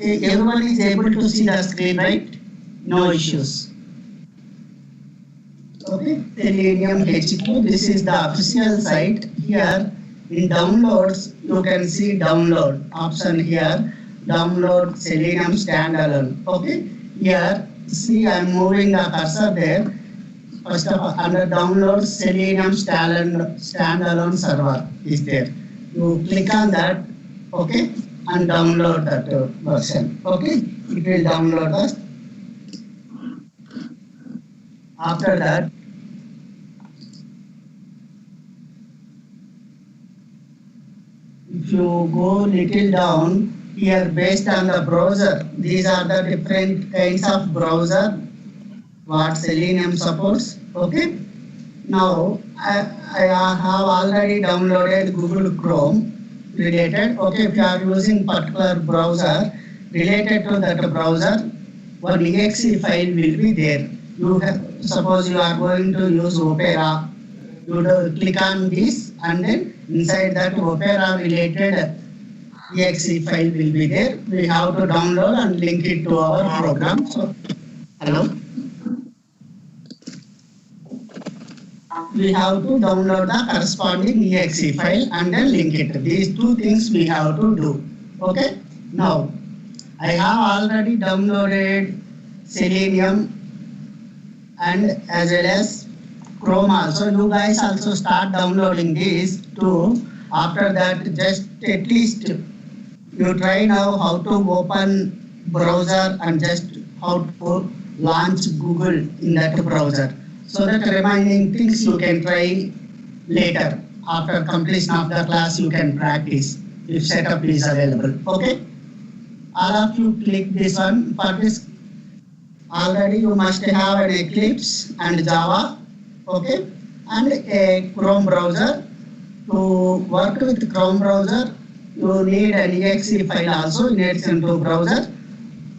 everyone is able to see the screen, right? No issues. Okay, Selenium HQ, this is the official site. Here in downloads, you can see download option here. Download Selenium standalone. Okay, here, see I'm moving the cursor there. First of all, under download Selenium standalone server is there. You click on that, okay, and download that version. Okay, it will download us. After that, if you go little down here, based on the browser, these are the different kinds of browser what Selenium supports. Okay. Now I have already downloaded Google Chrome related. Okay, if you are using particular browser related to that browser, one exe file will be there. You have, suppose you are going to use Opera, you click on this and then inside that Opera related exe file will be there. We have to download and link it to our program. So, hello. We have to download the corresponding exe file and then link it. These two things we have to do. Okay. Now, I have already downloaded Selenium and as well as Chrome also. You guys also start downloading these too. After that, just at least you try now how to open browser and just how to launch Google in that browser. So that remaining things you can try later. After completion of the class, you can practice if setup is available. Okay. All of you click this one. For this, already you must have an Eclipse and Java. Okay. And a Chrome browser. To work with Chrome browser, you need an exe file also in addition to browser.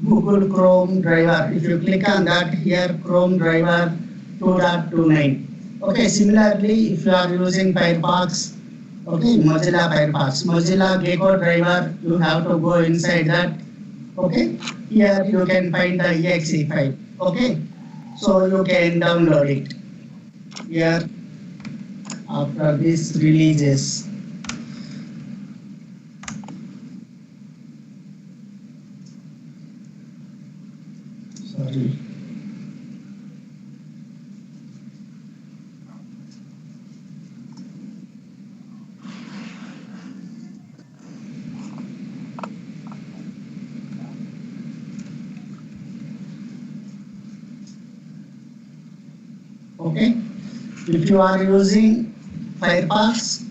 Google Chrome driver. If you click on that here, Chrome driver 2.29. Okay, similarly, if you are using Firefox, okay, Mozilla Firefox, Mozilla Gecko driver, you have to go inside that. Okay, here you can find the exe file. Okay, so you can download it. Here, after this releases. Sorry. Okay, if you are using Firefox,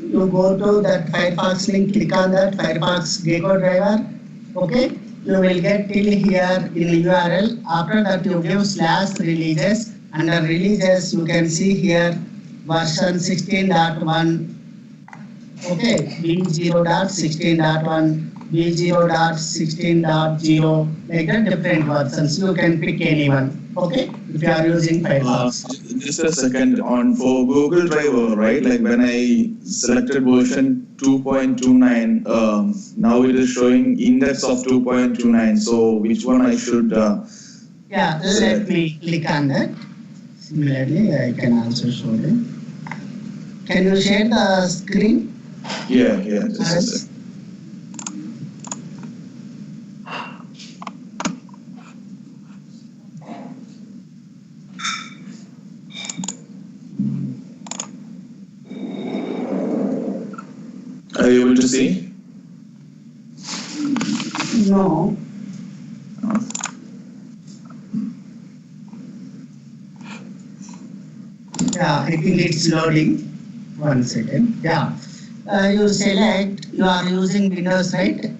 you go to that Firefox link, click on that Firefox Gecko driver. Okay, you will get till here in URL. After that, you give /releases. Under releases, you can see here version 16.1. Okay, v0.16.1, v0.16.0, like that different versions. You can pick any one. Okay, if you are using Firefox. Just a second, on for Google Driver, right? Like when I selected version 2.29, now it is showing index of 2.29. So which one I should? Yeah, let me click on that. Similarly, I can also show them. Can you share the screen? Yeah. Just a second. Are you able to see? No. Yeah, I think it's loading. 1 second. Yeah. You select, you are using Windows, right?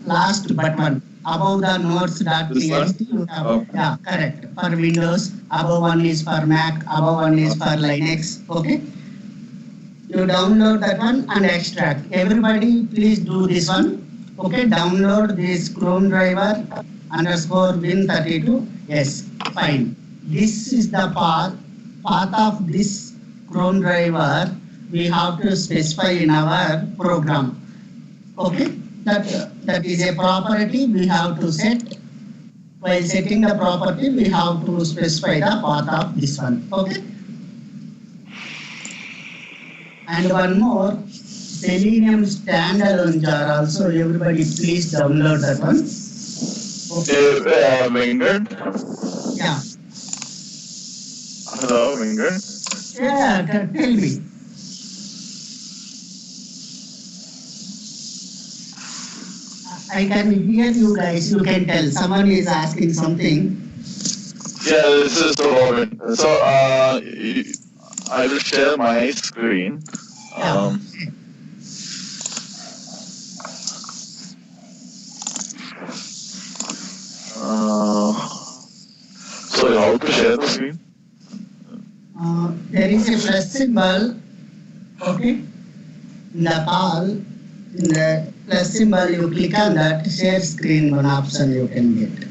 Last button above the notes.txt. You have, okay. Yeah, correct. For Windows, above one is for Mac, above one is for Linux. Okay. You download that one and extract. Everybody, please do this one. Okay, download this Chrome driver _win32. Yes, fine. This is the path of this Chrome driver we have to specify in our program. Okay, that that is a property we have to set. While setting the property, we have to specify the path of this one. Okay. And one more, Selenium standalone jar also. Everybody please download that one. Okay, Venkat. Yeah. Hello, Venkat. Yeah, tell me. I can hear you guys. You can tell. Someone is asking something. Yeah, this is Robin. So, I will share my screen. Yeah. So, how to share the screen? There is a plus symbol. Okay. In the call, in the plus symbol, you click on that, share screen, one option you can get.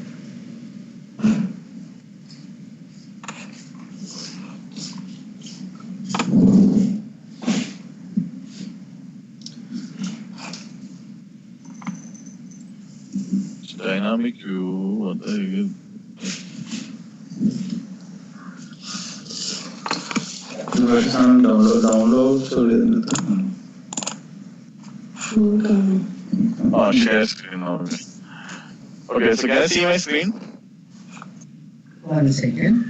Dynamic view. What are you? Download. Oh, share screen. Okay. Okay, so can I see my screen? 1 second.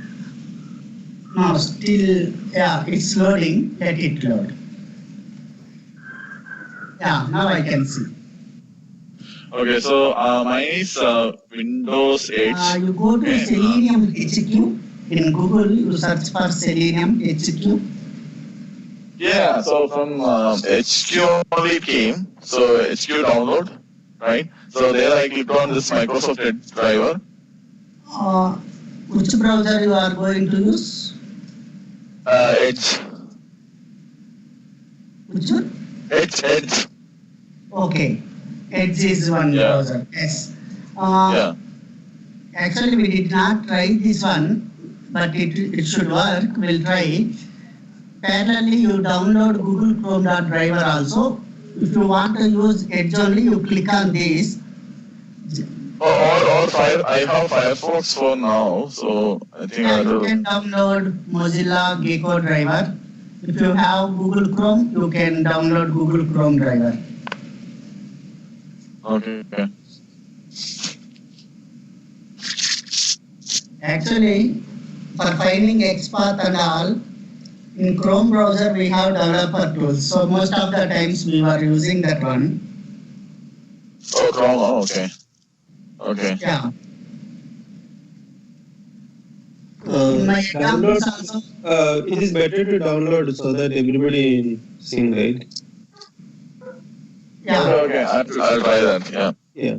No, still, yeah, it's loading. Let it load. Yeah, now I can see. Okay, so mine is Windows 8. You go to Selenium HQ. In Google, you search for Selenium HQ. Yeah, so from HQ only it came. So HQ download, right? So there I clicked on this Microsoft Edge driver. Which browser you are going to use? Edge. Which one? Edge. Okay. Edge is one browser. Yes. Yeah. Actually, we did not try this one, but it should work. We'll try it. Parallelly, you download Google Chrome.driver also. If you want to use Edge only, you click on this. I have Firefox for now, so I think you can download Mozilla Gecko driver. If you have Google Chrome, you can download Google Chrome driver. Okay. Actually, for finding XPath and all, in Chrome browser we have developer tools. So most of the times we were using that one. Oh, Chrome. Okay. Yeah. In my examples also. It is better to download so that everybody sing, right? Yeah. Okay. I'll try that. Yeah.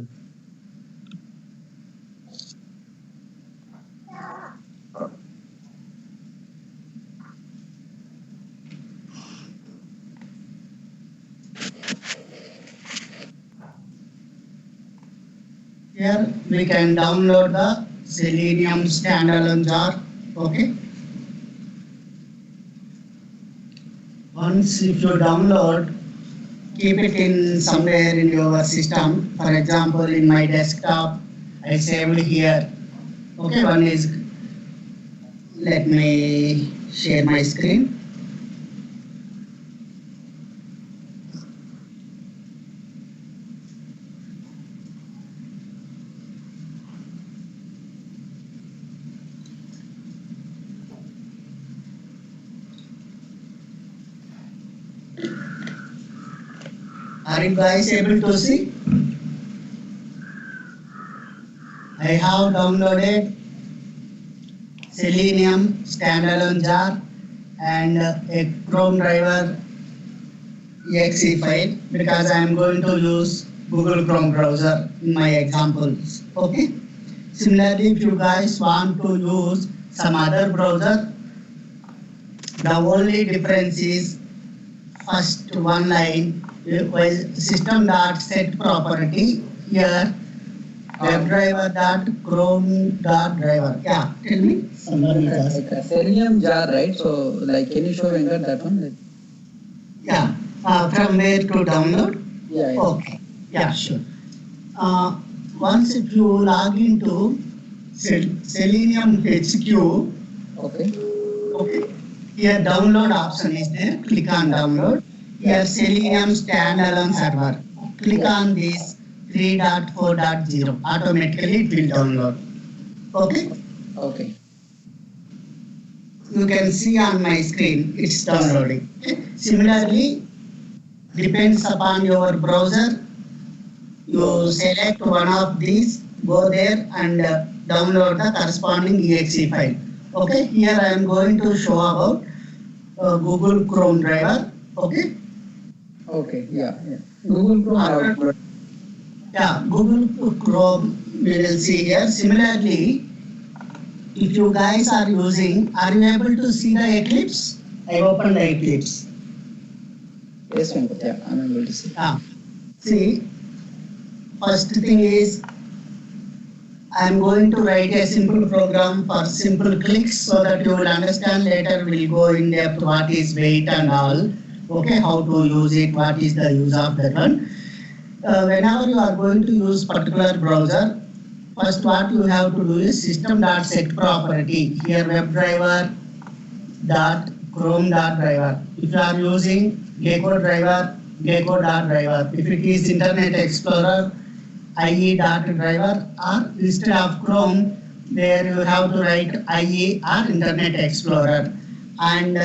Here we can download the Selenium standalone jar. Okay. Once if you download, keep it in somewhere in your system. For example, in my desktop, I saved here. Okay, one is, let me share my screen. Are you guys able to see? I have downloaded Selenium standalone jar and a Chrome driver exe file because I am going to use Google Chrome browser in my examples. Okay. Similarly, if you guys want to use some other browser, the only difference is first one line. System.set property here webdriver.chrome.driver. Yeah, tell me. Somebody is asking. Selenium jar, right? So, can you show Venkat that one? Yeah. From where to download? Yeah. Okay. Yeah, sure. Uh, Once if you log into Selenium HQ, Okay. okay, here download option is there. Click on download. Here Selenium standalone server. Click on this 3.4.0. Automatically it will download. Okay. Okay. You can see on my screen it's downloading. Okay. Similarly, depends upon your browser. You select one of these, go there and download the corresponding exe file. Okay, here I am going to show about Google Chrome driver. Okay, Okay. Yeah. Yeah. Google Chrome. I have uploaded. yeah, Google Chrome we will see here. Similarly, if you guys are using, are you able to see the Eclipse? I opened the Eclipse. Yes, Venkat. Yeah, I'm able to see. Yeah. See, first thing is I am going to write a simple program for simple clicks so that you will understand later. We'll go in depth what is wait and all. Okay, how to use it, what is the use of that one. Whenever you are going to use particular browser, first what you have to do is system.set property. Here WebDriver dot Chrome dot driver. If you are using Gecko driver, Gecko dot driver. If it is Internet Explorer, IE dot driver, or instead of Chrome, there you have to write IE or Internet Explorer, and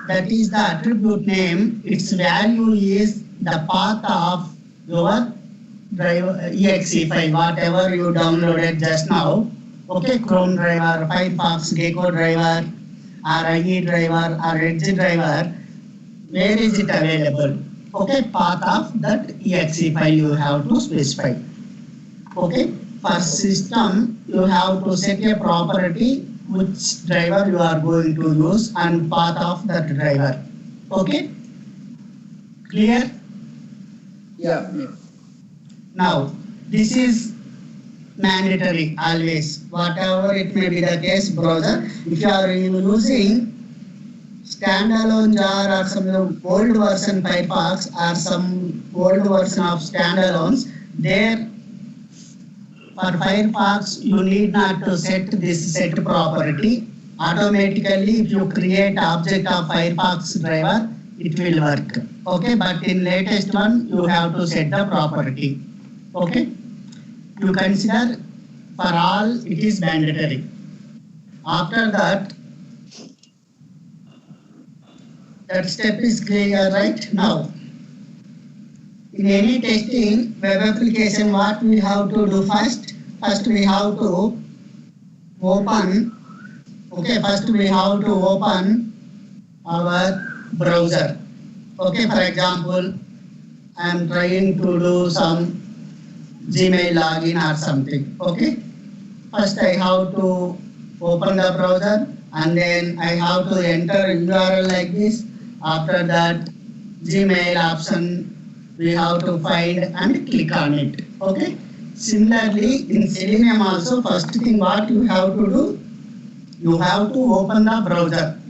that is the attribute name. Its value is the path of your driver exe file, whatever you downloaded just now. Okay, Chrome driver, Firefox, Gecko driver, or IE driver, or Edge driver. Where is it available? Okay, path of that exe file you have to specify. Okay, for system you have to set a property which driver you are going to use and path of that driver. Okay, clear? Yeah. Yeah. Now this is mandatory always, whatever it may be the case browser. If you are using standalone jar or some old version Firefox or some old version of standalones, there for Firefox you need not to set this set property. Automatically if you create object of Firefox driver, it will work. Okay, but in latest one you have to set the property. Okay, you consider for all it is mandatory. After that, that step is clear right now. In any testing web application, what we have to do first? First we have to open. Okay, first we have to open our browser. Okay, for example, I am trying to do some Gmail login or something. Okay, first I have to open the browser and then I have to enter URL like this. After that, Gmail option we have to find and click on it. Okay. Similarly, in Selenium also, first thing what you have to do, you have to open the browser.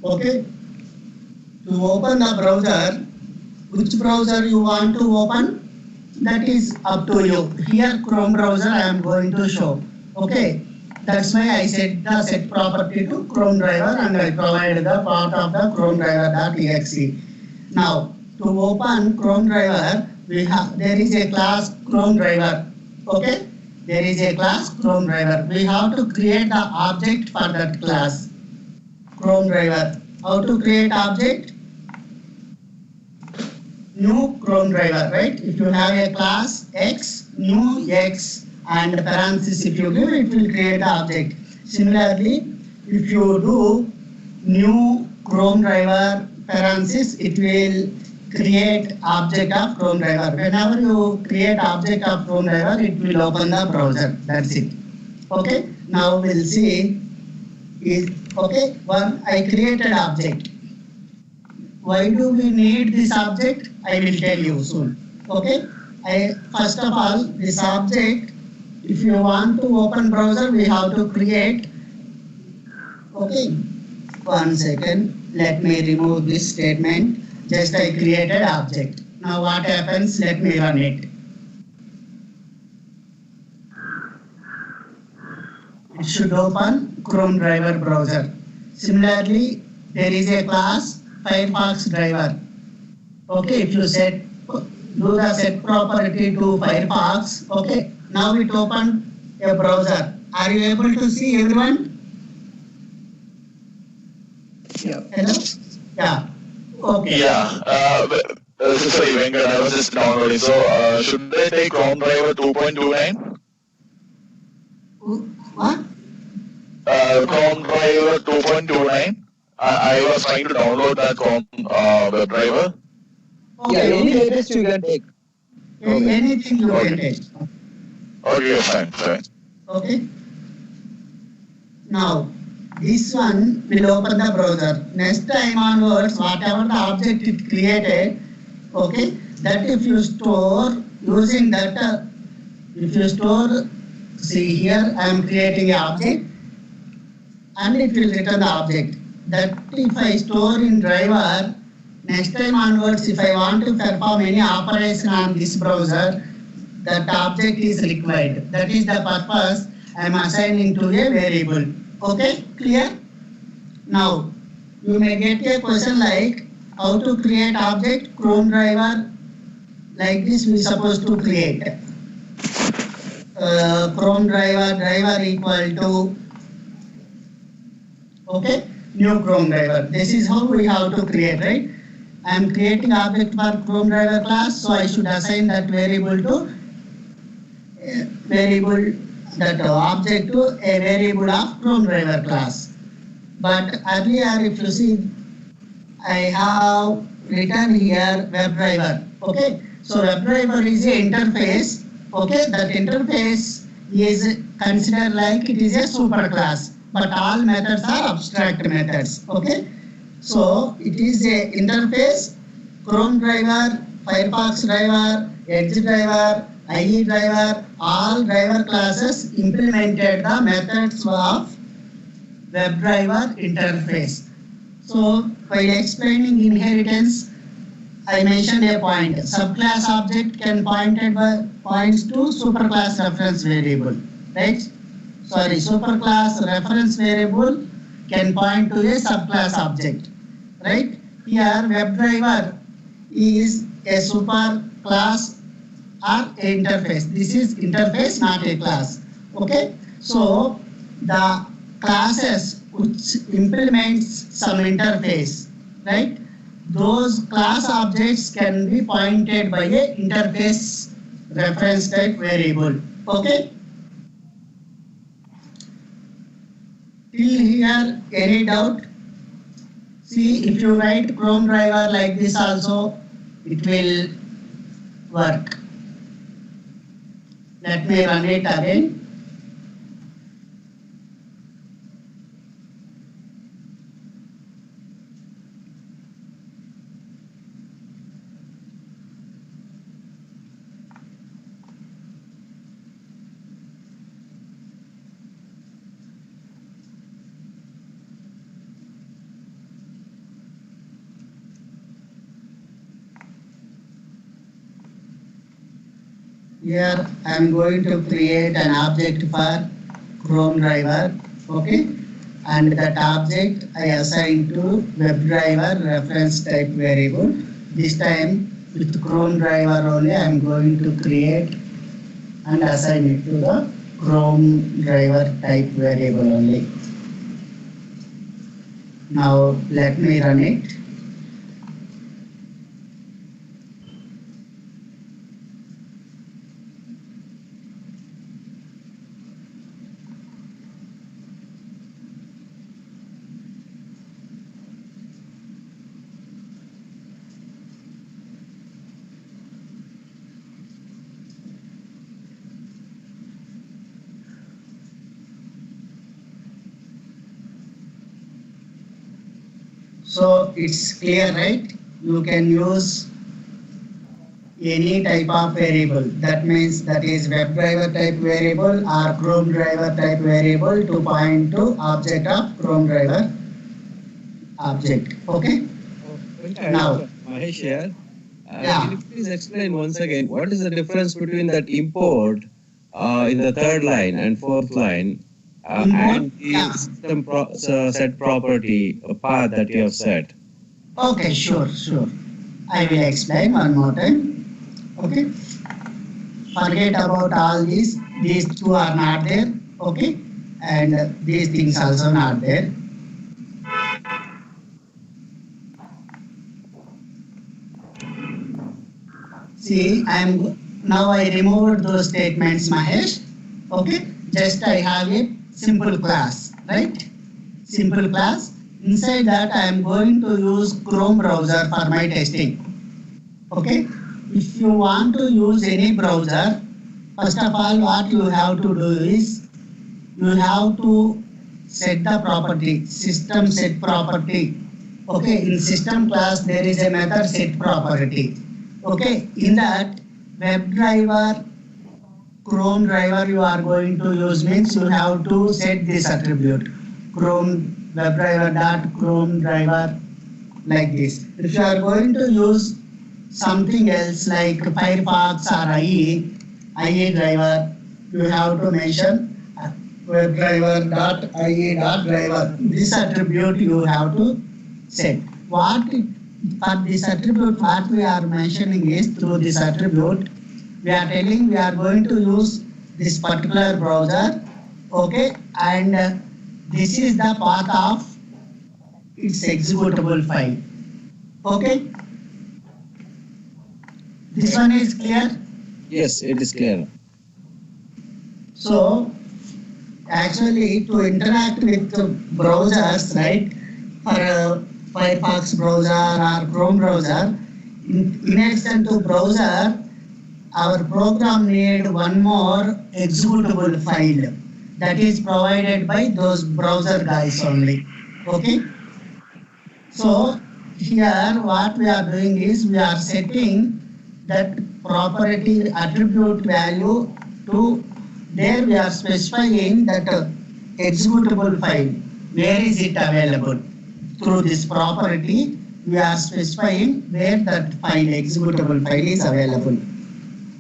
Okay. To open the browser, which browser you want to open, that is up to you. Here Chrome browser I am going to show. Okay. That's why I set the set property to Chrome driver and I provide the part of the Chrome driver.exe. Now to open Chrome driver, there is a class Chrome driver. Okay, there is a class Chrome driver. We have to create the object for that class Chrome driver. How to create object? New Chrome driver, right? If you have a class X, new X, and parenthesis if you give, it will create the object. Similarly, if you do new Chrome driver parenthesis, it will create object of Chrome driver. Whenever you create object of Chrome driver, it will open the browser. That's it. Okay. Now we'll see. Okay. One, I created object. Why do we need this object? I will tell you soon. Okay. First of all, this object, if you want to open browser, we have to create. Okay. 1 second. Let me remove this statement. Just I created object. Now what happens? Let me run it. it should open Chrome driver browser. Similarly, there is a class Firefox driver. Okay, if you do the set property to Firefox, okay, now it open a browser. Are you able to see everyone? Yeah. Hello? Yeah. Okay. Yeah. Sorry, Venkat, I was just downloading. So, should I take Chrome driver 2.29? What? Chrome driver 2.29. I was trying to download that Chrome web driver. Yeah, Okay, any okay. latest you can take. Anything you can Okay. take. Okay, fine. Okay. Now, this one will open the browser. Next time onwards, whatever the object it created, okay, that if you store using that, if you store, see here, I am creating an object and it will return the object. That if I store in driver, next time onwards, if I want to perform any operation on this browser, that object is required. That is the purpose I am assigning to a variable. Okay, clear? Now, you may get a question like how to create object Chrome driver like this we supposed to create. Chrome driver equal to, okay, new Chrome driver. This is how we have to create, right? I am creating object for Chrome driver class, so I should assign that variable to that object to a variable of Chrome driver class. But earlier, if you see, I have written here web driver. Okay, so web driver is a interface. Okay, that interface is considered like it is a superclass, but all methods are abstract methods. Okay, so it is a interface. Chrome driver, Firefox driver, Edge driver, IE driver, all driver classes implemented the methods of WebDriver interface. So while explaining inheritance, I mentioned a point. Subclass object can points to superclass reference variable, right? Sorry, superclass reference variable can point to a subclass object, right? Here WebDriver is a superclass or interface. This is interface, not a class. Okay, so the classes which implements some interface, right? Those class objects can be pointed by a interface reference type variable. Okay. Till here, any doubt? See, if you write Chrome driver like this also, it will work. Let me run it again. Here I am going to create an object for Chrome driver, okay, and that object I assign to WebDriver reference type variable. This time with Chrome driver only I am going to create and assign it to the Chrome driver type variable only. Now let me run it. So it's clear, right? You can use any type of variable. That means that is WebDriver type variable or Chrome driver type variable to point to object of Chrome driver object. Okay? Now, Mahesh here. Yeah. Can you please explain once again what is the difference between that import in the third line and fourth line Import, and the yeah. set property path that you have set. Okay, sure, sure. I will explain one more time. Okay, forget about all these. These two are not there. Okay, and these things also not there. See, now I removed those statements, Mahesh. Okay, just I have a simple class, right? Simple class. Inside that, I am going to use Chrome browser for my testing. Okay, if you want to use any browser, first of all, what you have to do is you have to set the property, system set property. Okay, in system class there is a method set property. Okay, in that WebDriver, Chrome driver you are going to use means you have to set this attribute. Chrome WebDriver dot Chrome driver like this. If you are going to use something else like Firefox or IE driver, you have to mention WebDriver.ie.driver. This attribute you have to set. For this attribute, what we are mentioning is through this attribute, we are telling we are going to use this particular browser, okay, and this is the path of its executable file. Okay, this one is clear. Yes, it is clear. So actually to interact with browsers, right, for Firefox browser or Chrome browser, in addition to browser, our program need one more executable file that is provided by those browser guys only. Okay. So here what we are doing is we are setting that property attribute value to there we are specifying that executable file. Where is it available? Through this property, we are specifying where that file, executable file is available.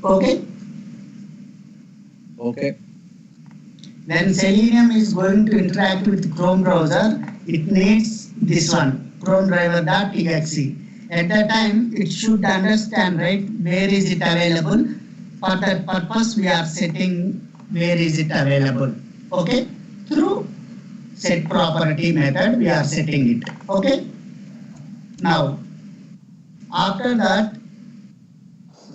Okay? Okay. When Selenium is going to interact with Chrome browser, it needs this one, Chrome driver.exe. At that time, it should understand, right, where is it available. For that purpose, we are setting where is it available. Okay? Through set property method, we are setting it. Okay? Now, after that,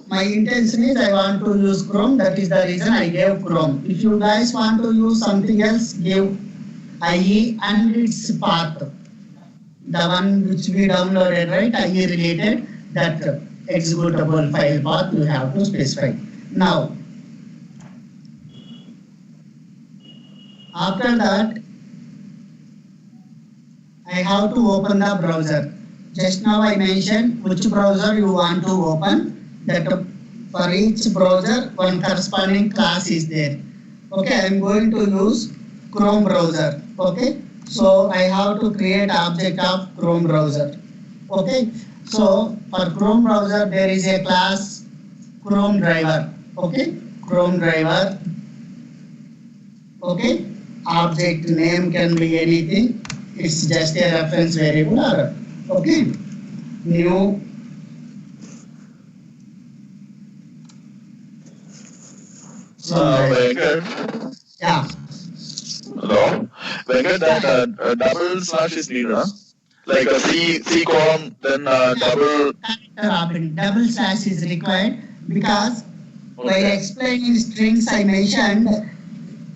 my intention is I want to use Chrome. That is the reason I gave Chrome. If you guys want to use something else, give IE and its path. The one which we downloaded, right? IE related, that executable file path you have to specify. Now, after that, I have to open the browser. Just now I mentioned which browser you want to open. That for each browser, one corresponding class is there. Okay, I am going to use Chrome browser. Okay, so I have to create object of Chrome browser. Okay, so for Chrome browser, there is a class Chrome driver. Okay, Chrome driver. Okay, object name can be anything. It's just a reference variable or okay, new. Venkat, Yeah, hello. Venkat, that double slash is needed, huh? Like a C column, then double. Robin, double slash is required because while Okay. explaining strings, I mentioned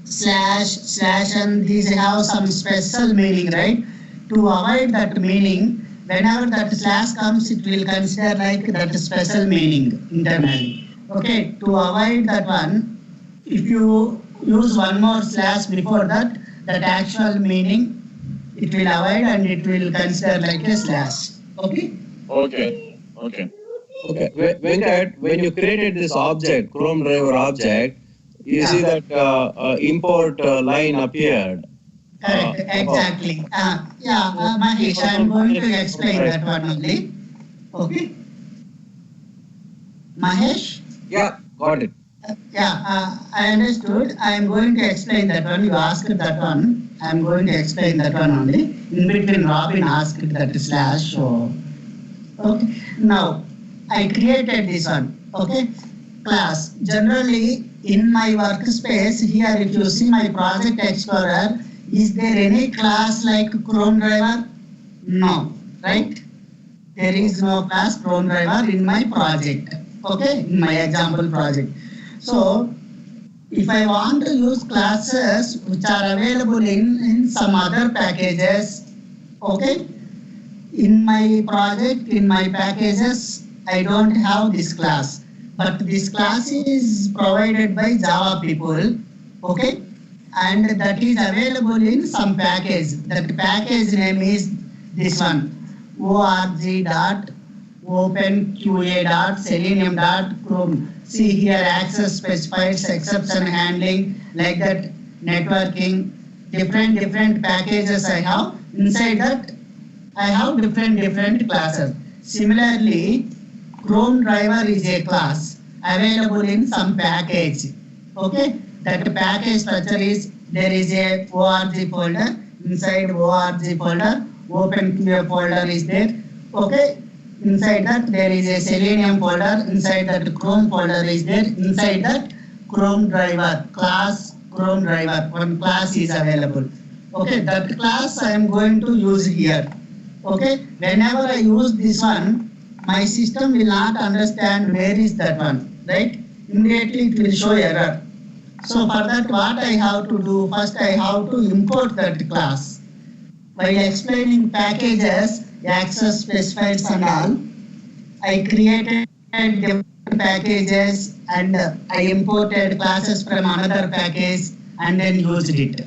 slash, and these have some special meaning, right? To avoid that meaning, whenever that slash comes, it will consider like that special meaning internally. Okay, to avoid that one, if you use one more slash before that, that actual meaning it will avoid and it will consider like a slash. Okay? Okay. Okay. Okay. Venkat, when you created this object, Chrome driver object, you see that import line appeared. Correct, exactly. Mahesh, I am going to explain that one only. Okay? Mahesh? Yeah, got it. Yeah, I understood. I am going to explain that one. You asked that one. I am going to explain that one only. In between, Robin asked that slash. So, okay. Now, I created this one. Okay. Class. Generally, in my workspace here, if you see my project explorer, is there any class like Chrome driver? No. Right? There is no class Chrome driver in my project. Okay. In my example project. So, if I want to use classes which are available in some other packages, okay, in my project, in my packages, I don't have this class. But this class is provided by Java people, okay, and that is available in some package. That package name is this one, org.openqa.selenium.chrome. See here, access specified, exception handling, like that, networking, different packages I have. Inside that, I have different classes. Similarly, Chrome driver is a class available in some package. Okay, that package structure is there is a org folder. Inside org folder, OpenQA folder is there. Okay, inside that there is a Selenium folder. Inside that Chrome folder is there. Inside that Chrome driver class, Chrome driver one class is available. Okay, that class I am going to use here. Okay, whenever I use this one, my system will not understand where is that one, right? Immediately it will show error. So for that, what I have to do, first I have to import that class. While explaining packages, access specifiers and all, I created different packages and I imported classes from another package and then used it.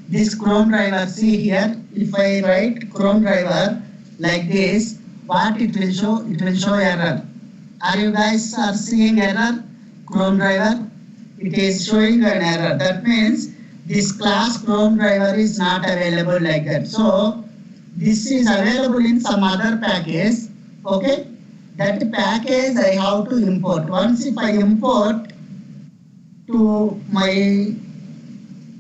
This Chrome driver, see here, if I write Chrome driver like this, what it will show? It will show error. Are you guys are seeing error? Chrome driver? It is showing an error. That means this class Chrome driver is not available like that. So this is available in some other package. Okay? That package I have to import. Once if I import to my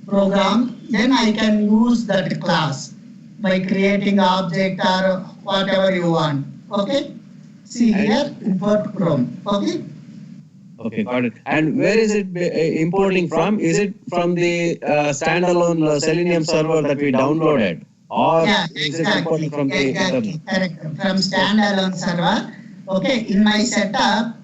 program, then I can use that class by creating object or whatever you want. Okay? See And here, import Chrome. Okay? okay, got it. And where is it importing from? Is it from the standalone Selenium server that we downloaded, or Yeah, is it importing from the internal? exactly. Correct. From standalone server. Okay, in my setup,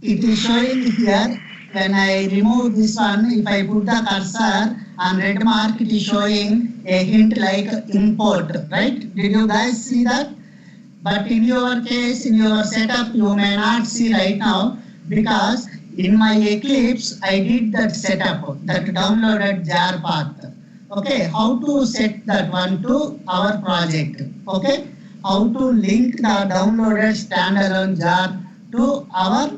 it is showing here when I remove this one, if I put the cursor on red mark, it is showing a hint like import, right? Did you guys see that? But in your case, in your setup, you may not see right now because in my Eclipse, I did that setup, that downloaded jar path. Okay, how to set that one to our project? Okay, how to link the downloaded standalone jar to our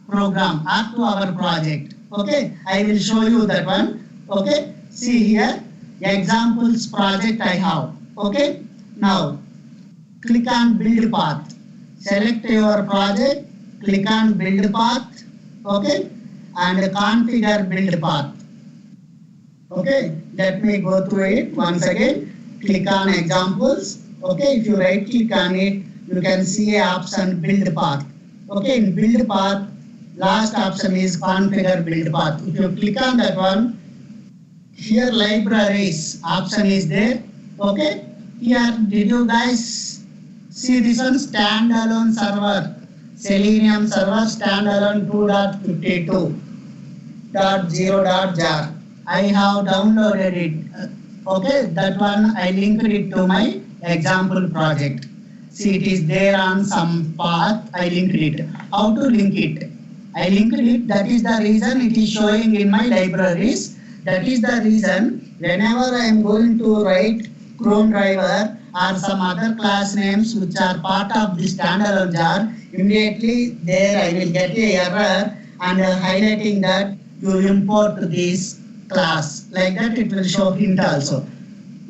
program or to our project. Okay, I will show you that one. Okay, see here, examples project I have. Okay, now click on build path. Select your project, click on build path. Okay, and configure build path. Okay, let me go through it once again. Click on examples. Okay, if you right click on it, you can see a option build path. Okay, in build path, last option is configure build path. If you click on that one, here libraries option is there. Okay, here did you guys see this one standalone server? Selenium server standalone 2.52.0.jar. I have downloaded it. Okay, that one I linked it to my example project. See, it is there on some path. I linked it. How to link it? I linked it. That is the reason it is showing in my libraries. That is the reason whenever I am going to write Chrome driver or some other class names which are part of the standalone jar, immediately there I will get a error and highlighting that you import this class. Like that it will show hint also.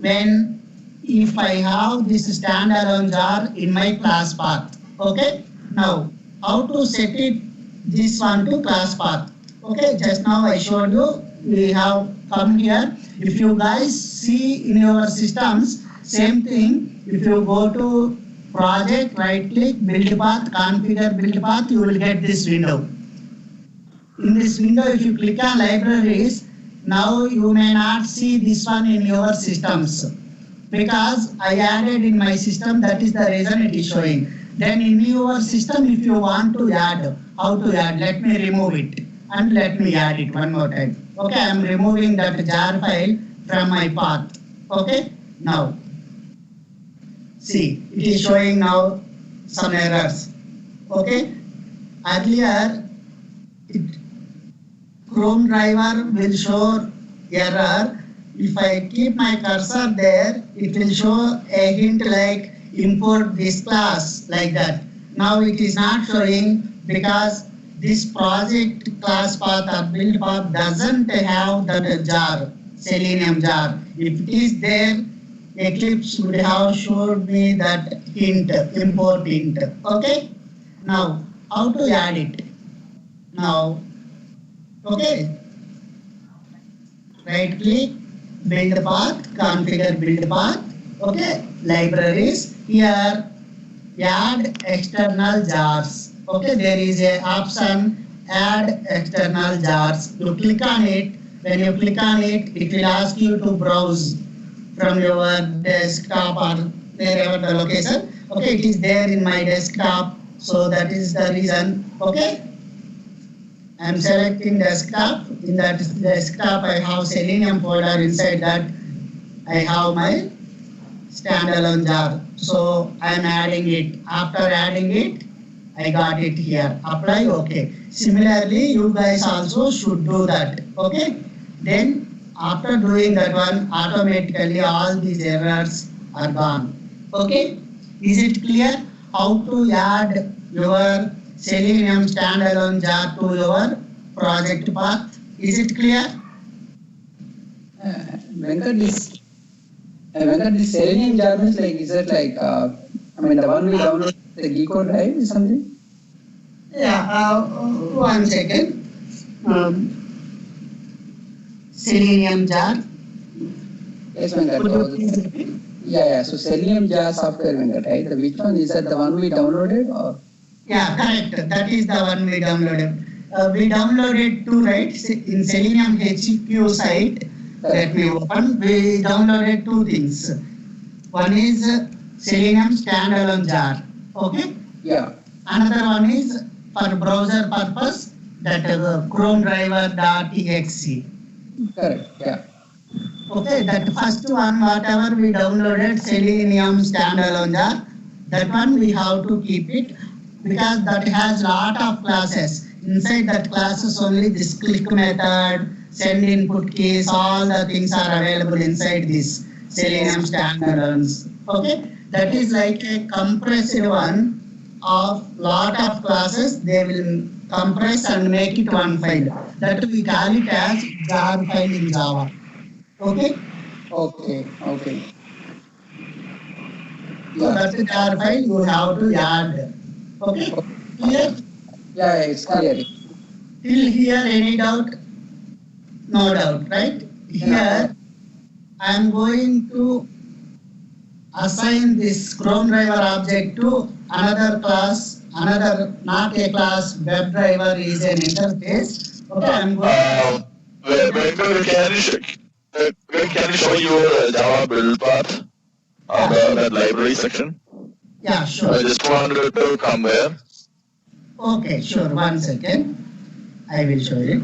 When if I have this standalone jar in my class path. Okay. Now how to set it this one to class path. Okay, just now I showed you, we have come here. If you guys see in your systems, same thing, if you go to project, right click, build path, configure build path, you will get this window. In this window, if you click on libraries, now you may not see this one in your systems because I added in my system, that is the reason it is showing. Then in your system, if you want to add, how to add, let me remove it and let me add it one more time. Okay, I am removing that jar file from my path. Okay, now see, it is showing now some errors. Okay, earlier it, Chrome driver will show error. If I keep my cursor there, it will show a hint like import this class like that. Now it is not showing because this project class path or build path doesn't have that jar, Selenium jar. If it is there, Eclipse would have showed me that hint, import hint. Okay? Now, how to add it? Now, okay, right click, build path, configure build path. Okay, libraries. Here, add external jars. Okay, there is a option, add external jars. You click on it. When you click on it, it will ask you to browse from your desktop or wherever the location. Okay, it is there in my desktop. So that is the reason. Okay. I am selecting desktop. In that desktop, I have Selenium folder. Inside that, I have my standalone jar. So I am adding it. After adding it, I got it here. Apply, okay. Similarly, you guys also should do that. Okay. Then after doing that one, automatically all these errors are gone. Okay. Is it clear how to add your Selenium standalone jar to your project path? Is it clear? Venkat, this Selenium jar means like, is it like, I mean, the one we download the Geeko drive is something? Yeah, one second. Selenium jar. Yes, Venkat. Yeah. So Selenium jar software, Venkat, right? Which one is that? The one we downloaded or? Yeah, correct. That is the one we downloaded. We downloaded two, right? In Selenium HQ site, let me open. We downloaded two things. One is Selenium standalone jar. Okay? Yeah. Another one is for browser purpose, that Chrome driver.exe. Correct. Yeah. Okay, that first one, whatever we downloaded, Selenium standalone jar, that one we have to keep it because that has lot of classes. Inside that classes only this click method, send input keys, all the things are available inside this Selenium standalones. Okay, that is like a compressed one of lot of classes. They will compress and make it one file. That we call it as jar file in Java. Okay. Okay. So that's the jar file you have to add. Okay. Clear? Yeah, it's clear. Till here, any doubt? No doubt, right? Here, I am going to assign this Chrome driver object to another class, another not a class. Web driver is an interface. Okay, I am going. Can you show your Java build path on that library section? Yeah, sure. I just wanted to compare. Okay, sure. 1 second. I will show it.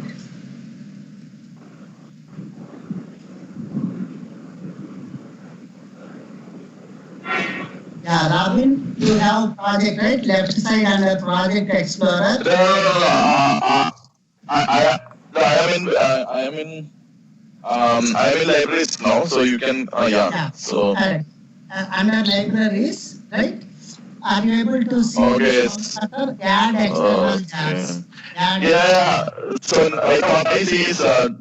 Yeah, Robin, you have project, right? Left side under Project Explorer. No. I am in libraries now, so you can yeah. So under libraries, right? Are you able to see? Okay. Add external jars. Yeah. So like what I see is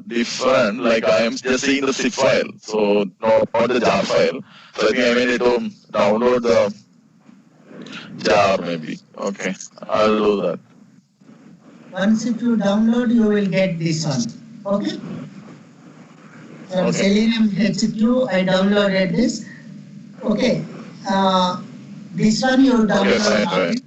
different. Like I am just seeing the zip file, so not the jar file. So I think I need to download the jar maybe. Okay, I'll do that. Once if you download, you will get this one. Okay. From Okay. Selenium HQ, I downloaded this. Okay. This one you Okay, download. fine, fine.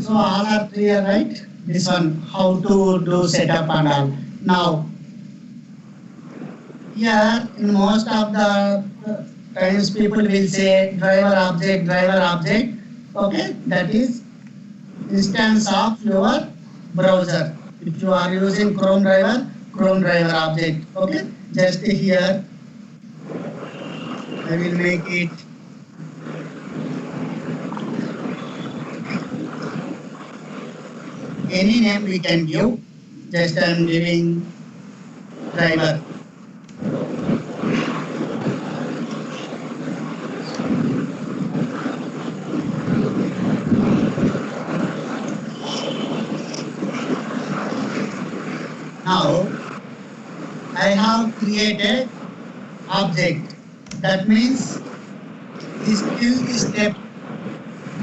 So all are clear, right? This one, how to do setup and all. Now, here in most of the times people will say driver object. Okay, that is instance of your browser. If you are using Chrome driver object. Okay, just here I will make it any name we can give. Just I am giving driver. Now I have created object. That means this till this step.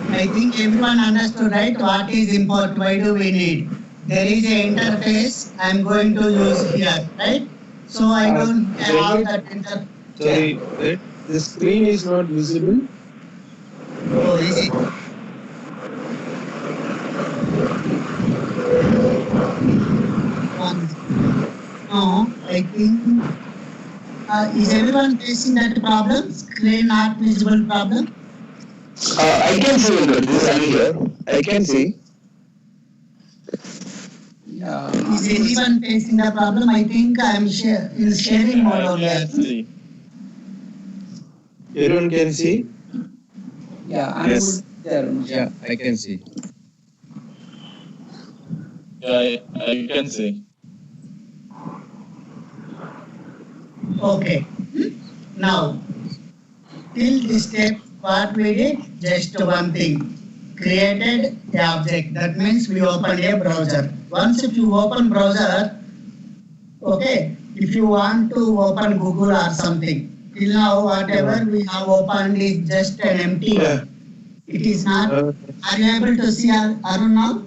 I think everyone understood, right? What is import? Why do we need? There is an interface I am going to use here, right? So I don't have that interface. Sorry, the screen is not visible. Oh, is it? No, I think. Is everyone facing that problem? Screen not visible problem? I can see this and here. I can see. Yeah. Is anyone facing the problem? I think I am in sharing mode only. See. Everyone can see? Yeah, I'm Yes. good there. Yeah, I can see. Yeah, I can see. Okay. Now, till this step, what we did? Just one thing. Created the object. That means we opened a browser. Once if you open browser, okay, if you want to open Google or something, till now whatever we have opened is just an empty one. It is not. Are you able to see Arun now?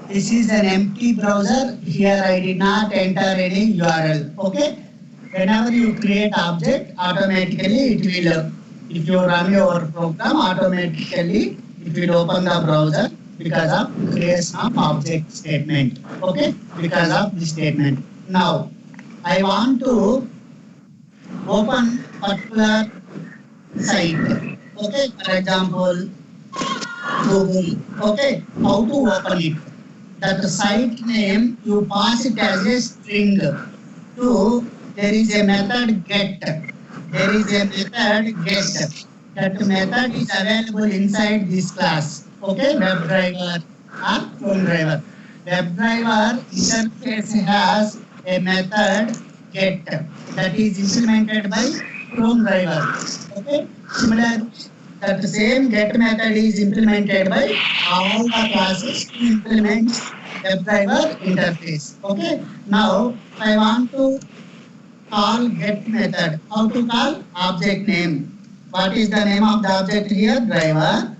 This is an empty browser. Here I did not enter any URL. Okay. Whenever you create object, automatically it will, if you run your program, automatically it will open the browser because of creation of object statement. Okay. Because of this statement. Now, I want to open particular site. Okay. For example, Google. Okay. How to open it? That site name you pass it as a string to there is a method get. There is a method get. That method is available inside this class. Okay, WebDriver or PhoneDriver. WebDriver interface has a method get that is implemented by PhoneDriver. Okay, similarly, that same get method is implemented by all the classes to implement WebDriver interface. Okay, now I want to call get method. How to call? Object name. What is the name of the object here? Driver.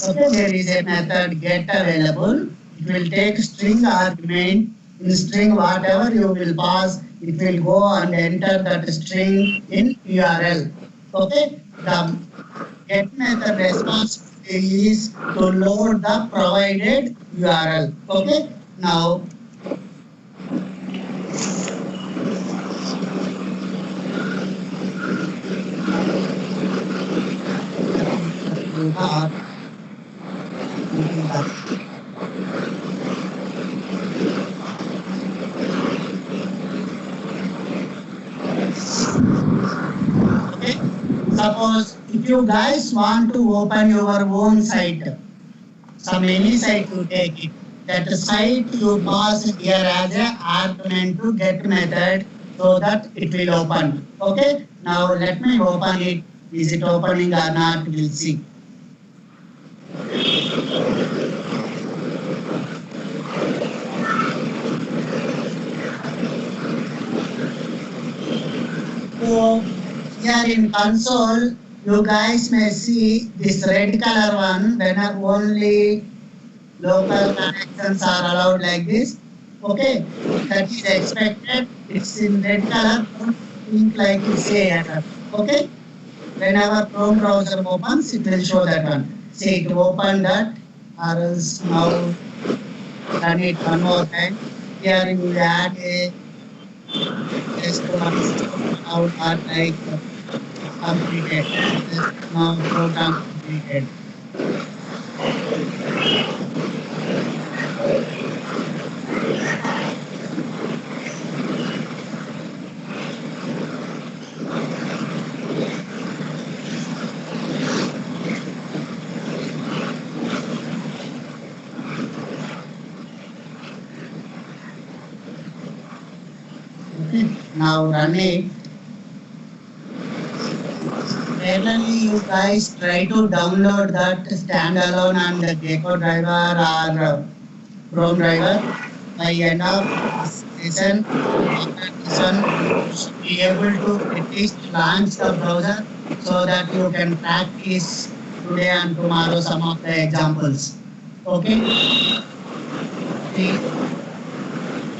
Okay, there is a method get available. It will take string argument. In string whatever you will pass, it will go and enter that string in URL. Okay, the get method responsibility is to load the provided URL. Okay, now okay. Suppose if you guys want to open your own site, some any site you take it. That site you pass here as a argument to get method so that it will open. Okay. Now let me open it. Is it opening or not? We'll see. So here in console, you guys may see this red color one when only local connections are allowed like this. Okay, that is expected. It's in red color. Don't think like it's a error. Okay, whenever Chrome browser opens, it will show that one. Say it open that, or else now run it one more time. Here you will add a just one out or like completed. Just now program completed. Okay, now run it. Parallelly, you guys try to download that standalone and the Gecko driver or Chrome driver. By end of this session, after this one, you should be able to at least launch the browser so that you can practice today and tomorrow some of the examples. Okay, please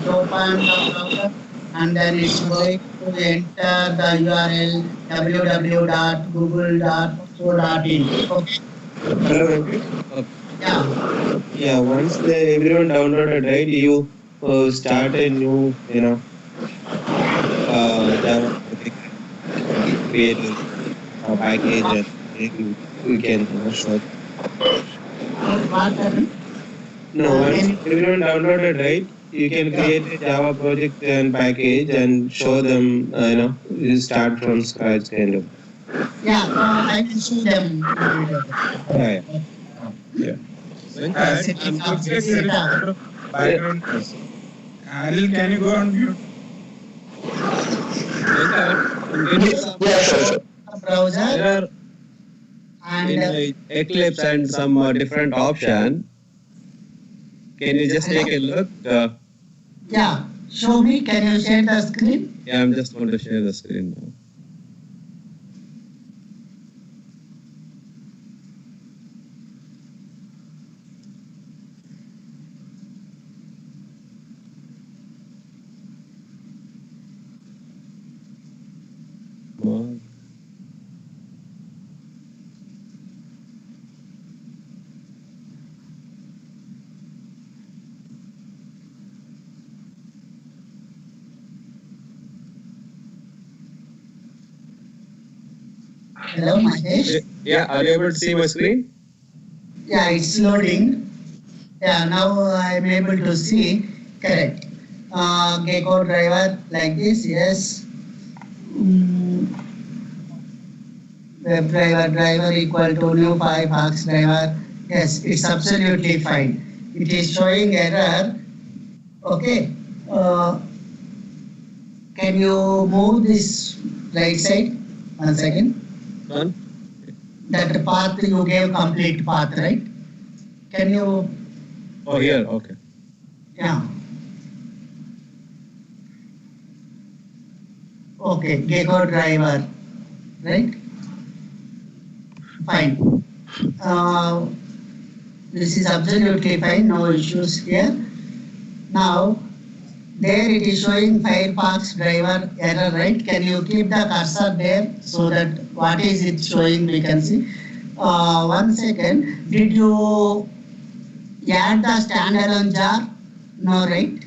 open the browser and then it's going to enter the URL www.google.co.in. Okay, Hello, Venkat. yeah. Yeah, once everyone downloaded, right, you start a new, Java project, create a package, and we can show. What happened? No, once everyone downloaded, right, you can create a Java project and package and show them, you start from scratch kind of. Yeah, I will show them. Yeah, yeah. Venkat, I'm looking at there is a lot of background noise. Anil, can you go on mute? Venkat, Yeah, sure. Browser There are and in Eclipse and some different option. Can you just take a look? yeah, show me. Can you share the screen? Yeah, I'm just going to share the screen now. Hello, Mahesh. Yeah, are you able to see my screen? Yeah, it's loading. Yeah, now I'm able to see. Correct. Gecko driver like this. Yes. Web driver equal to new Firefox driver. Yes, it's absolutely fine. It is showing error. Okay. Can you move this right side? 1 second. Done. That path you gave complete path, right? Can you? Oh, here. Okay. Yeah. Okay, Gecko driver, right? Fine. This is absolutely fine, no issues here. Now, there it is showing Firefox driver error, right? Can you keep the cursor there so that what is it showing we can see? 1 second. Did you add the standalone jar? No, right?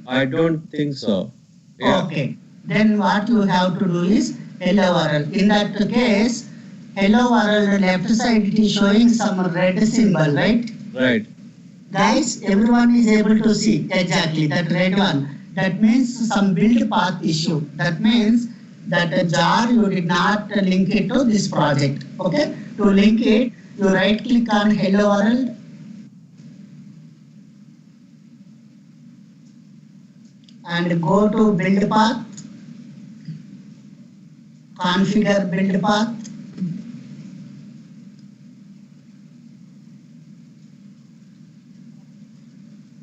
I don't think so. Yeah. Okay. Then what you have to do is hello world. In that case, hello world left side it is showing some red symbol, right? Right. Guys, everyone is able to see exactly that red one. That means some build path issue. That means that jar you did not link it to this project. Okay? To link it, you right click on hello world. And go to build path. Configure build path.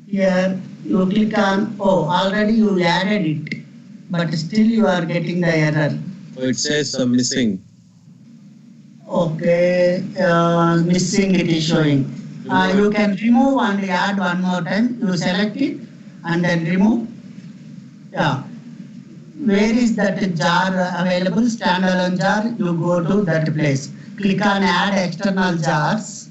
Here you click on, oh, already you added it, but still you are getting the error. Oh, it says missing. Okay, missing it is showing. You can remove and add one more time. You select it and then remove. Yeah. Where is that jar available? Standalone jar. You go to that place. Click on add external jars.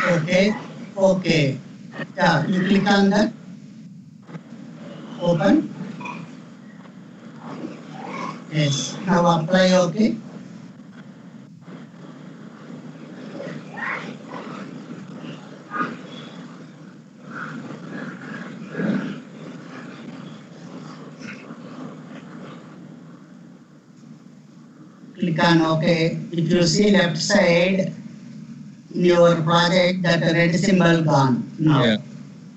Okay. Okay. Yeah. You click on that. Open. Yes. Now apply. Okay. Click on OK. If you see left side in your project, that red symbol gone. Now, Yeah.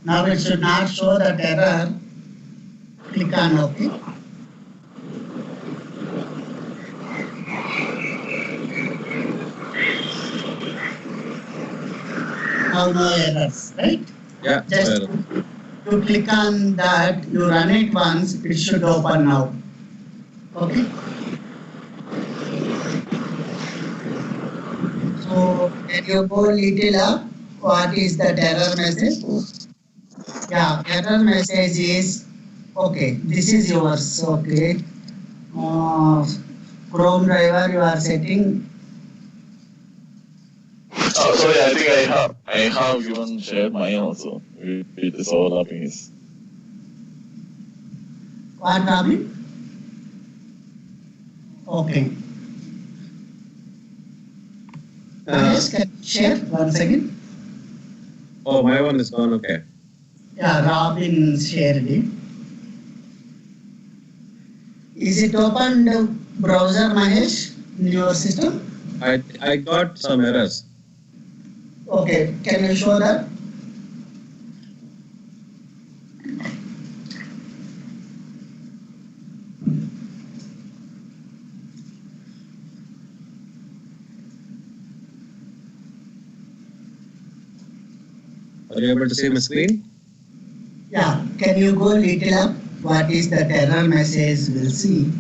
now it should not show that error. Click on OK. Now no errors, right? Yeah. Just you click on that, you run it once, it should open now. Okay. So when you go little up, what is that error message? Yeah, error message is okay. This is yours. Okay. Chrome driver you are setting. Oh, sorry, I think I have even shared mine also with this overlapping is. What problem? Okay. Yes, can you share once again? Oh, my one is gone. Okay. Yeah, Robin shared it. Is it opened browser, Mahesh, in your system? I got some errors. Okay, can you show that? Are you able to see my screen? Yeah, can you go little up? What is that error message we'll see?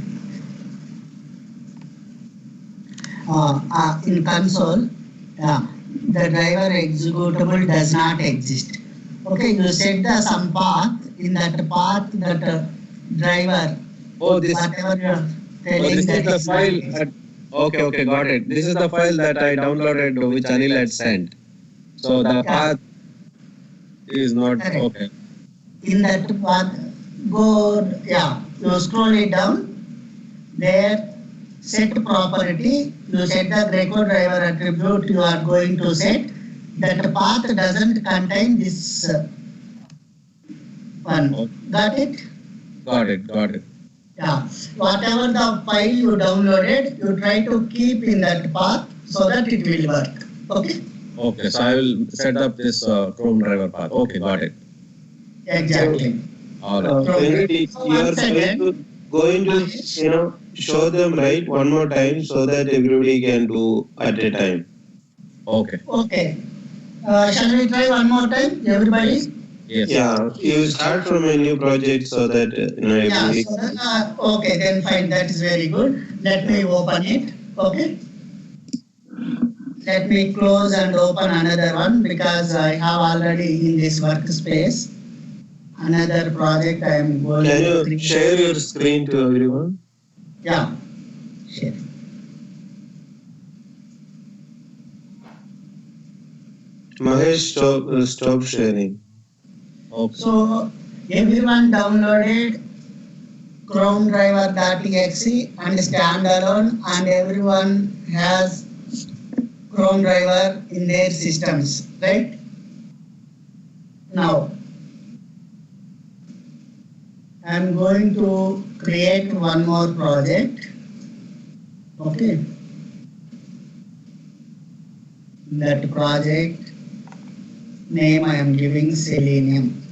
In console, the driver executable does not exist. Okay, you set the some path, in that path that driver, Oh, this. whatever you are Oh, telling this that is the is not file. exist. Okay, got it. This is the file that I downloaded, which Anil had sent. So the Yeah. path is not Correct. okay. In that path, go, you scroll it down, there, set property, you set the Greco driver attribute you are going to set, that path doesn't contain this one. Okay. Got it? Got it. Yeah. Whatever the file you downloaded, you try to keep in that path so that it will work. Okay? Okay, so I will set up this Chrome driver path. Okay, got it. Exactly. All right. Venkat, So you are once again, going to show them right one more time so that everybody can do at a time. Okay. okay. Shall we try one more time, everybody? Yes. Yeah, you start from a new project so that Yeah, everybody. so that, okay, then fine, that is very good. Let me open it, okay? Let me close and open another one because I have already in this workspace another project I am going Can to you create. share your screen to everyone? Yeah, share. Mahesh, stop sharing. Okay. So everyone downloaded Chrome driver.exe and standalone, and everyone has Chrome driver in their systems, right? Now, I'm going to create one more project. Okay. That project name I am giving Selenium.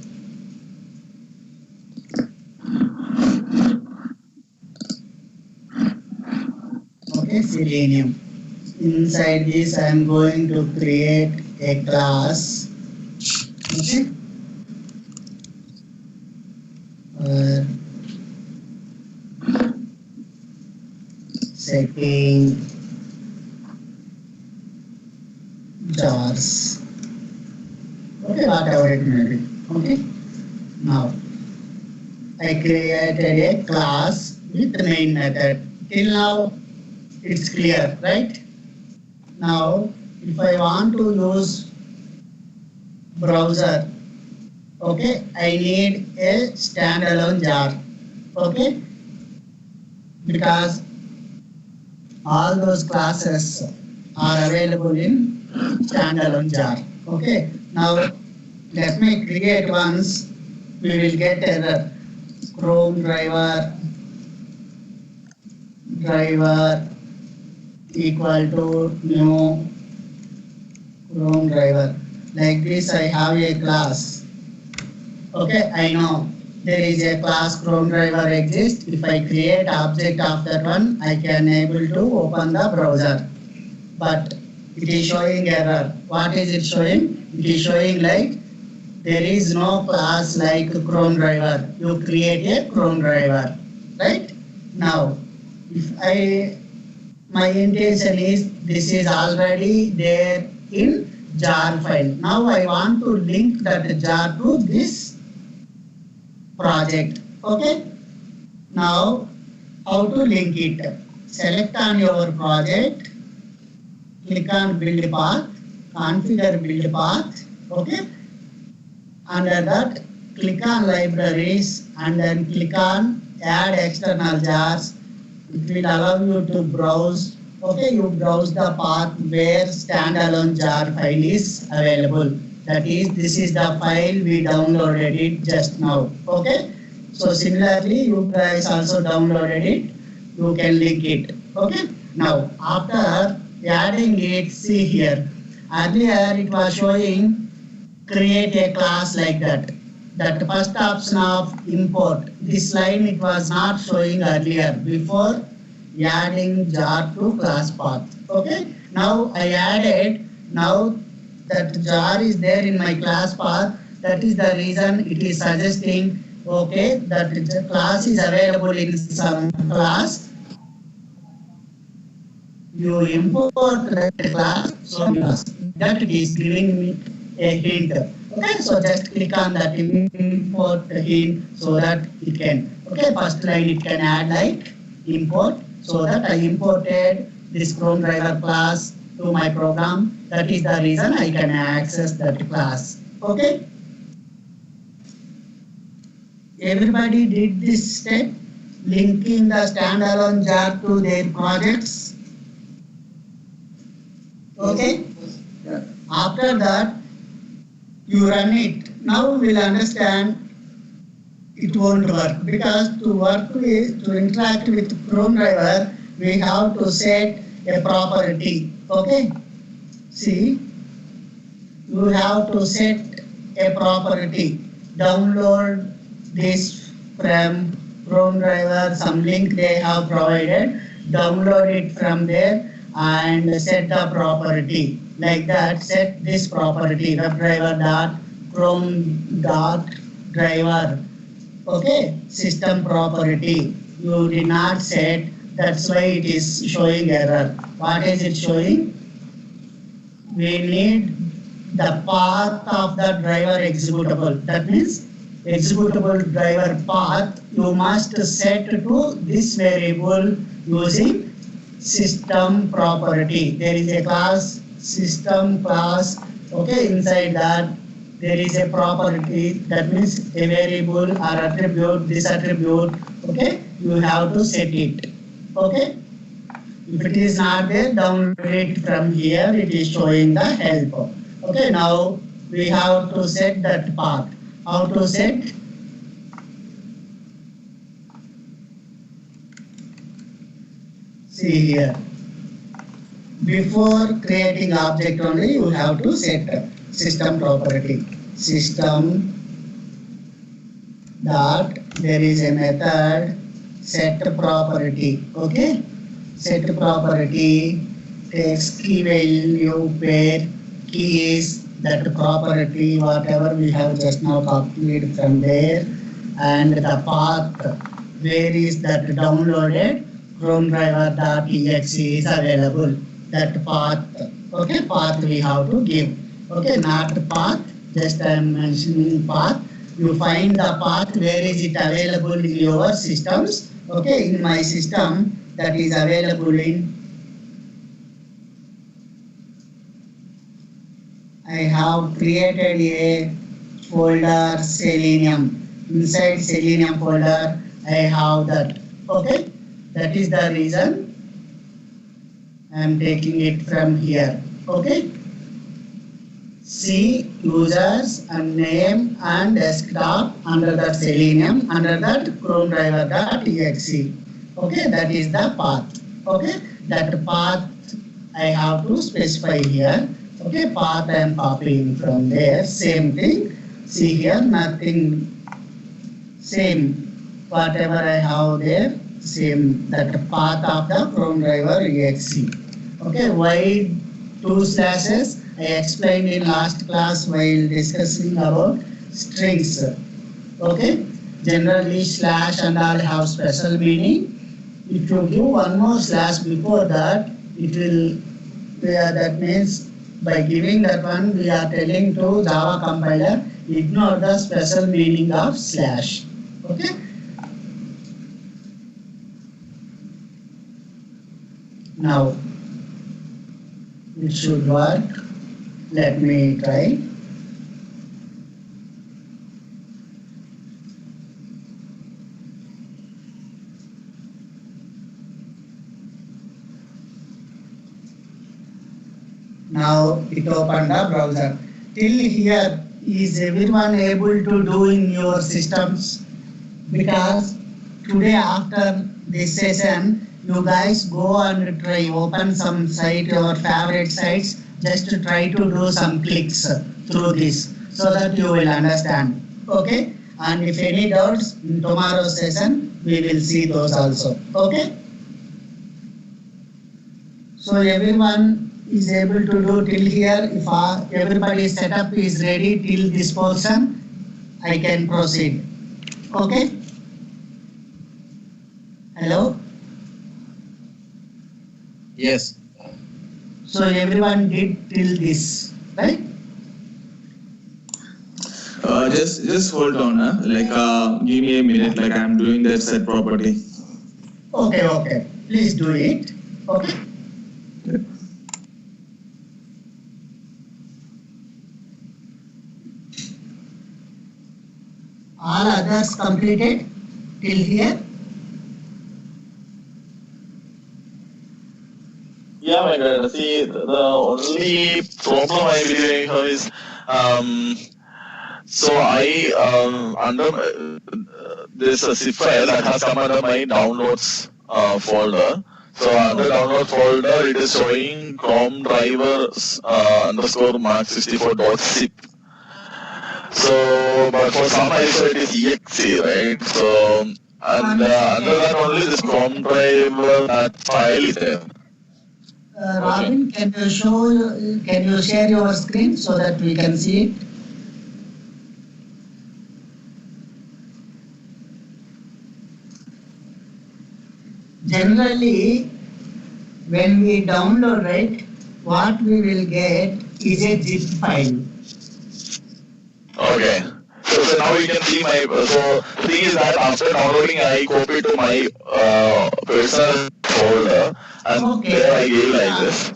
Okay, Selenium. Inside this I am going to create a class Okay. Uh, Setting jars. Okay, whatever it may be. Okay. Now I created a class with main method. Till now it's clear, right? Now if I want to use browser, okay, I need a standalone jar. Okay, because all those classes are available in standalone jar. Okay, now let me create once. We will get error. Chrome driver equal to new Chrome driver. Like this, I have a class. Okay, I know there is a class Chrome driver exists. If I create object of that one, I can able to open the browser. But it is showing error. What is it showing? It is showing like there is no class like Chrome driver. You create a Chrome driver, right? Now, if I my intention is this is already there in jar file. Now I want to link that jar to this project. Okay. Now how to link it? Select on your project, click on build path, configure build path. Okay. Under that, click on libraries and then click on add external jars. It will allow you to browse. Okay, you browse the path where standalone jar file is available. That is, this is the file we downloaded it just now. Okay, so similarly, you guys also downloaded it. You can link it. Okay, now after adding it, see here. Earlier it was showing create a class like that. That first option of import, this line it was not showing earlier before adding jar to class path. Okay, now I added, now that jar is there in my class path. That is the reason it is suggesting, okay, that the class is available in some class. You import that class, so that it is giving me a hint. Okay, so just click on that import hint so that it can. Okay, first line it can add like import, so that I imported this Chrome driver class to my program. That is the reason I can access that class. Okay. Everybody did this step, linking the standalone jar to their projects. Okay. Yeah. After that, you run it. Now we'll understand it won't work, because to work with, to interact with Chrome driver, we have to set a property. Okay. See, you have to set a property. Download this from Chrome driver, some link they have provided. Download it from there and set the property. Like that, set this property, webdriver dot chrome dot driver. Okay, system property. You did not set, that's why it is showing error. What is it showing? We need the path of the driver executable. That means executable driver path you must set to this variable using system property. There is a class, system class. Okay, inside that there is a property, that means a variable or attribute, this attribute. Okay, you have to set it. Okay, if it is not there, download it from here. It is showing the help. Okay, now we have to set that path. How to set? See here. Before creating object only, you have to set system property. System dot, there is a method set property. Okay, set property takes key value pair, key is that property, whatever we have just now copied from there, and the path where is that downloaded Chrome driver.exe is available. That path, okay, path we have to give. Okay, not path, just I am mentioning path. You find the path where is it available in your systems. Okay, in my system that is available in, I have created a folder Selenium. Inside Selenium folder, I have that. Okay, that is the reason I am taking it from here. Okay, see users and name and desktop under that Selenium, under that Chrome driver.exe. Okay, that is the path. Okay, that path I have to specify here. Okay, path I am copying from there. Same thing. See here, nothing. Same. Whatever I have there, same. That path of the Chrome driver exe. Okay, why 2 slashes? I explained in last class while discussing about strings. Okay, generally slash and all have special meaning. If you give one more slash before that, it will, that means by giving that one, we are telling to Java compiler, ignore the special meaning of slash. Okay. Now, it should work. Let me try. Now it opened the browser. Till here, is everyone able to do in your systems? Because today after this session, you guys go and try open some site, your favorite sites, just to try to do some clicks through this so that you will understand. Okay? And if any doubts in tomorrow's session, we will see those also. Okay? So everyone is able to do till here. If everybody's setup is ready till this portion, I can proceed. Okay? Hello? Yes. So everyone did till this, right? Just hold on, give me a minute, like I'm doing that set property. Okay. Please do it. Okay. All others completed till here? Yeah, my God. See, the only problem I believe I have is, so I under there's a zip file that has come under my downloads folder. So under download folder, it is showing Chrome drivers underscore mark 64.zip. So, but for some I saw it is exe, right? So, and under that only this Chrome driver that file is there. Robin, can you share your screen so that we can see it? Generally, when we download, right, what we will get is a zip file. Okay. So now you can see my. So the thing is that after downloading, I copy to my personal folder, and there I gave like this.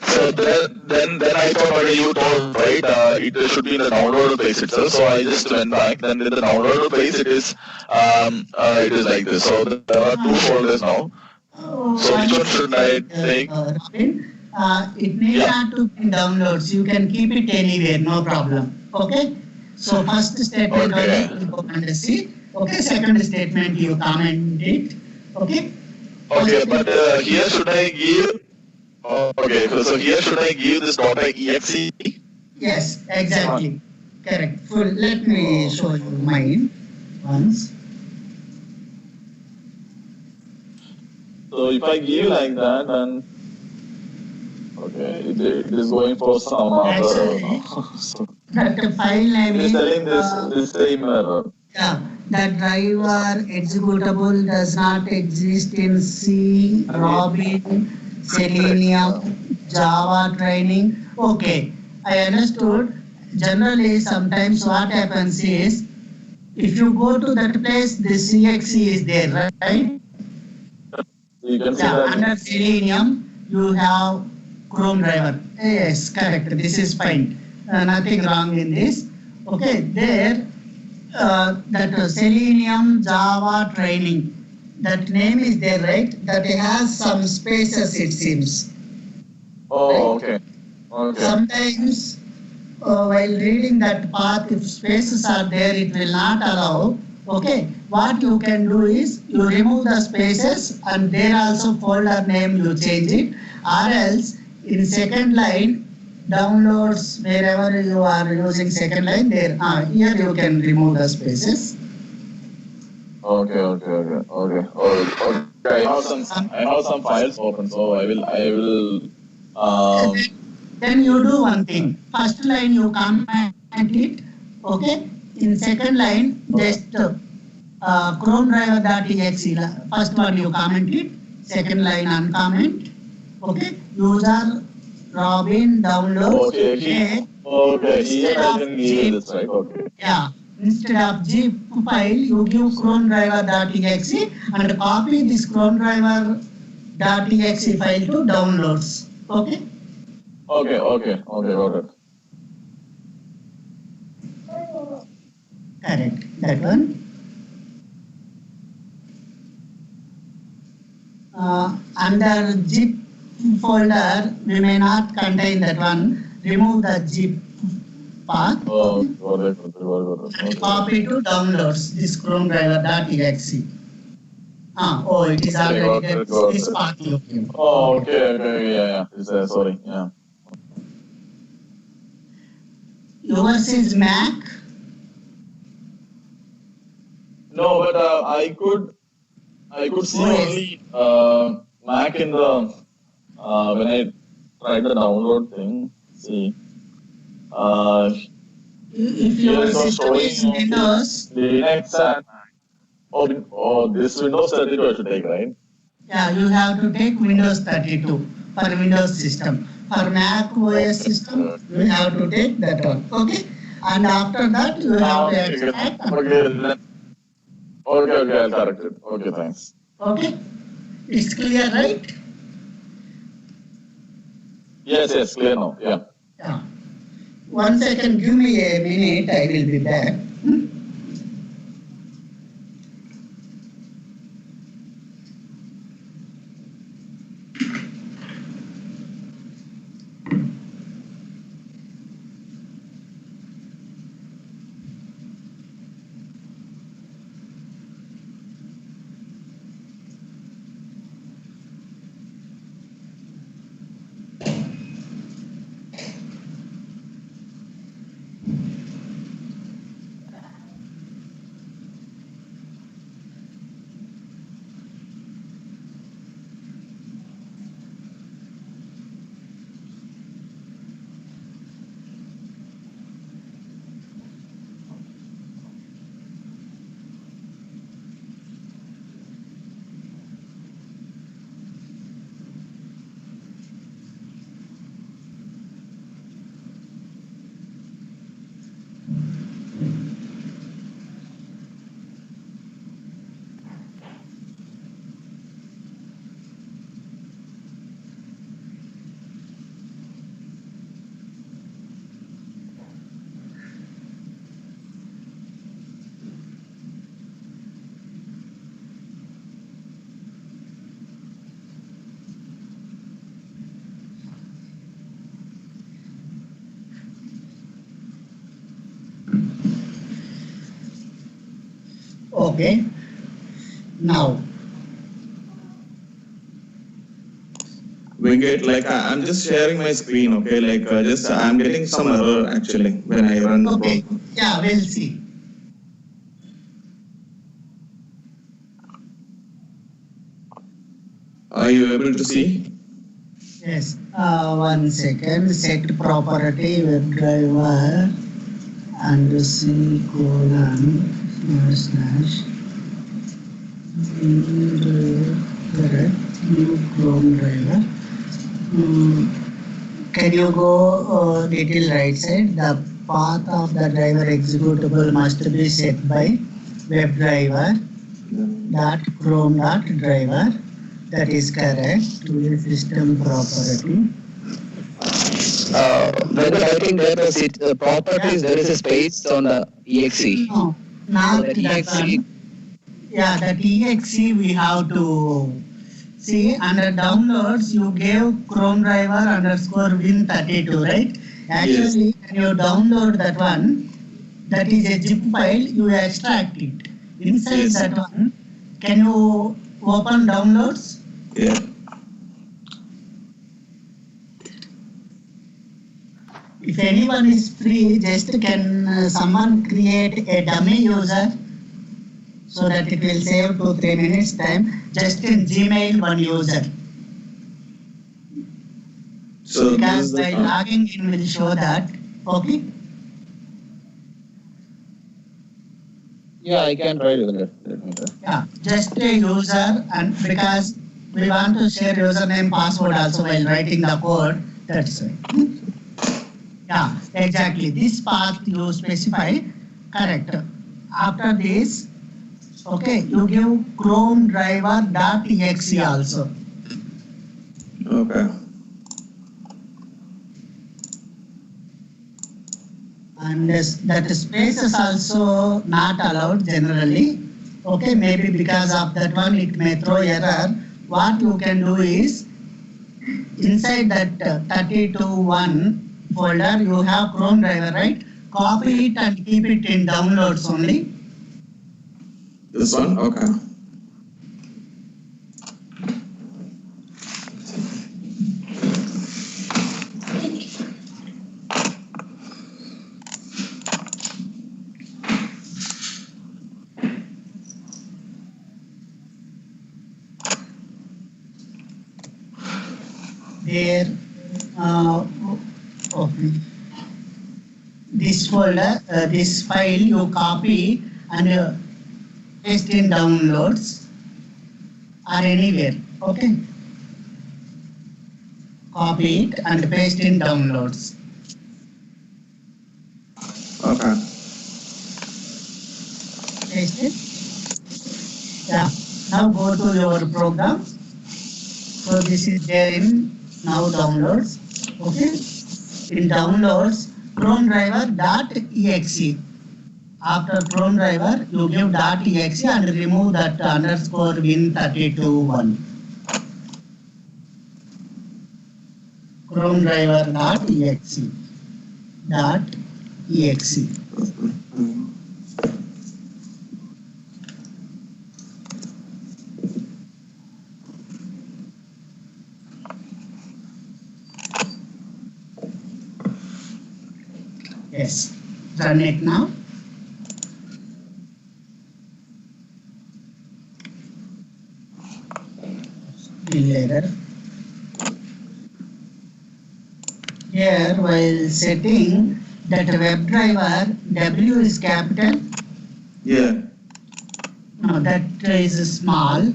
So then I thought, okay, you told right, it should be in the downloaded place itself. So I just went back. Then in the downloaded place, it is like this. So there are 2 folders now. So which one should I take? Robin, it need not to be downloads. You can keep it anywhere, no problem. Okay. So first statement only you go and see. Okay. Second statement you comment it. Okay. Okay, but here should I give? Okay, so here should I give this .exe? Yes, exactly. Correct. Full. Let me show you mine once. So if I give like that, then Okay. It is going for some other error Actually, now. So that file name it is is telling this same error. yeah, the driver executable does not exist in C, Robin, Selenium, Java training. Okay, I understood. Generally, sometimes what happens is if you go to that place, the CXE is there, right? You can see Yeah, that. under Selenium, you have Chrome driver. Yes, correct. This is fine. Nothing wrong in this. Okay, there that Selenium Java training. That name is there, right? That has some spaces, it seems, Oh, right? okay. Okay. Sometimes while reading that path, if spaces are there, it will not allow. Okay, what you can do is you remove the spaces and there also folder name you change it, or else in second line downloads wherever you are using second line there. Here you can remove the spaces. Okay. Oh, okay. I have some files open, so I will Then you do one thing. First line you comment it. Okay. In second line, just Chrome driver.exe. First one you comment it. Second line uncomment. Okay. User Robin downloads. okay. Okay. Here Instead I of can give zip, this, right? Okay. yeah. Instead of zip file, you give Chrome driver.exe and copy this Chrome driver.exe file to downloads. Okay. Okay. Got it. Correct. That one. Under zip folder, we may not contain that one. Remove the zip path. Oh, Okay. got it. And Okay. copy to downloads this Chrome driver.exe. Oh, it is Okay, already got there. it. Got This it. path you can. Oh, Okay. okay. Yeah. Sorry. Yeah. Yours is Mac. No, but I could see OS. only Mac in the when I tried the download thing. See, uh, If here your it was system showing is Windows, Linux and this Windows 32 I should take, right? yeah, you have to take Windows 32 for Windows system. For Mac OS system, you have to take that one. Okay. And after that, you have to Okay. extract and Okay. download. Okay. I'll correct it. Okay. Thanks. Okay. It's clear, right? Yes. Clear now. Yeah. Yeah. 1 second, give me a minute, I will be back. Okay. Now, Venkat, like I'm just sharing my screen, okay? Like just I'm getting some error actually when I run the okay. program. Yeah, we'll see. Are you able to see? Yes. One second. Set property WebDriver and C colon slash correct new Chrome driver. Mm, can you go little right side? The path of the driver executable must be set by WebDriver dot Chrome dot driver. That is correct. To the system property. When the typing there, properties, there is a space on the exe. No, So not that that exe, one. Yeah, that exe we have to see under downloads. You gave Chrome driver underscore win32, right? Yes. Actually, when you download that one, that is a zip file. You extract it. Inside Yes. that one, can you open downloads? Yeah. If anyone is free, just can someone create a dummy user so that it will save 2-3 minutes time. Just in Gmail one user. So this Because is the by logging in will show that. Okay. yeah, I can try to that. Yeah. Just a user, and because we want to share username password also while writing the code. That's why. Yeah, exactly. This path you specify, correct. After this, okay, you give Chrome driver .exe also. okay. And that space is also not allowed generally. Okay, maybe because of that one it may throw error. What you can do is inside that 32.1 folder you have Chrome driver, right? Copy it and keep it in downloads only. This one? Okay. There, okay. This folder, this file you copy and paste in downloads or anywhere. Okay. Copy it and paste in downloads. Okay. Paste it. Yeah. Now go to your program. So this is there in now downloads. Okay. In downloads, Chrome driver .exe. After Chrome driver, you give .exe and remove that underscore win321. Chrome driver .exe. .exe. Yes. Run it now. Still error. Here, while setting that WebDriver, W is capital. Yeah. No, that is small.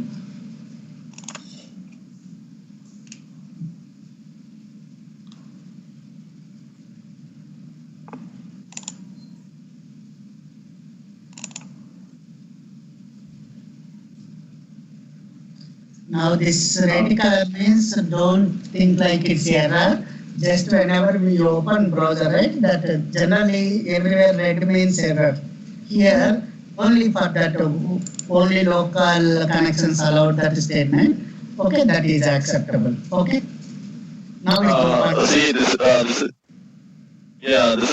Now this red color means don't think like it's error. Just whenever we open browser, right? That generally everywhere red means error. Here only for that only local connections allowed that statement. Okay, that is acceptable. Okay. Now it open. See, this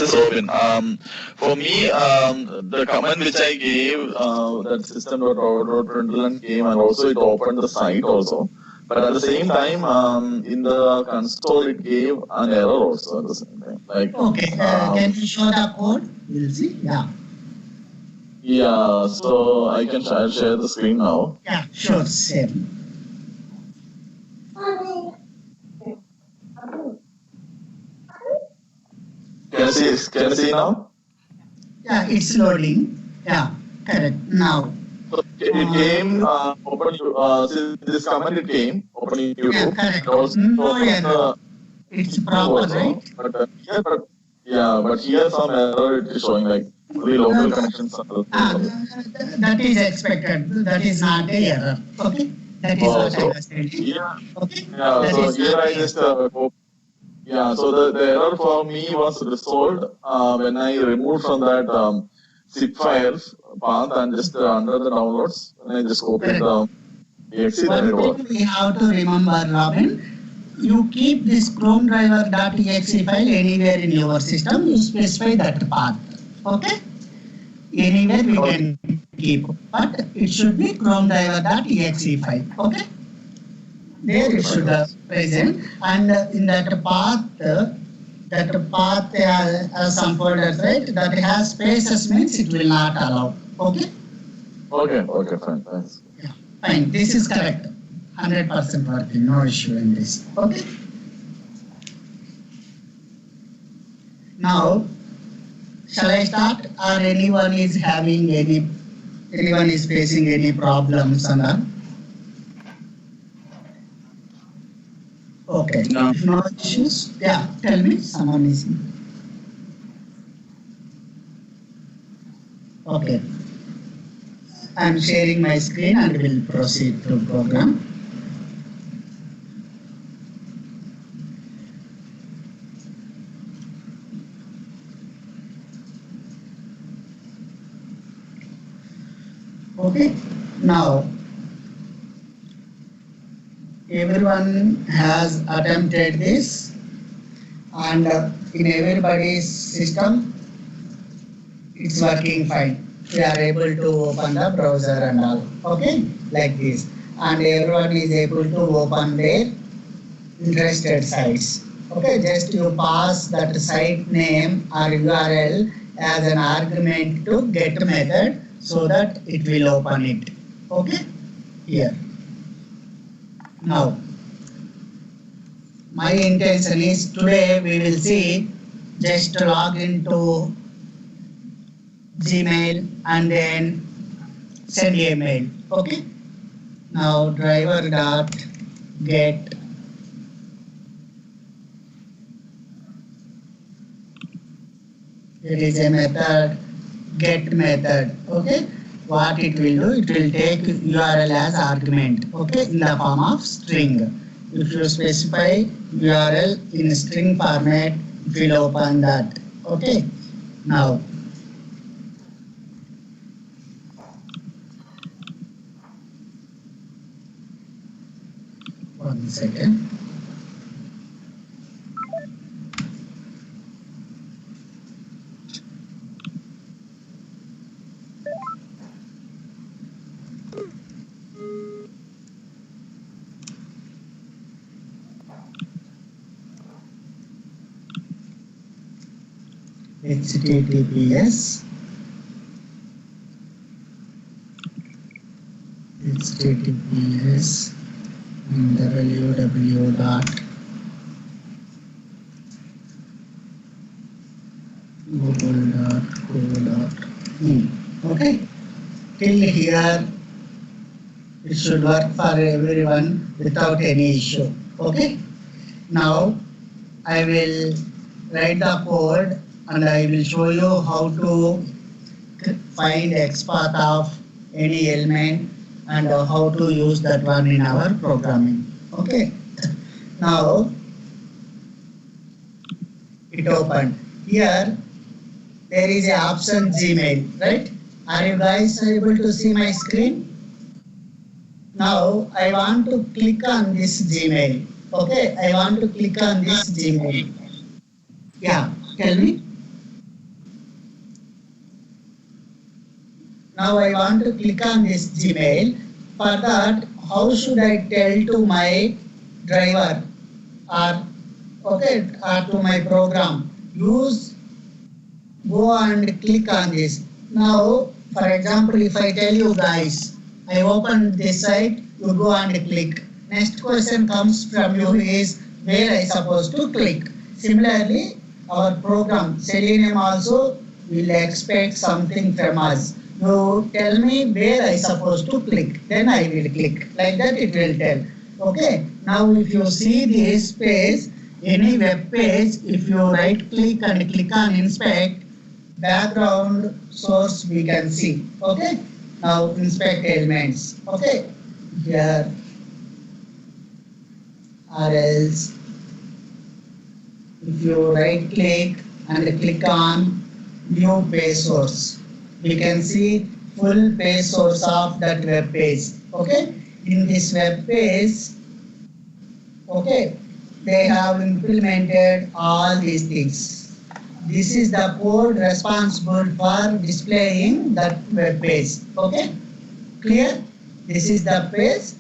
is open. For me, the command which I gave, that system.out.println came, and also it opened the site also. But at the same time, in the console, it gave an error also at the same time. Like, Okay, can you show the code? We'll see. Yeah. yeah, so I can share the screen now. Yeah, sure, same. Can you see now? Yeah, it's loading. Yeah, correct. Now, It came, see this command it came, open yeah, YouTube. It correct. also No open error. the It's YouTube proper, right? also, but here some error it is showing like only local connections are available. That is expected. That is not a error. Okay, that is Oh, what I so was saying. yeah, Okay, yeah. that So is here not I a just error. yeah. So the error for me was resolved when I removed from that zip files path and just under the downloads when I just copied Correct. the exe, then One it thing worked. we have to remember, Robin, you keep this Chrome driver.exe file anywhere in your system. You specify that path. Okay. Anywhere we Okay. can keep, but it should be Chrome driver.exe file. Okay. There it should present, and in that path has some folders, right? That has spaces means it will not allow. Okay. Okay, fine, thanks. Yeah. Fine. This is correct. 100% working. No issue in this. Okay. Now, shall I start, or anyone is facing any problems on that? Okay. No. If no issues, yeah, tell me. Someone is. Okay. I'm sharing my screen and will proceed to program. Okay. Now, everyone has attempted this, and in everybody's system it's working fine. We are able to open the browser and all. Okay, like this, and everyone is able to open their interested sites. Okay, just you pass that site name or URL as an argument to get method so that it will open it. Okay, here. Now, my intention is today we will see just log into Gmail and then send a mail. Okay. Now driver dot get there is a method get method. Okay. What it will do? It will take URL as argument. Okay, in the form of string. If you specify URL in string format, it will open that. Okay. Now, one second. HTTPS www dot google.co.in. Okay, till here it should work for everyone without any issue. Okay, now I will write the code and I will show you how to find XPath of any element and how to use that one in our programming. Okay. Now it opened. Here there is a option Gmail, right? Are you guys able to see my screen? Now I want to click on this Gmail. Okay, I want to click on this Gmail. Yeah, tell me. Now I want to click on this Gmail. For that, how should I tell to my driver or to my program? Go and click on this. Now, for example, if I tell you guys, I open this site, you go and click. Next question comes from you is where I supposed to click. Similarly, our program Selenium also will expect something from us. You tell me where I supposed to click, then I will click. Like that it will tell. Okay. Now if you see this page, any web page, if you right click and click on inspect, background source we can see. Okay. Now inspect elements. Okay. Here or else if you right click and click on view page source, we can see full page source of that web page. Okay. In this web page, okay, they have implemented all these things. This is the code responsible for displaying that web page. Okay, clear? This is the page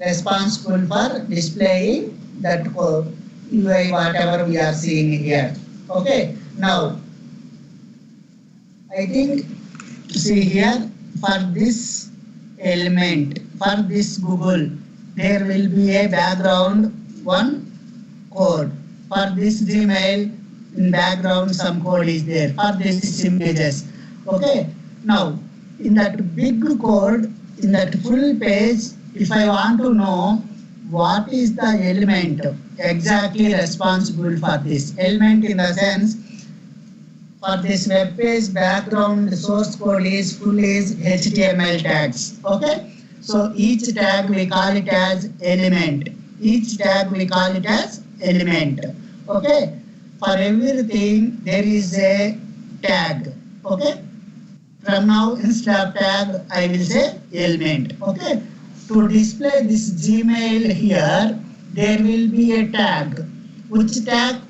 responsible for displaying that code, UI, whatever we are seeing here. Okay, now I think see here for this element, for this Google, there will be a background one code. For this Gmail, in background some code is there. For this images. Okay. Now, in that big code, in that full page, if I want to know what is the element exactly responsible for this element in the sense, for this web page background source code is full is HTML tags. Okay. So each tag we call it as element. Each tag we call it as element. Okay. For everything there is a tag. Okay. From now instead of tag I will say element. Okay. To display this Gmail here, there will be a tag. Which tag?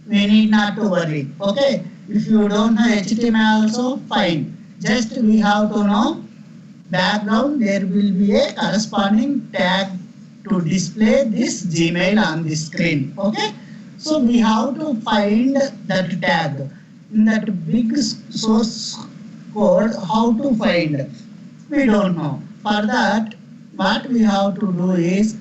We need not to worry. Okay. If you don't know HTML also, fine. Just we have to know background, there will be a corresponding tag to display this Gmail on the screen. Okay. So we have to find that tag. In that big source code, how to find? We don't know. For that, what we have to do is,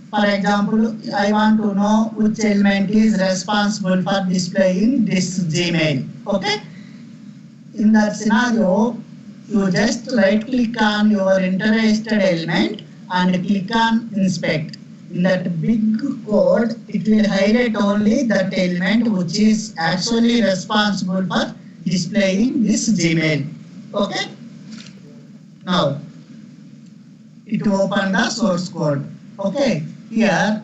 for example, I want to know which element is responsible for displaying this Gmail. Okay. In that scenario, you just right click on your interested element and click on inspect. In that big code, it will highlight only that element which is actually responsible for displaying this Gmail. Okay. Now, it will open the source code. Okay. Here,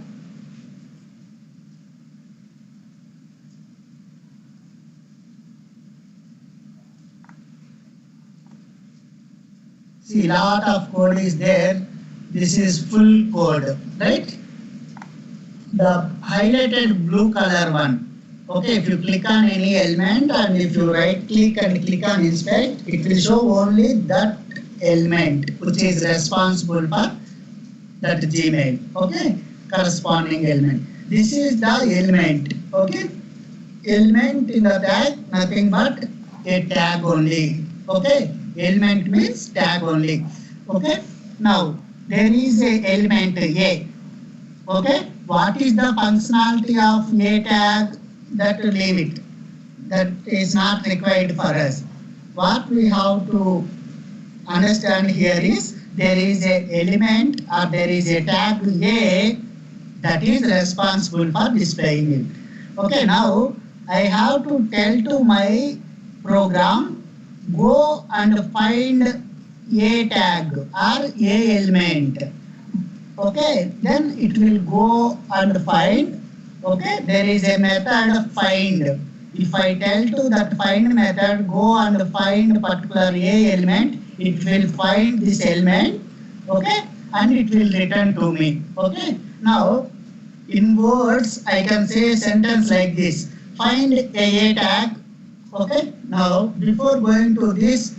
see, lot of code is there. This is full code, right? The highlighted blue color one. Okay, if you click on any element and if you right click and click on inspect, it will show only that element which is responsible for that Gmail. Okay, corresponding element. This is the element. Okay, element in the tag, nothing but a tag only. Okay, element means tag only. Okay, now there is a element A. Okay, what is the functionality of A tag? That leave it. That is not required for us. What we have to understand here is there is a element or there is a tag A that is responsible for displaying it. Okay, now I have to tell to my program, go and find A tag or A element. Okay, then it will go and find. Okay, there is a method find. If I tell to that find method, go and find particular A element, it will find this element. Okay, and it will return to me. Okay, now in words I can say a sentence like this: find A tag. Okay, now before going to this,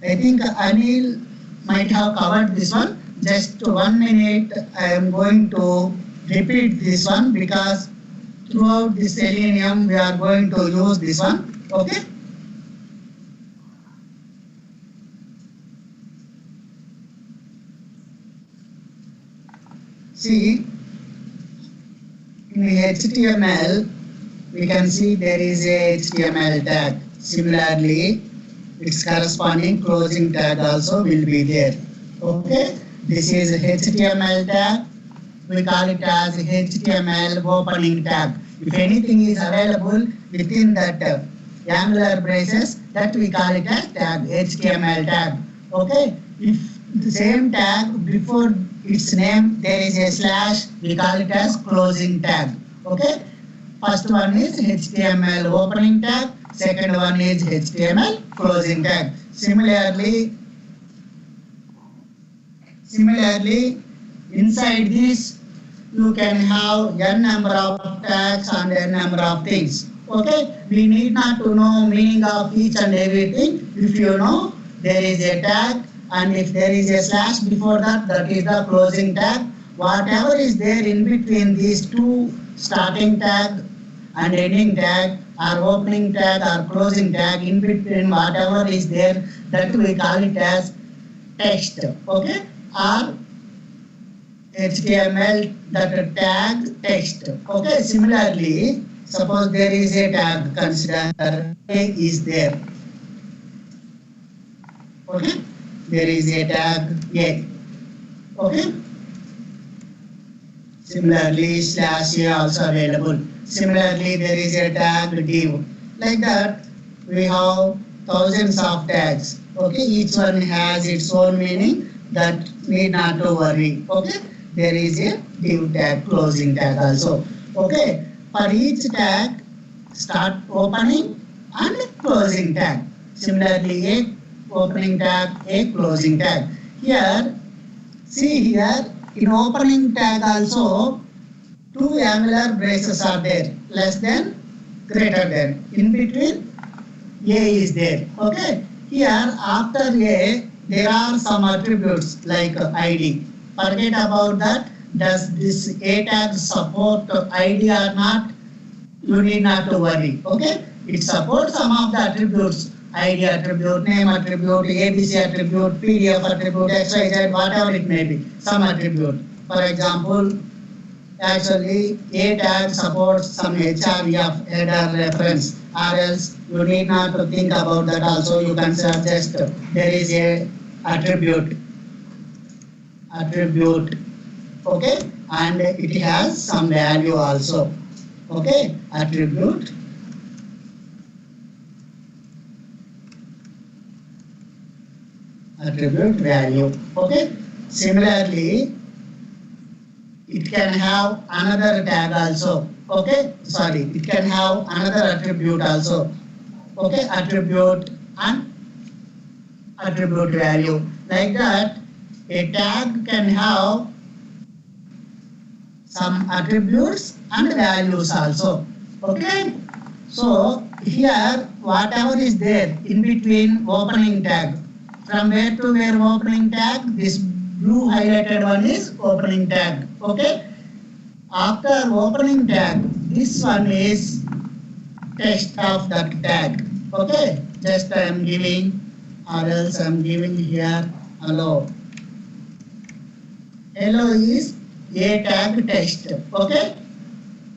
I think Anil might have covered this one. Just 1 minute, I am going to repeat this one because throughout the Selenium we are going to use this one. Okay. See, in HTML we can see there is a HTML tag. Similarly, its corresponding closing tag also will be there. Okay, this is HTML tag. We call it as HTML opening tag. If anything is available within that angular braces, that we call it as tag, HTML tag. Okay, if the same tag before its name there is a slash, we call it as closing tag. Okay, first one is HTML opening tag, second one is HTML closing tag. Similarly, inside this you can have n number of tags and n number of things. Okay, we need not to know meaning of each and everything. If you know there is a tag and if there is a slash before that, that is the closing tag. Whatever is there in between these two, starting tag and ending tag, or opening tag or closing tag, in between whatever is there, that we call it as text. Okay, or HTML, that tag text. Okay, similarly, suppose there is a tag, consider A is there. Okay, there is a tag A. Okay, similarly slash A also available. Similarly, there is a tag div. Like that, we have thousands of tags. Okay, each one has its own meaning, that need not to worry. Okay, there is a div tag, closing tag also. Okay, for each tag, start opening and closing tag. Similarly, a opening tag, a closing tag. Here, see here, in opening tag also, two angular braces are there, less than, greater than. In between, A is there. Okay, here after A, there are some attributes like ID. Forget about that. Does this A tag support ID or not? You need not to worry. Okay, it supports some of the attributes: ID attribute, name attribute, ABC attribute, PDF attribute, XYZ, whatever it may be, some attribute. For example, actually A tag supports some href, header reference, or else you need not to think about that also. You can suggest there is a attribute, okay, and it has some value also. Okay, attribute value. Okay, similarly, it can have another tag also. Okay, sorry, it can have another attribute also. Okay, attribute and attribute value. Like that, a tag can have some attributes and values also. Okay, so here whatever is there in between opening tag, from where to where opening tag, this blue highlighted one is opening tag. Okay, after opening tag, this one is text of that tag. Okay, just I am giving, or else I am giving here hello. Hello is a tag text. Okay,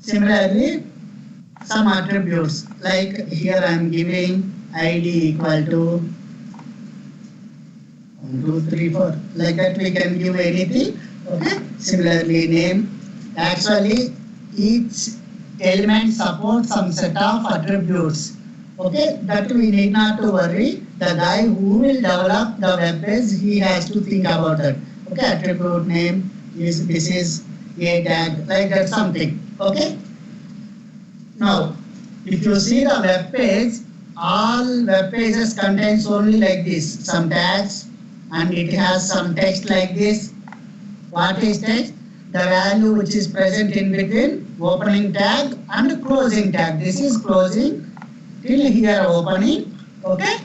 similarly, some attributes like here I am giving ID equal to 1, 2, 3, 4. Like that we can give anything. Okay, similarly name. Actually, each element supports some set of attributes. Okay, that we need not to worry. The guy who will develop the web page, he has to think about that. Okay, attribute name is, this is a tag, like that something. Okay. Now, if you see the web page, all web pages contains only like this, some tags, and it has some text like this. What is text? The value which is present in between opening tag and closing tag. This is closing, till here opening. Okay,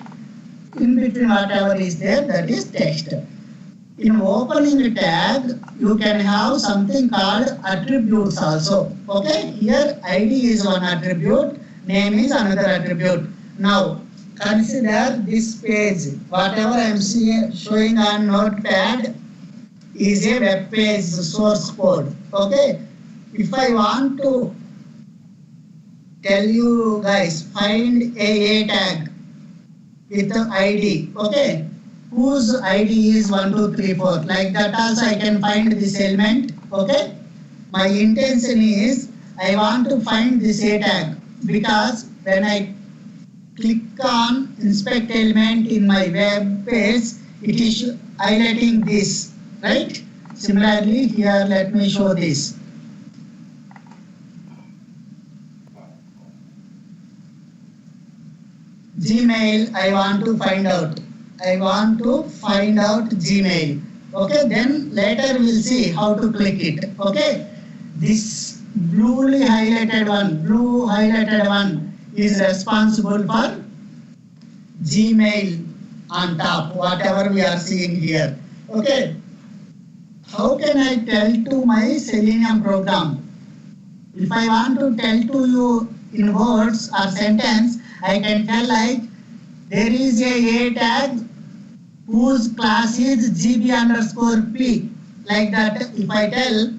in between whatever is there, that is text. In opening tag, you can have something called attributes also. Okay, here ID is one attribute, name is another attribute. Now consider this page, whatever I am showing on notepad is a web page source code. Okay, if I want to tell you guys, find a tag with the ID, okay? Whose ID is 1234. Like that also I can find this element, okay? My intention is I want to find this A tag because when I click on inspect element in my web page, it is highlighting this, right? Similarly, here let me show this. Gmail, I want to find out. I want to find out Gmail. Okay, then later we'll see how to click it. Okay, this blue highlighted one is responsible for Gmail on top, whatever we are seeing here. Okay, how can I tell to my Selenium program? If I want to tell to you in words or sentence, I can tell like there is a tag whose class is GB underscore P. Like that, if I tell,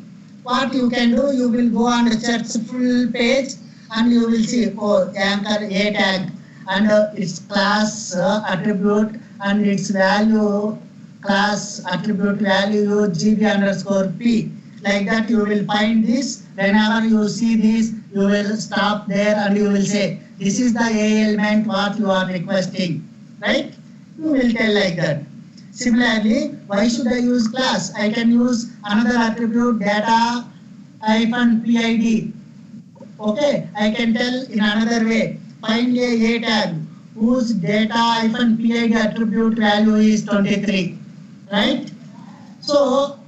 what you can do, you will go on the search full page and you will see, oh, anchor A tag and its class attribute and its value, class attribute value GB underscore P. Like that, you will find this. Whenever you see this, you will stop there and you will say, this is the A element what you are requesting, right? You will tell like that. Similarly, why should I use class? I can use another attribute data hyphen PID. Okay, I can tell in another way. Find a tag whose data hyphen PID attribute value is 23, right? So,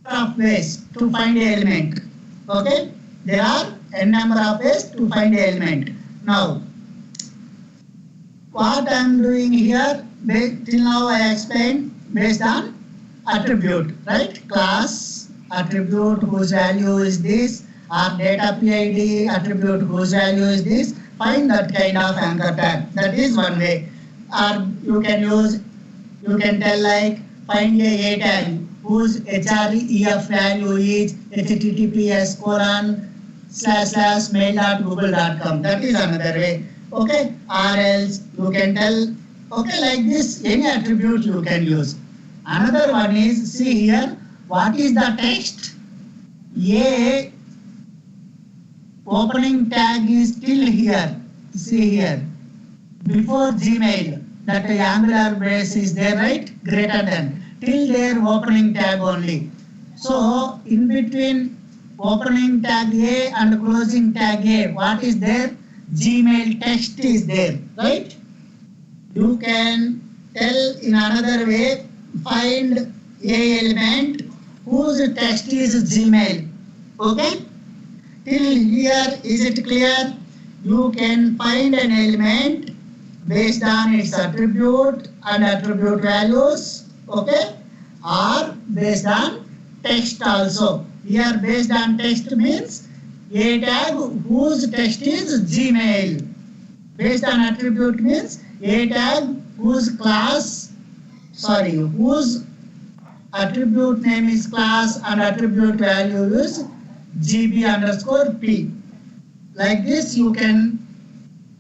of ways to find a element. Okay, there are n number of ways to find a element. Now, what I am doing here, till now I explained based on attribute, right? Class attribute whose value is this, or data PID attribute whose value is this. Find that kind of anchor tag. That is one way. Or you can tell like find a tag whose href value is https://mail.google.com. That is another way. Okay, or else you can tell, okay, like this, any attribute you can use. Another one is, see here, what is the text? A opening tag is still here. See here, before Gmail, that angular brace is there, right? Greater than. Till their opening tag only. So in between opening tag A and closing tag A, what is there? Gmail text is there, right? You can tell in another way, find a element whose text is Gmail. Okay? Till here, is it clear? You can find an element based on its attribute and attribute values. Okay, or based on text also. Here based on text means a tag whose text is Gmail. Based on attribute means a tag whose whose attribute name is class and attribute value is GB underscore P. Like this you can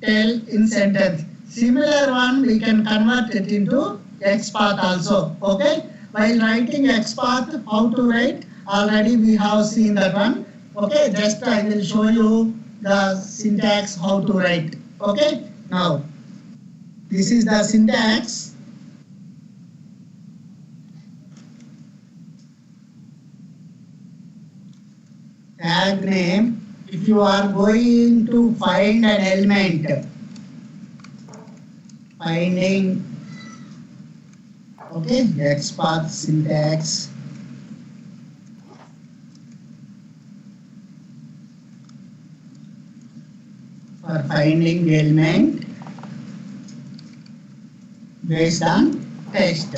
tell in sentence. Similar one we can convert it into XPath also. Okay, while writing XPath, how to write, already we have seen that one. Okay, just I will show you the syntax how to write. Okay, now this is the syntax. Tag name, if you are going to find an element, finding, okay, XPath syntax. For finding element based on text.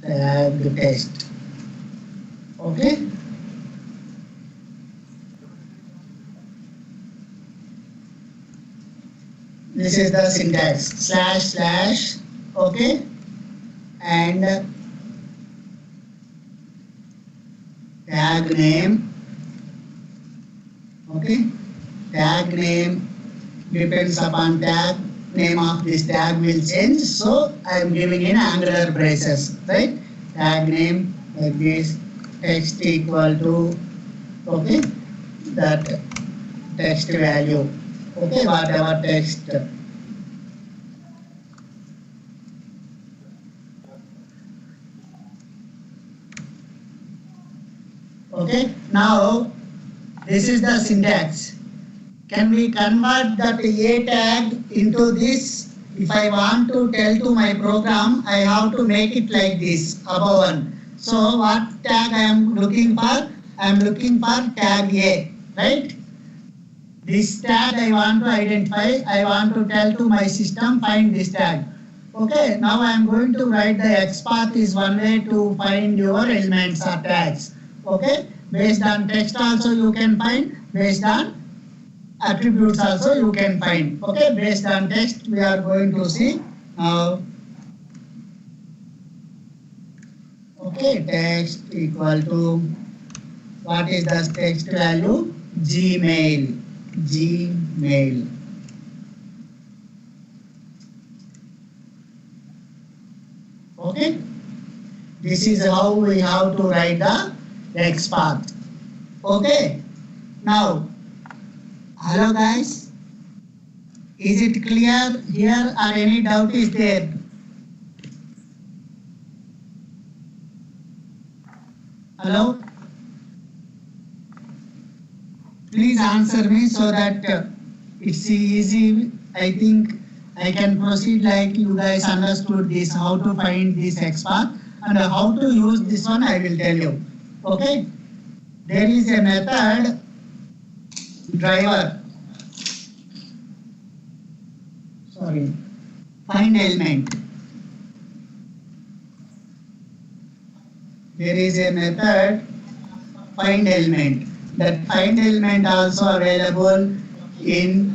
Tag text. Okay. This is the syntax, // okay, and tag name, okay, tag name depends upon tag, name of this tag will change, so I am giving in angular braces, right? Tag name like this, text equal to, okay, that text value, okay, whatever text. Okay, now this is the syntax. Can we convert that A tag into this? If I want to tell to my program, I have to make it like this, above one. So what tag I am looking for? I am looking for tag A, right? This tag I want to identify, I want to tell to my system, find this tag. Okay, now I am going to write the XPath is one way to find your elements or tags. Okay, based on text also you can find, based on attributes also you can find. Okay, based on text we are going to see now. Okay, text equal to, what is the text value? Gmail. Gmail. Okay, this is how we have to write the XPath. Okay, now, hello guys, is it clear here or any doubt is there? Hello? Please answer me so that it's easy. I think I can proceed like you guys understood this, how to find this XPath and how to use this one I will tell you. Okay? There is a method driver. Sorry. Find element. There is a method find element. That find element also available in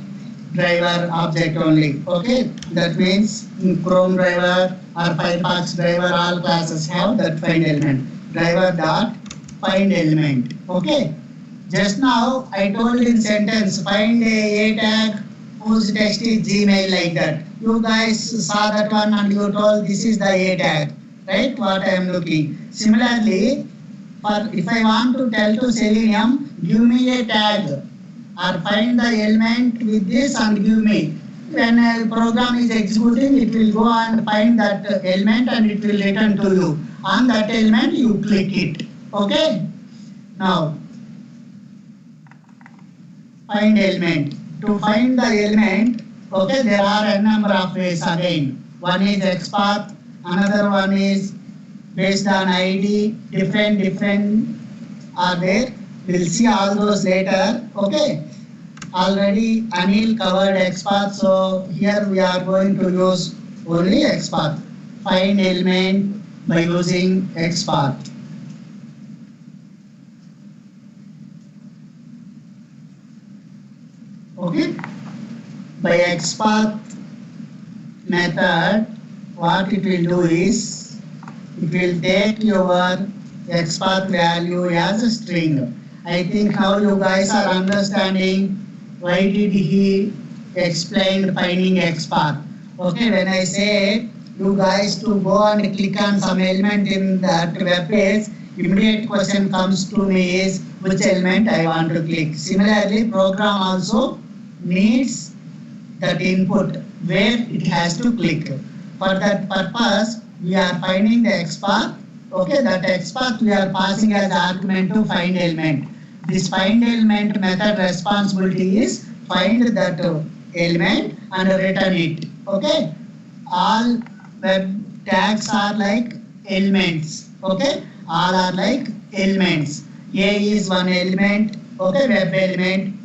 driver object only. Okay, that means in Chrome driver or Firefox driver, all classes have that find element. Driver dot find element. Okay, just now I told in sentence find a tag whose text is Gmail, like that. You guys saw that one and you told this is the A tag, right? What I am looking. Similarly, for if I want to tell to Selenium, give me a tag or find the element with this and give me. When a program is executing, it will go and find that element and it will return to you. On that element, you click it. Okay? Now, find element. To find the element, okay, there are a number of ways again. One is XPath, another one is based on ID, different are there. We'll see all those later. Okay. Already Anil covered XPath, so here we are going to use only XPath. Find element by using XPath. Okay. By XPath method, what it will do is, it will take your XPath value as a string. I think now you guys are understanding why did he explain finding XPath. Okay, when I say you guys to go and click on some element in that web page, immediate question comes to me is which element I want to click. Similarly, program also needs that input where it has to click. For that purpose, we are finding the XPath. Okay, that XPath we are passing as argument to find element. This find element method responsibility is find that element and return it. Okay, all web tags are like elements. Okay, all are like elements. A is one element. Okay, web element,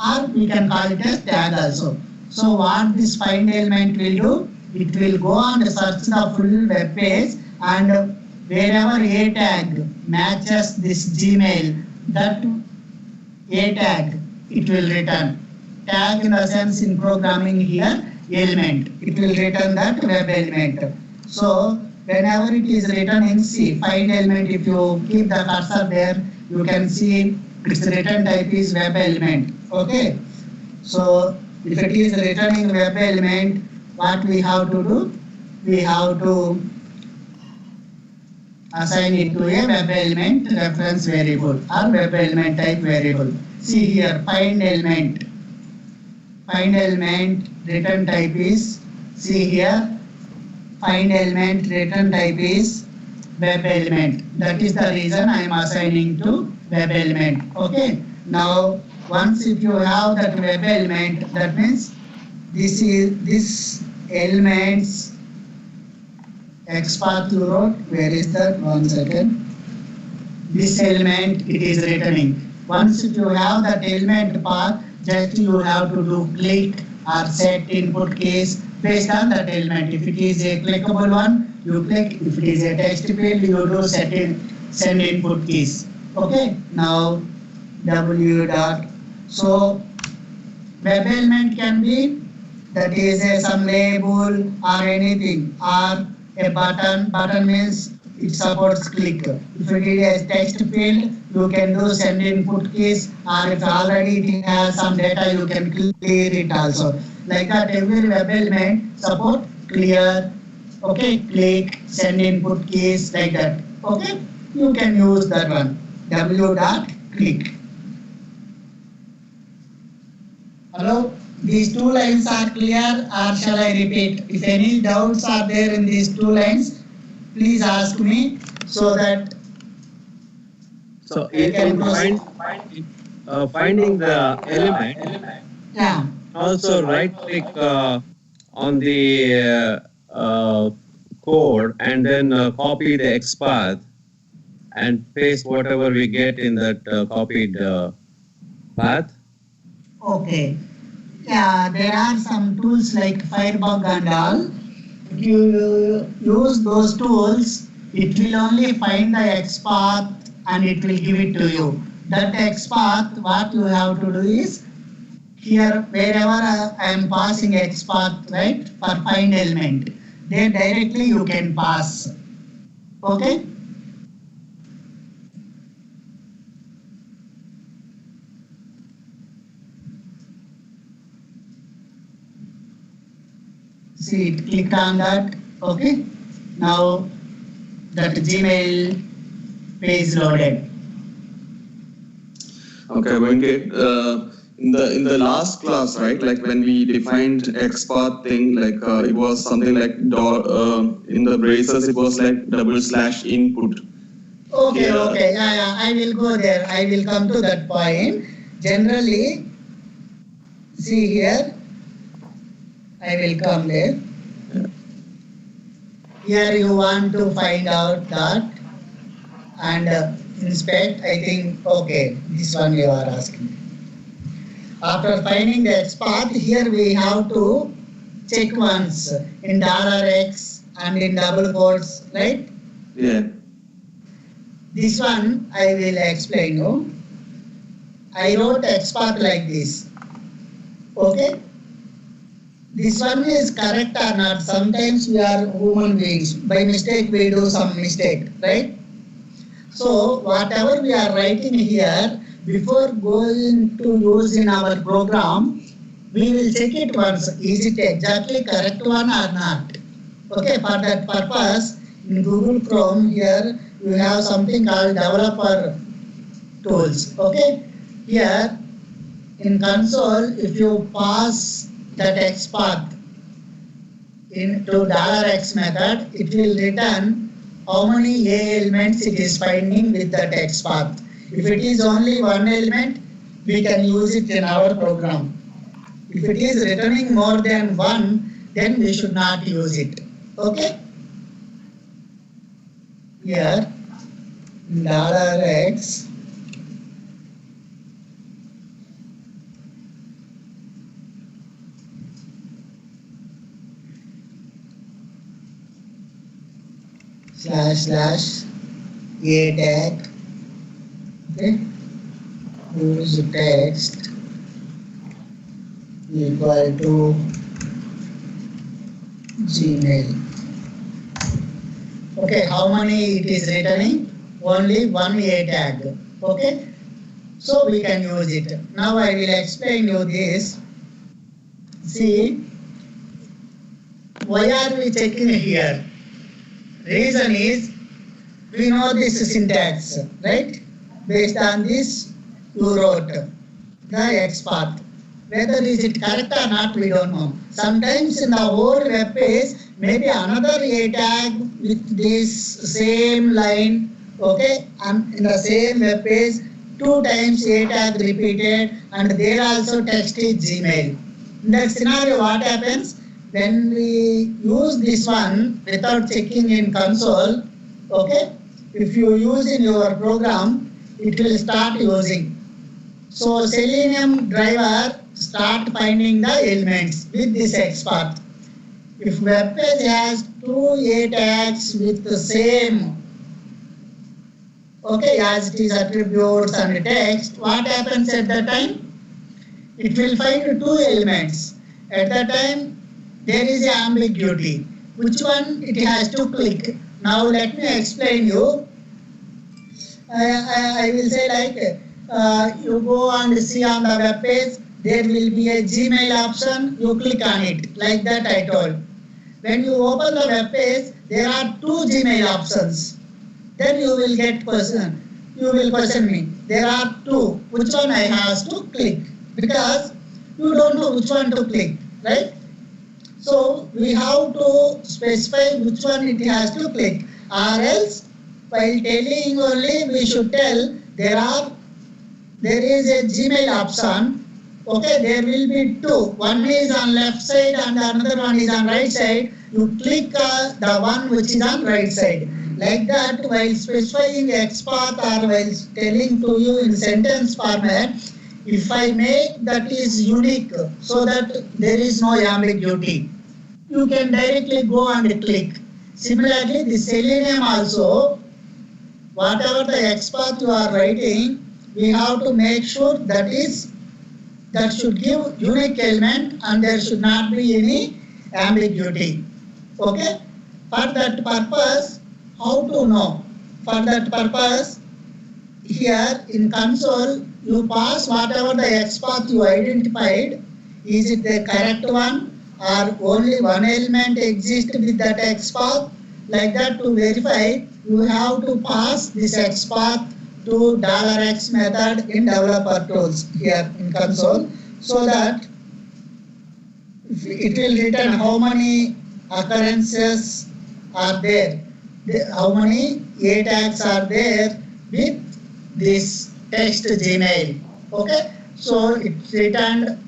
or we can call it as tag also. So what this find element will do? It will go and search the full web page, and wherever a tag matches this Gmail, that a tag it will return. Tag in the sense in programming here, element. It will return that web element. So whenever it is written in C, find element, if you keep the cursor there, you can see its return type is web element. Okay. So if it is returning web element, what we have to do? We have to assign it to a web element reference variable or web element type variable. See here, find element. Find element return type is, see here, find element return type is web element. That is the reason I am assigning to web element. Okay. Now once if you have that web element, that means this elements XPath you wrote. Where is that? 1 second. This element it is returning. Once if you have that element path, just you have to do click or set input keys based on that element. If it is a clickable one, you click. If it is a text field, you do send input keys. Okay. Now w dot. So web element can be that is some label or anything, or a button. Button means it supports click. If it is a text field, you can do send input keys, or if already it has some data, you can clear it also. Like that, every web element support clear, okay, click, send input keys, like that. Okay, you can use that one. W dot click. Hello, these two lines are clear, or shall I repeat? If any doubts are there in these two lines, please ask me so that So you can finding the element. yeah. Also right click on the code and then copy the XPath and paste whatever we get in that copied path. Okay. Yeah, there are some tools like Firebug and all. If you use those tools, it will only find the XPath and it will give it to you. That XPath, what you have to do is, here wherever I am passing XPath, right, for find element, there directly you can pass. Okay? See it, click on that. Okay? Now that Gmail page loaded. Okay, Venkat, in the last class, right? Like when we defined XPath thing, like it was something like in the braces, it was like / input. Okay, Yeah. okay, yeah, I will go there. I will come to that point. Generally, see here, I will come there. Here you want to find out that and inspect. I think, okay, this one you are asking. After finding the XPath, here we have to check once in $X and in double quotes, right? Yeah. This one I will explain you. I wrote XPath like this. Okay? This one is correct or not. Sometimes we are human beings. By mistake we do some mistake, right? So whatever we are writing here, before going to use in our program, we will check it once. Is it exactly correct one or not? Okay, for that purpose, in Google Chrome here, you have something called developer tools. Okay, here in console, if you pass that XPath into $X method, it will return how many A elements it is finding with that XPath. If it is only one element, we can use it in our program. If it is returning more than one, then we should not use it. Okay? Here, $X / a tag, okay, use text equal to Gmail. Okay, how many it is returning? Only one A tag. Okay, so we can use it. Now I will explain you this. See, why are we checking here? Reason is we know this syntax, right? Based on this, you wrote the X path. Whether is it correct or not, we don't know. Sometimes in the whole web page, maybe another A tag with this same line, okay, and in the same web page, 2 times A tag repeated, and there also text is Gmail. In that scenario, what happens? When we use this one without checking in console, okay, if you use in your program, it will start using. So Selenium driver start finding the elements with this X path. If web page has 2 A tags with the same, okay, as it is attributes and text, what happens at that time? It will find 2 elements. At that time, there is an ambiguity. Which one it has to click? Now let me explain you. I will say like you go and see on the web page, there will be a Gmail option, you click on it. Like that I told. When you open the web page, there are 2 Gmail options. Then you will get question. You will question me. There are 2. Which one I have to click? Because you don't know which one to click, right? So we have to specify which one it has to click. Or else, while telling only, we should tell there is a Gmail option. Okay, there will be 2. One is on left side and another one is on right side. You click the one which is on right side. Like that, while specifying XPath or while telling to you in sentence format, if I make that is unique so that there is no ambiguity, you can directly go and click. Similarly, the Selenium also, whatever the XPath you are writing, we have to make sure that should give unique element and there should not be any ambiguity. Okay? For that purpose, how to know? For that purpose, here in console, you pass whatever the XPath you identified. Is it the correct one or only one element exists with that XPath? Like that, to verify, you have to pass this XPath to $x method in developer tools here in console, so that it will return how many occurrences are there, how many A tags are there with this text Gmail. Okay, so it returned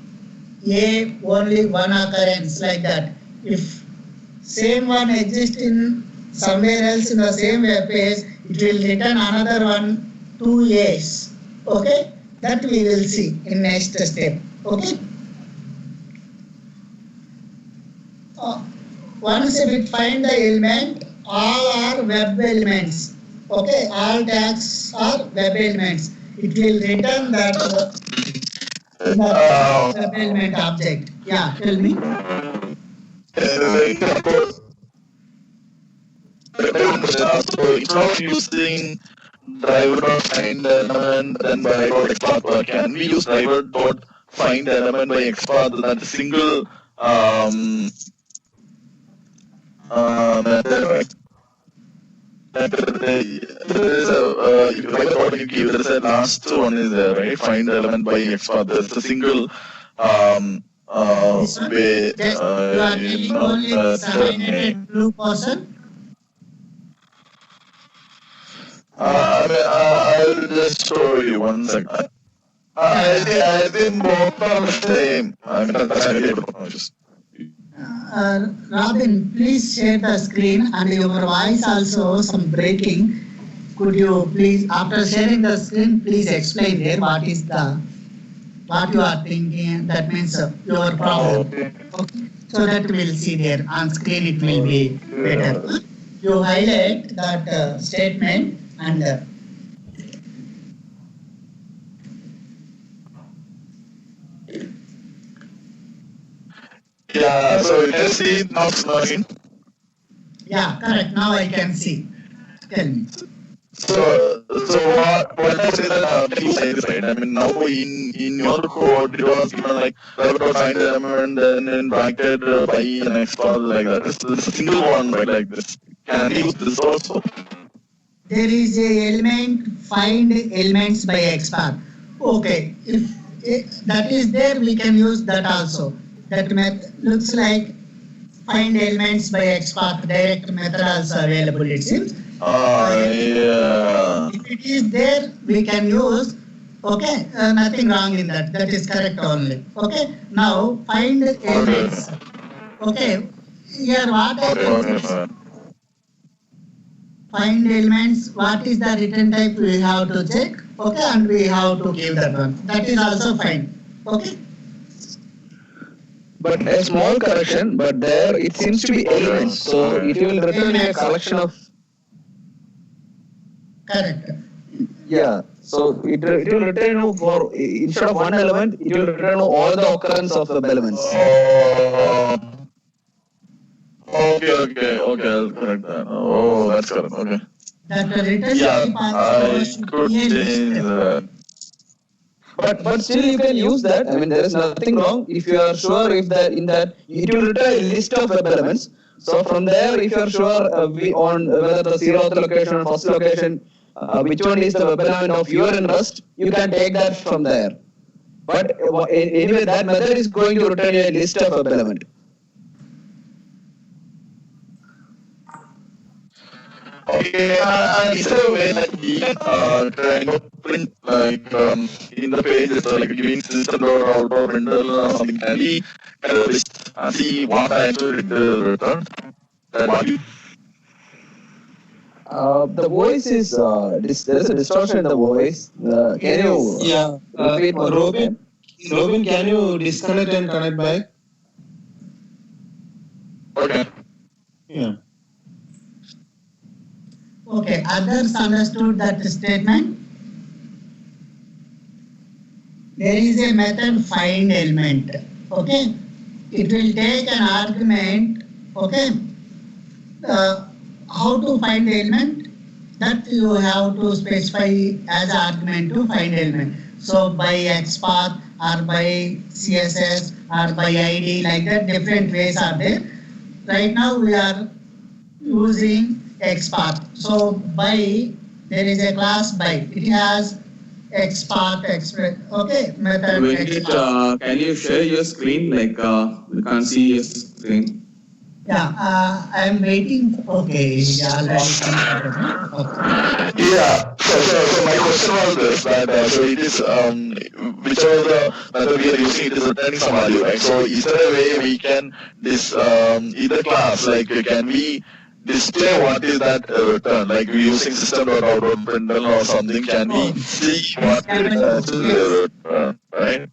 A only one occurrence, like that. If same one exists in somewhere else in the same web page, it will return another one, 2 A's. Okay, that we will see in next step. Okay. Once we find the element, all are web elements. Okay, all tags are web elements. It will return that in the web element object. Yeah, tell me. So instead of using driver dot find element then by dot xpath, can we use driver dot find element by xpath, that single method, right? There is a driver dot you give, there is a last one is there, right? Find element by xpath. There's a single way. Just you are telling only this highlighted blue person. I'll just show you one second. I think both are the same. I mean, that's just. Robin, please share the screen and your voice also some breaking. Could you please, after sharing the screen, please explain there what you are thinking. That means your problem. Okay. So that we'll see there on screen. It will be better. You highlight that statement and. Yeah, so you can see it now screen. Yeah, correct. Now I can see. Tell me. So So what I say that can use like this, right? I mean, now in your code it was given like find element, then in bracket by an export like that. It's a single one, right? Like this. Can we use this also? There is a element find elements by XPath. Okay, if that is there, we can use that also. That method looks like find elements by XPath direct method also available, it seems. Yeah. If it is there, we can use. Okay, nothing wrong in that. That is correct only. Okay, now find elements. Okay, here what I Okay, can see. fine. Find elements, what is the return type we have to check, okay, and we have to give that one. That is also fine, okay. But a small correction, but there it seems to be elements. So it will return a collection of. Correct. Yeah. So it will return for instead of one element, it will return all the occurrence of the elements. Okay, I'll correct that. Oh, that's correct. Okay. That return Yeah, type also I should could be a change list. that. But still you can use that. I mean there is nothing wrong if you are sure if that in that it will return a list of web elements. So from there, if you are sure we on whether the 0th location or first location, which one is the web element of your interest, you can take that from there. But anyway, that method is going to return a list of web element. Okay, is there a way like we can trying to print like in the pages like giving system or printer or something? Can we list and see what I actually returned? That value? The voice is there is a distortion in the voice. Can you repeat one more time? Robin, can you disconnect and connect back? Okay. Yeah. Okay, others understood that statement. There is a method find element, okay. It will take an argument, okay. How to find the element, that you have to specify as argument to find element. So by XPath or by CSS or by ID, like that, different ways are there. Right now we are using XPath. So by, there is a class by, it has XPath express, okay, method Venkat, XPath. can you share your screen? Like we can't see your screen. Yeah, I am waiting. Okay, yeah, okay. Yeah. So my question was this: that so it is whichever the method we are using, it is returning some value, right? So is there a way we can this in the class like can we display what is that return? Like we using system.out.println or something? Can we see what is the return, right?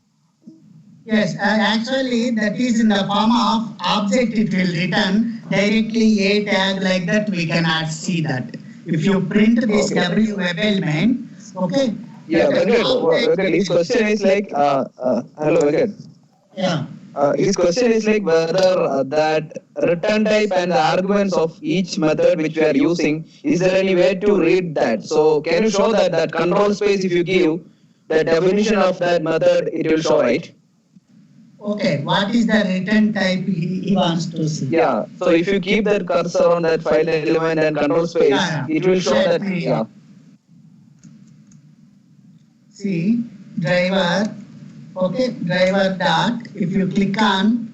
Yes, actually that is in the form of object, it will return directly a tag like that, we cannot see that. If you print this W web element, okay. Yeah, Venkat, his question is like, hello Venkat. Yeah. His question is like whether that return type and the arguments of each method which we are using, is there any way to read that? So can you show that control space if you give the definition of that method, it will show, right? Okay, what is the return type he wants to see? Yeah, so if you keep that cursor on that file element and control space, it will show that. Yeah. See, driver, okay, driver dot, if you click on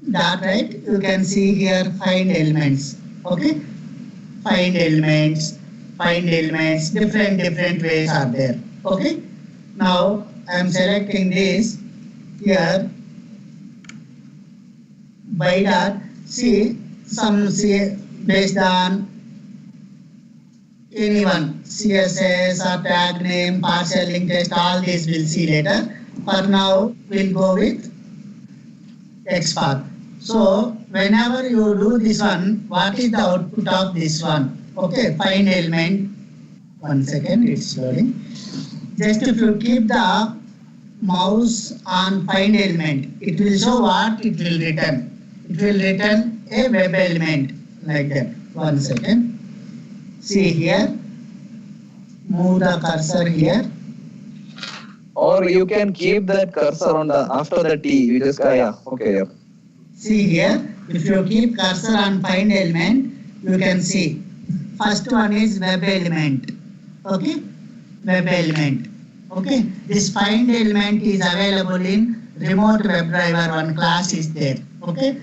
dot, right, you can see here find elements, okay, find elements, different ways are there, okay. Now I am selecting this here by dot, see some based on anyone, CSS or tag name, partial link test, all these we'll see later. For now, we'll go with XPath. So whenever you do this one, what is the output of this one? Okay, find element. 1 second, it's loading. Just if you keep the mouse on find element, it will show what it will return. It will return a web element like that. 1 second. See here. move the cursor here. Or you can keep that cursor on the after the T. You just yeah. Okay. Yeah. See here, if you keep cursor on find element, you can see. First one is web element. Okay, web element. Okay, this find element is available in remote WebDriver. One class is there. Okay,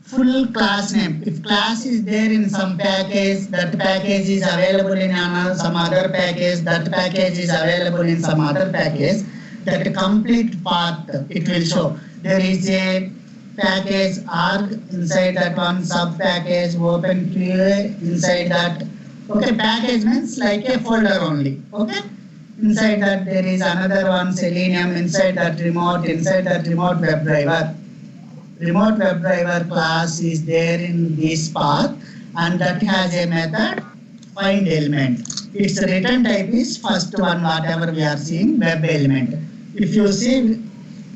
full class name. If class is there in some package, that package is available in some other package, that package is available in some other package, that complete path it will show. There is a package arg inside that one, sub package, open QA inside that. Okay, package means like a folder only. Okay, inside that there is another one, Selenium, inside that remote WebDriver. Remote WebDriver class is there in this path, and that has a method find element. Its return type is first one, whatever we are seeing, web element. If you see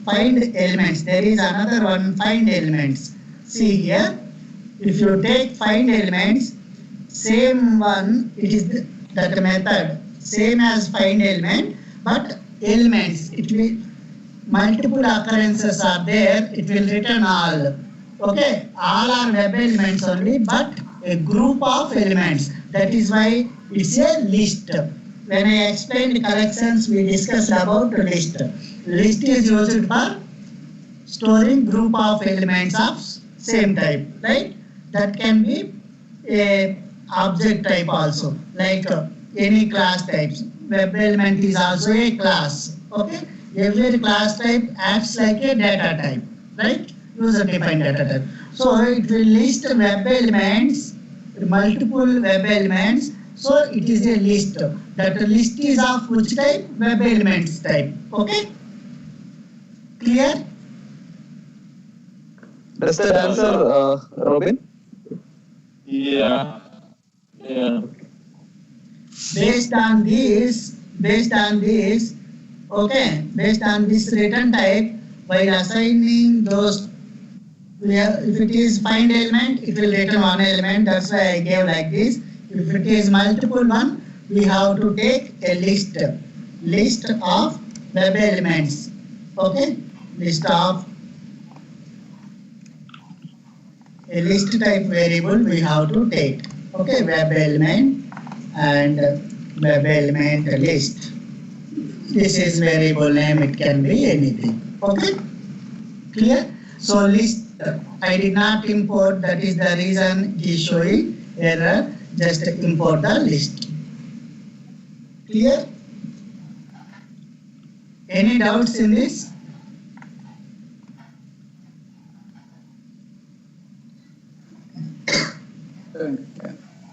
find elements, there is another one, find elements. See here, if you take find elements, same one, it is that method, same as find element, but elements, it will multiple occurrences are there, it will return all. Okay, all are web elements only, but a group of elements. That is why it's a list. When I explained collections, we discussed about list. List is used for storing group of elements of same type, right? That can be a object type also, like any class types. Web element is also a class. Okay, every class type acts like a data type, right? User defined data type. So it will list web elements, multiple web elements. So it is a list. That list is of which type? Web elements type. Okay? Clear? Does that answer, Robin? Yeah. Yeah. Based on this, okay, based on this return type, while assigning those, if it is find element, it will return one element. That's why I gave like this. If it is multiple one, we have to take a list of web elements. Okay, list type variable we have to take. Okay, web element and web element list. This is variable name, it can be anything. Okay, clear? So list, I did not import, that is the reason it is showing error. Just import the list. Clear? Any doubts in this?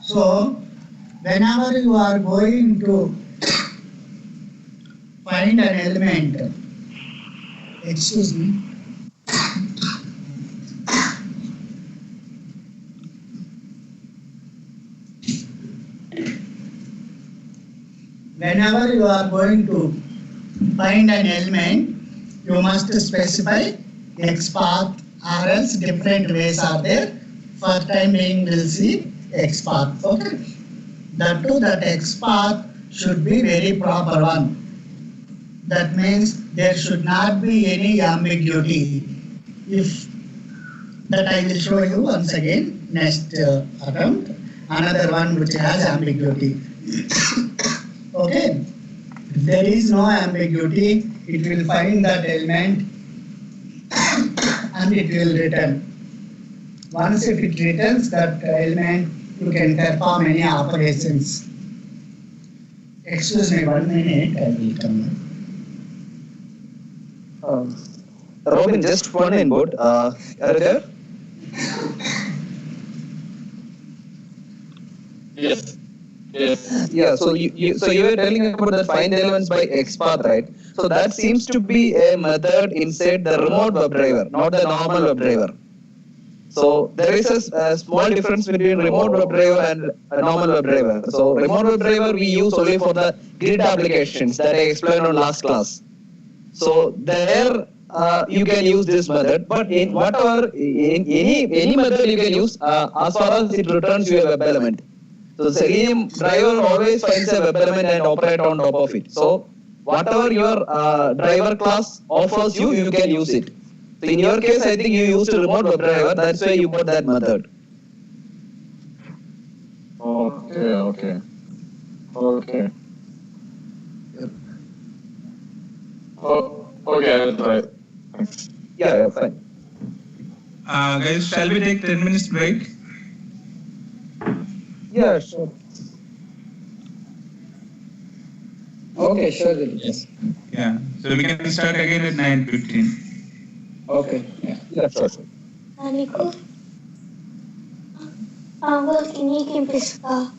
So, whenever you are going to find an element, excuse me, whenever you are going to find an element, you must specify XPath, or else different ways are there. For time being, we'll see XPath. Okay. That too, that XPath should be very proper one. That means there should not be any ambiguity. If that I will show you once again, next attempt, another one which has ambiguity. Okay, if there is no ambiguity, it will find that element and it will return. Once if it returns that element, you can perform any operations. Excuse me, 1 minute, I will come. Robin, just one input. Are you there? Yes. Yes. Yeah. So you were telling about the find elements by XPath, right? So that seems to be a method inside the remote WebDriver, not the normal WebDriver. So there is a small difference between remote WebDriver and a normal WebDriver. So remote WebDriver we use only for the grid applications that I explained on last class. So there you can use this method, but in whatever in any method you can use as far as it returns your web element. So Selenium driver always finds a web element and operate on top of it. So whatever your driver class offers you, you can use it. So in your case, I think you used a remote web driver. That's why you got that method. Okay. Okay, I will try. Thanks. Yeah, fine. Guys, shall we take 10 minutes break? Yeah, sure. Okay, sure. Dinesh. Yes. Yeah. So we can start again at 9:15. Okay. Yeah. Yeah, sure. Anico, Angol kinikim piska.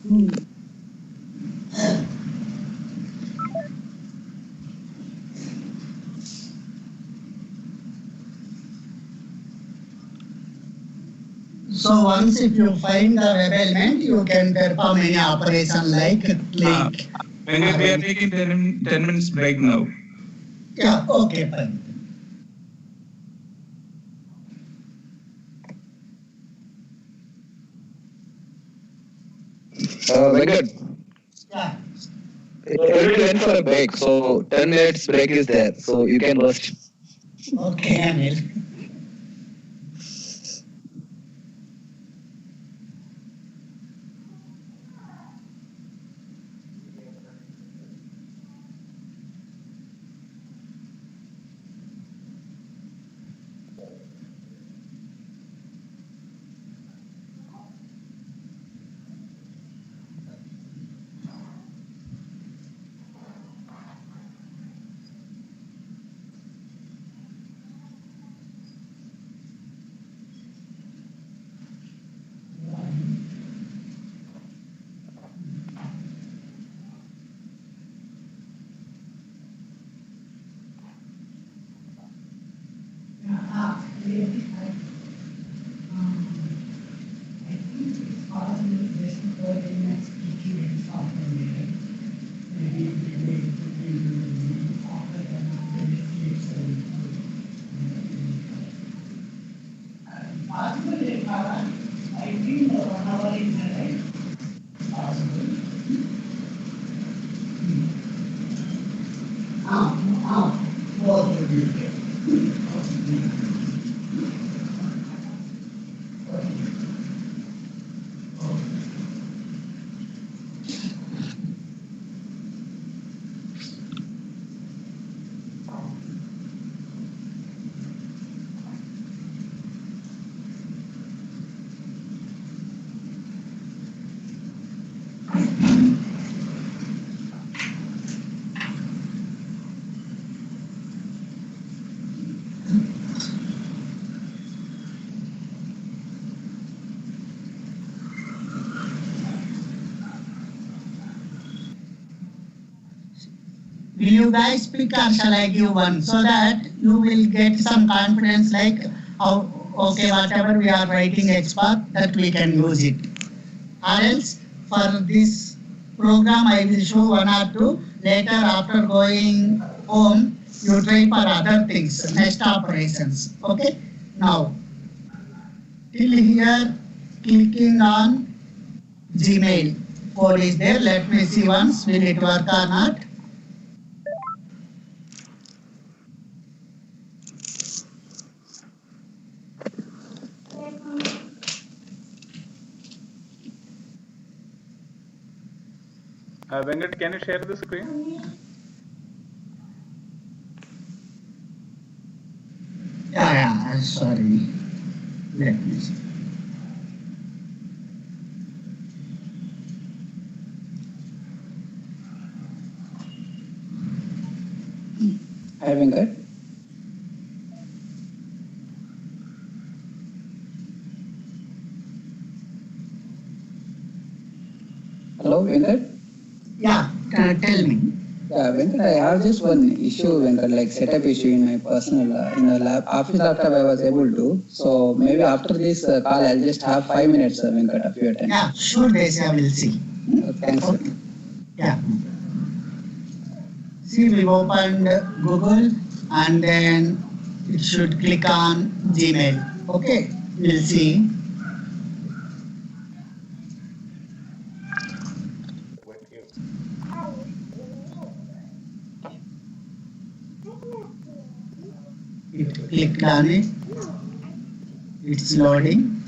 So once if you find the web element, you can perform any operation like click. Venkat, we are taking 10 minutes break now. Yeah, okay, fine. Venkat, Yeah. everybody went for a break, so 10 minutes break is there, so you can rest. Okay, Anil. Will you guys pick or shall I give one so that you will get some confidence like, oh, okay, whatever we are writing expert that we can use it. Or else for this program I will show one or two. Later after going home, you try for other things, next operations. Okay? Now, till here, clicking on Gmail. Code is there. Let me see once. Will it work or not? Venkat, can you share the screen? Yeah, sorry. Let me see. Hi, Venkat. Hello, Venkat. Yeah, tell me. Yeah, Venkat, I have just one issue, Venkat, like setup issue in my personal, in the office laptop I was able to. So maybe after this call, I'll just have 5 minutes, Venkat, of your time. Yeah, sure, Desi, I will see. Thanks. Okay. Yeah. See, we've opened Google and then it should click on Gmail. Okay, we'll see. It clicked on it. It's loading.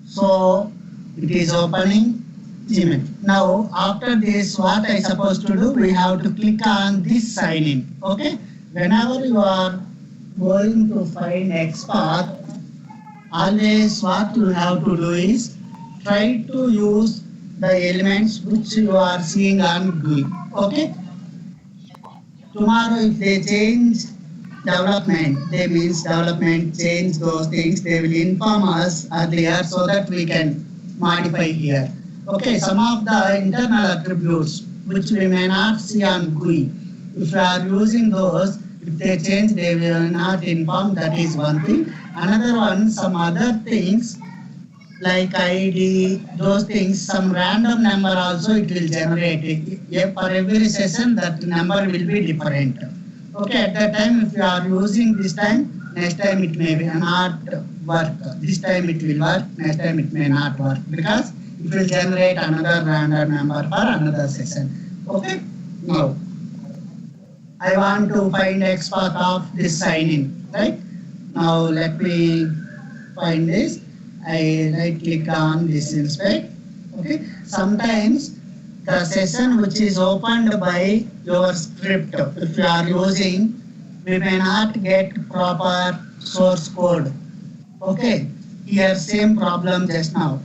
So it is opening Gmail. Now after this, what I supposed to do? We have to click on this sign in. Okay. Whenever you are going to find XPath, always what you have to do is try to use the elements which you are seeing on GUI. Okay. Tomorrow if they change development, they means development change those things, they will inform us earlier so that we can modify here. Okay, some of the internal attributes which we may not see on GUI, if we are using those, if they change, they will not inform, that is one thing. Another one, some other things like ID, those things, some random number also it will generate. For every session, that number will be different. Okay, at that time, if you are using this time, next time it may not work. This time it will work, next time it may not work because it will generate another random number for another session. Okay, now I want to find XPath of this sign in, right? Now let me find this. I right click on this inspect. Okay. Sometimes the session which is opened by your script, if you are using, we may not get proper source code. Okay. Here same problem just now.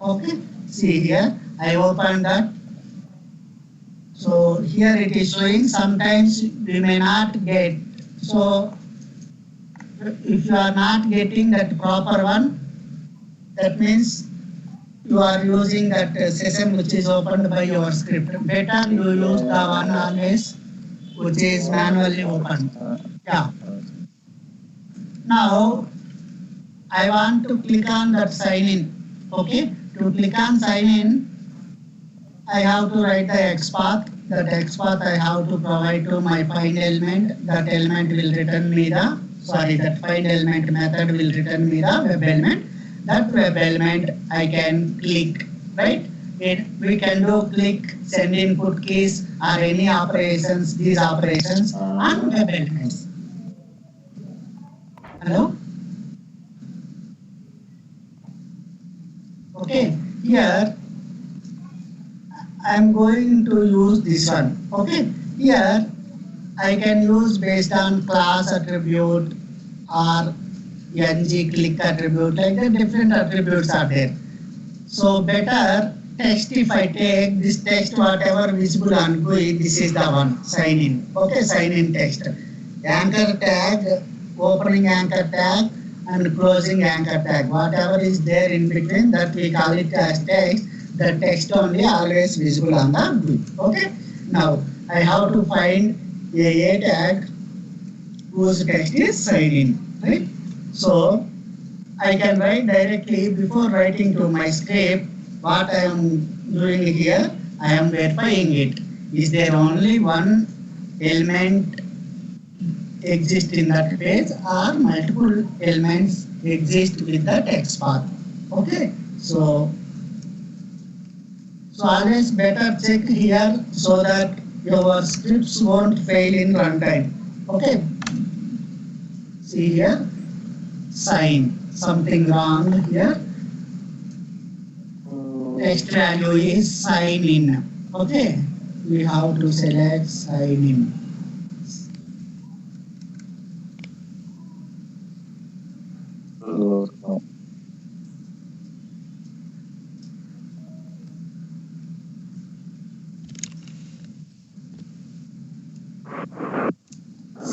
Okay. See here, I opened that. So here it is showing sometimes we may not get. So if you are not getting that proper one, that means you are using that session which is opened by your script. Better you use the one always which is manually opened. Yeah. Now I want to click on that sign in. Okay. To click on sign in, I have to write the XPath. That XPath I have to provide to my find element. That element will return me the, that find element method will return me the web element. That web element I can click, right? We can do click, send input keys or any operations, these operations on web elements. Hello? Okay, here I am going to use this one. Okay, here I can use based on class attribute or ng click attribute, like the different attributes are there. So better text, if I take this text whatever visible on GUI, this is the one, sign in. Okay, sign in text. Anchor tag, opening anchor tag and closing anchor tag. Whatever is there in between, that we call it as text. The text only always visible on the GUI. Okay. Now I have to find a tag whose text is sign in, right? So I can write directly before writing to my script. What I am doing here, I am verifying it. Is there only one element exist in that page or multiple elements exist with the text path? Okay. So always better check here so that your scripts won't fail in runtime. Okay. See here, sign, something wrong here. Text value is sign in. Okay. We have to select sign in.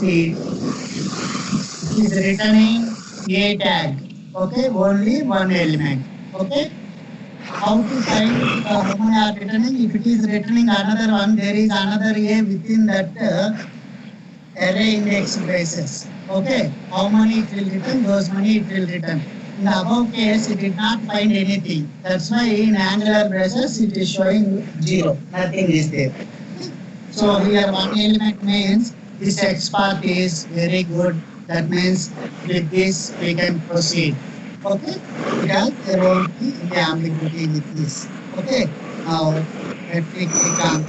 See, it is returning a tag. Okay, only one element. Okay. How to find how many are returning? If it is returning another one, there is another a within that array index braces. Okay, how many it will return? Those many it will return. In the above case, it did not find anything. That's why in Angular braces it is showing 0. Nothing is there. So here one element means this XPath is very good. That means with this we can proceed. Okay, because there won't be any ambiguity with this. Okay, now let me click on.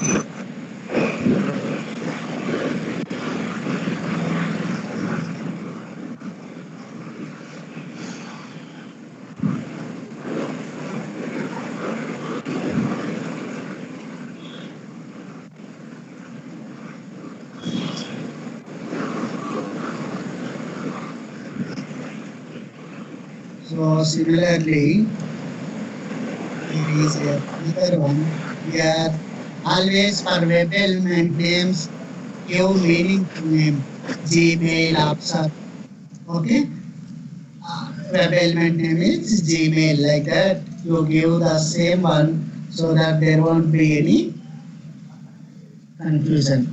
So similarly, there is another one here. Always for web element names, give meaning to name. Gmail, AppSec. Okay. Web element name is Gmail, like that. You give the same one so that there won't be any confusion.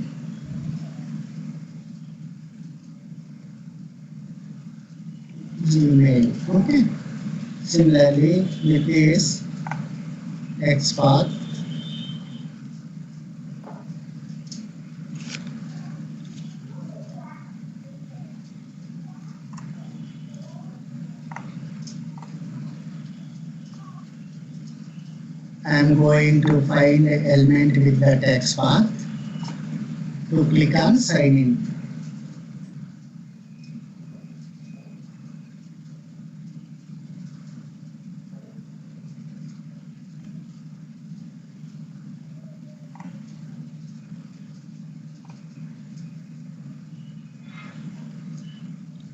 Gmail. Okay. Similarly, with this XPath. I am going to find an element with the text path to click on sign in.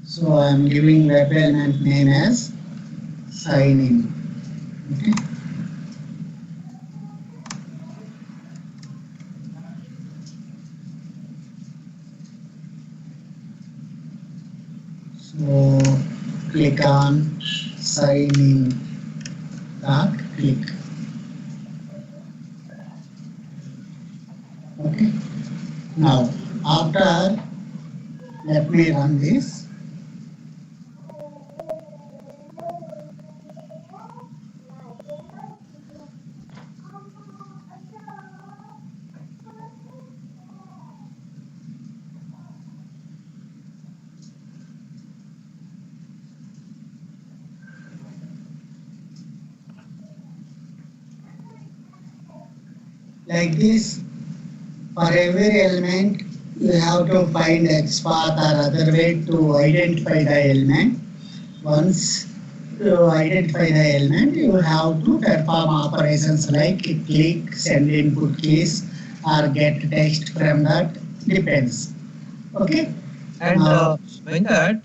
So I am giving web element name as sign in. Okay. So click on sign in dot click. Okay. Now after, let me run this. Like this, for every element, you have to find XPath or other way to identify the element. Once you identify the element, you have to perform operations like click, send input keys, or get text from that, depends. Okay? And Venkat,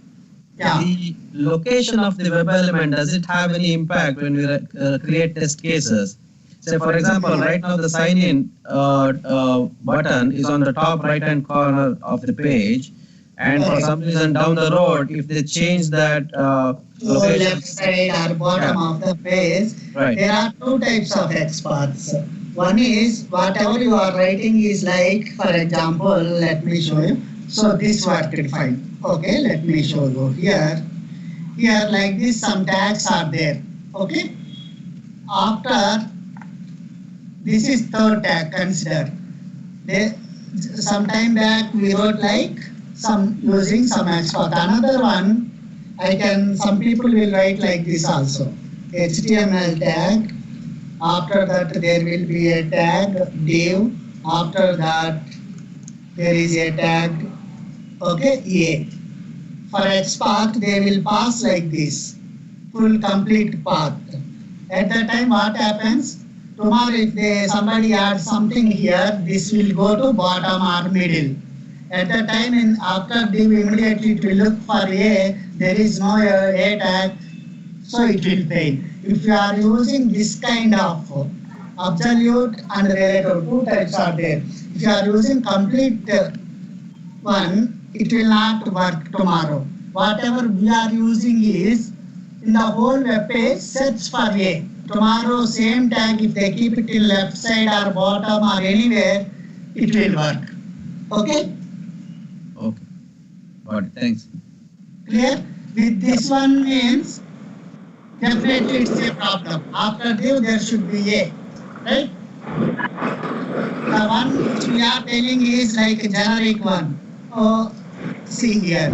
Yeah. the location of the web element, does it have any impact when we create test cases? Say, for example, right now the sign in button is on the top right hand corner of the page, and for some reason down the road, if they change that location, left side or bottom of the page, right, there are two types of XPaths. One is whatever you are writing is like, for example, let me show you. So this worked fine. Okay, let me show you here. Here like this, some tags are there. Okay. After this is third tag, consider. Some time back we wrote like some using some XPath. Another one, some people will write like this also. HTML tag. After that there will be a tag div. After that there is a tag, okay, A. For XPath they will pass like this, full complete path. At that time what happens? Tomorrow if somebody adds something here, this will go to bottom or middle. At the time after div immediately it will look for A, there is no A tag, so it will fail. If you are using this kind of absolute and relative, two types are there. If you are using complete one, it will not work tomorrow. Whatever we are using is, in the whole web page, search for A. Tomorrow same tag, if they keep it in left side or bottom or anywhere, it will work. Okay? okay, got it. Thanks. Clear? With this one means, definitely it's a problem. After div there should be A. Right? The one which we are telling is like a generic one. Oh, see here.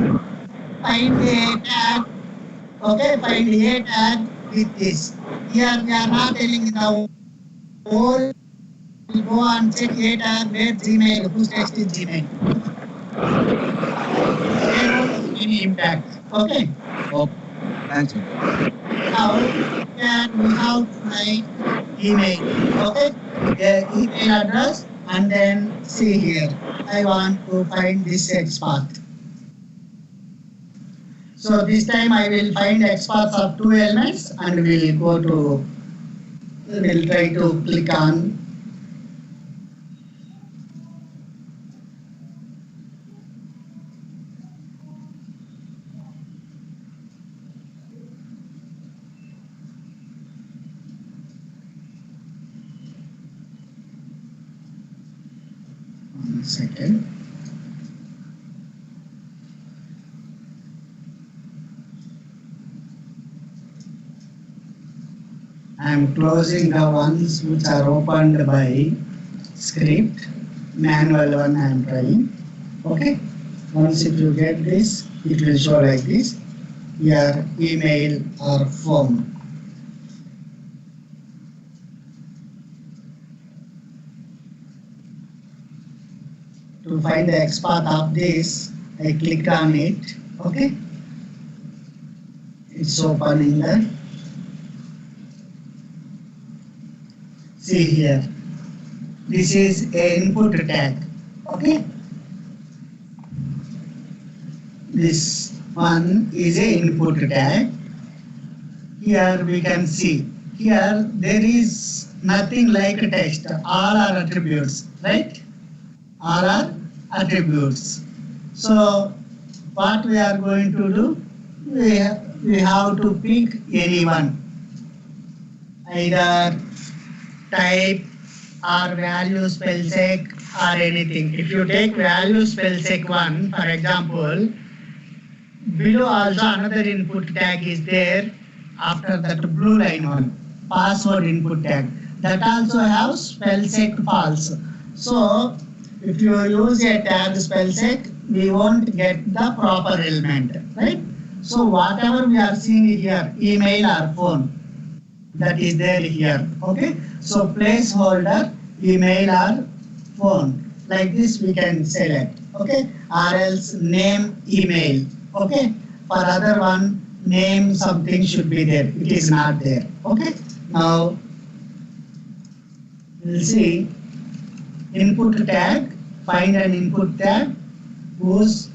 Find a tag. Okay, find a tag with this. Here we are not telling the whole. We'll go and check a tag where Gmail, whose text is Gmail. There won't be any impact. Okay. Okay, thanks. Now we have to write email. Okay, the email address, and then see here. I want to find this XPath. So this time I will find X paths of two elements and we'll try to click on. One second. I am closing the ones which are opened by script. Manual one I am trying. Okay. Once if you get this, it will show like this. Your email or phone. To find the XPath of this, I click on it. Okay. It's opening there. See here. This is a input tag. Okay. This one is a input tag. Here we can see. Here there is nothing like a text. All are attributes, right? All are attributes. So what we are going to do? We have to pick any one. Either type or value spell check or anything. If you take value spell check one, for example, below also another input tag is there after that blue line one, password input tag. That also has spell check false. So if you use a tag spell check, we won't get the proper element, right? So whatever we are seeing here, email or phone, that is there here. Okay. So placeholder, email or phone. Like this we can select. Okay. Or else name email. Okay. For other one, name something should be there. It is not there. Okay. Now we'll see input tag. Find an input tag whose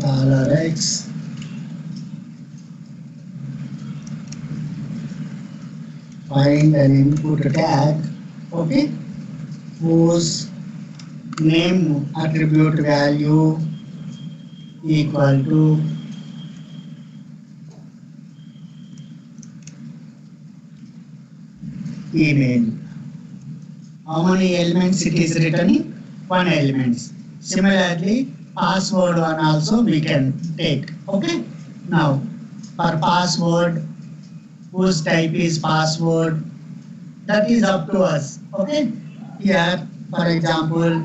$x find an input tag, okay, whose name attribute value equal to email. How many elements it is returning? One element. Similarly, password one also we can take. Okay. Now, for password, whose type is password, that is up to us. Okay. Here, for example,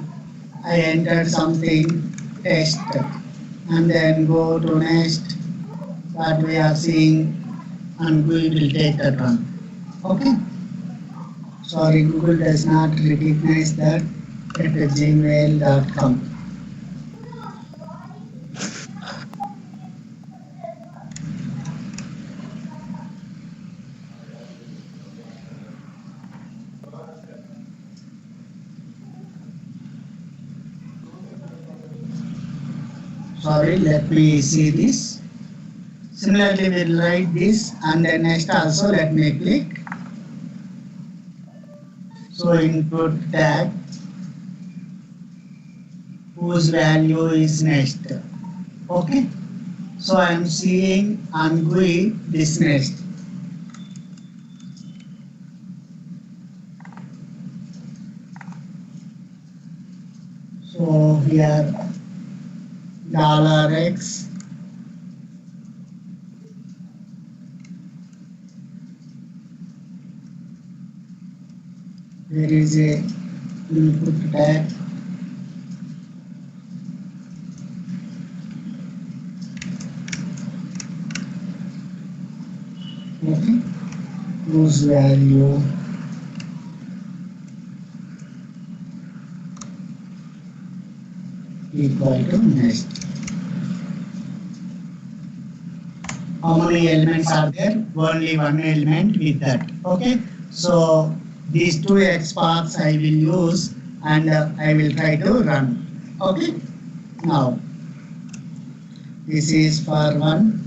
I entered something test and then go to next. What we are seeing, and we will take that one. Okay. Sorry, Google does not recognize that at gmail.com. Sorry, let me see this. Similarly, we'll write this and then next also let me click. So input tag whose value is next. Okay. So I am seeing on GUI this next. So here $x there is a input tag okay, whose value equal to next. How many elements are there? Only one element with that. Okay. So these two XPaths I will use and I will try to run. Okay. Now this is for one.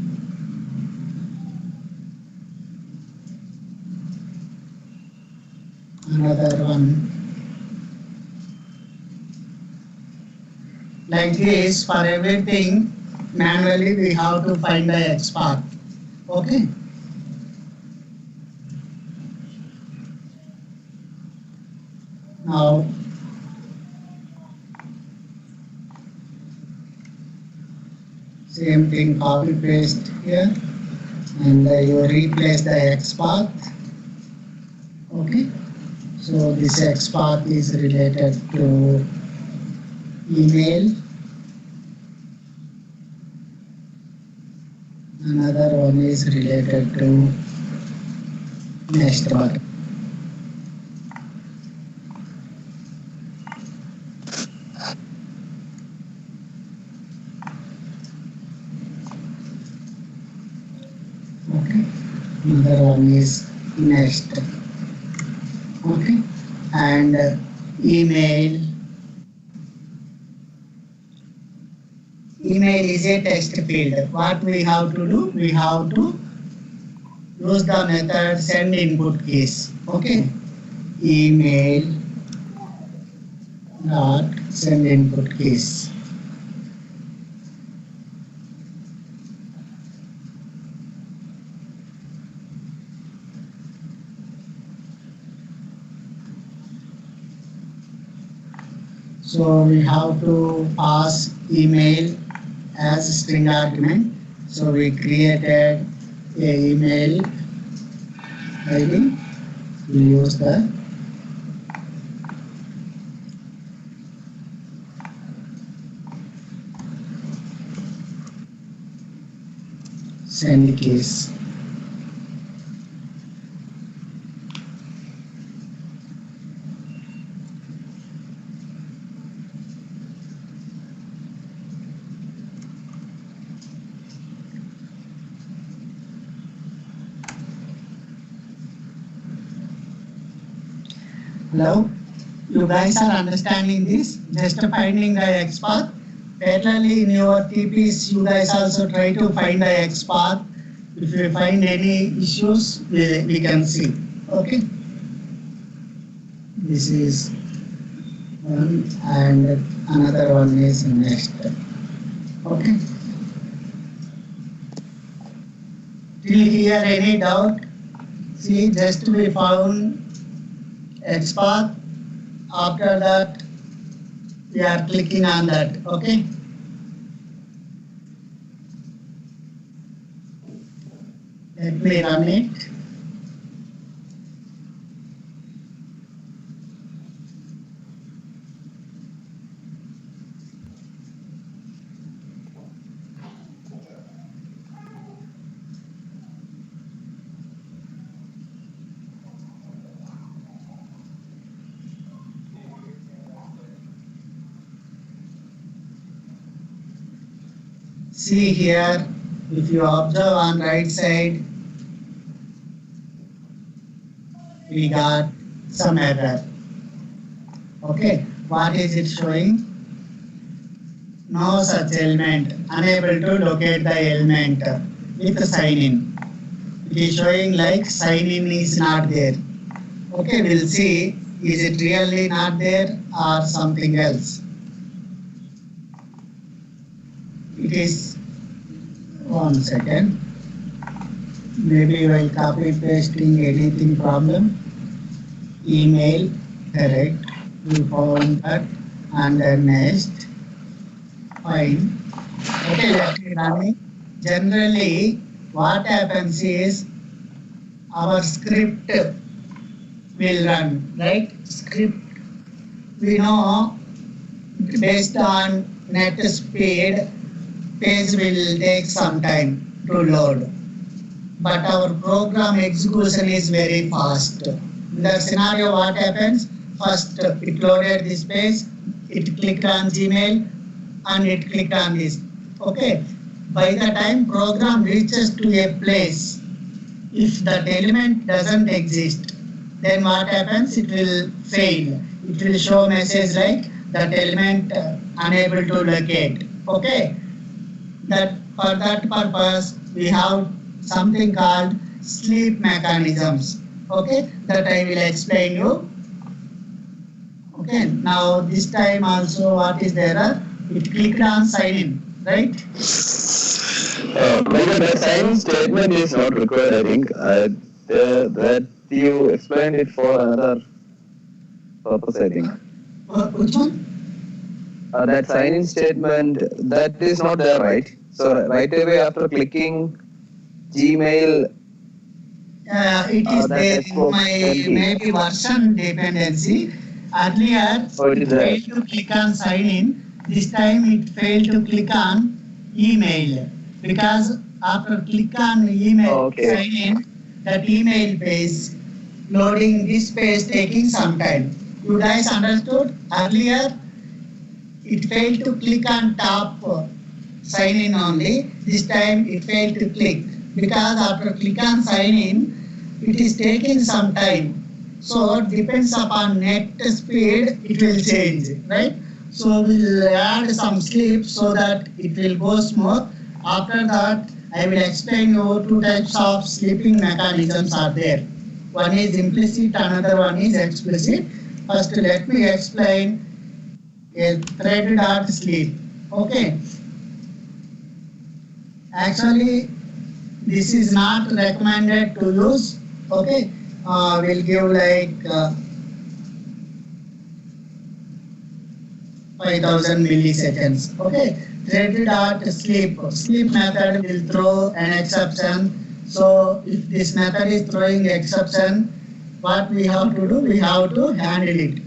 Another one. Like this, for everything, manually we have to find the X path. Okay. Now, same thing, copy paste here, and you replace the X path. Okay. So this X path is related to email. Another one is related to next button. Okay. Another one is next. Okay. And email. Email is a text field. What we have to do? We have to use the method send input keys. Okay. Email dot send input keys. So we have to pass email as a string argument. So we created a email ID. We use the send keys. Hello, you guys are understanding this? Just finding the X path. Parallelly in your TPs, you guys also try to find the X path. If you find any issues, we can see. Okay. This is one and another one is next. Okay. Till here, any doubt? See, just we found X path. After that, we are clicking on that. Okay. Let me run it. See here, if you observe on right side, we got some error. Okay, what is it showing? No such element, unable to locate the element with sign in. It is showing like sign in is not there. Okay, we'll see, is it really not there or something else? It is, 1 second, maybe while copy pasting anything problem, email, correct, we found that, and then next, fine. Okay, let me run it. Generally, what happens is, our script will run, right? Script, we know, based on net speed, page will take some time to load. But our program execution is very fast. In that scenario, what happens? First, it loaded this page, it clicked on Gmail, and it clicked on this. Okay. By the time program reaches to a place, if that element doesn't exist, then what happens? It will fail. it will show message like that element unable to locate. Okay, that for that purpose we have something called sleep mechanisms. Okay, that I will explain you. Okay, now this time also what is the error? It clicked on sign in, right? Like that sign statement is not required, I think. That you explained it for another purpose, I think. Which one? That sign-in statement, that is not there, right? So right away after clicking Gmail, It is that there text in box my empty. maybe version dependency. Earlier, Oh, it it is there. failed to click on sign in. This time, it failed to click on email because after click on email Okay. sign in, that email page loading this page taking some time. You guys understood? Earlier, it failed to click on top sign in only. This time it failed to click because after click on sign in, it is taking some time. So depends upon net speed, it will change, right? So we'll add some sleep so that it will go smooth. After that, I will explain you two types of sleeping mechanisms are there. One is implicit, another one is explicit. First, let me explain a thread dot sleep. Okay. Actually, this is not recommended to use. Okay. We'll give like 5000 milliseconds. Okay. Thread dot sleep. Sleep method will throw an exception. So if this method is throwing exception, what we have to do? We have to handle it.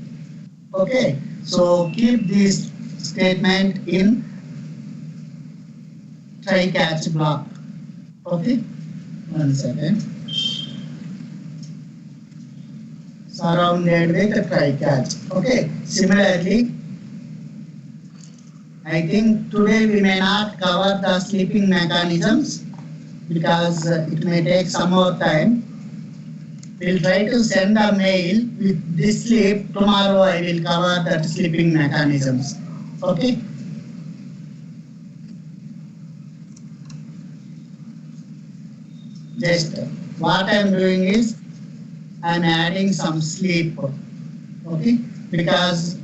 Okay. So keep this statement in try catch block. Okay. 1 second. Surrounded with try catch. Okay. Similarly, I think today we may not cover the sleeping mechanisms because it may take some more time. We'll try to send a mail with this sleep. Tomorrow I will cover that sleeping mechanisms. Okay. Just what I'm doing is I'm adding some sleep. Okay. Because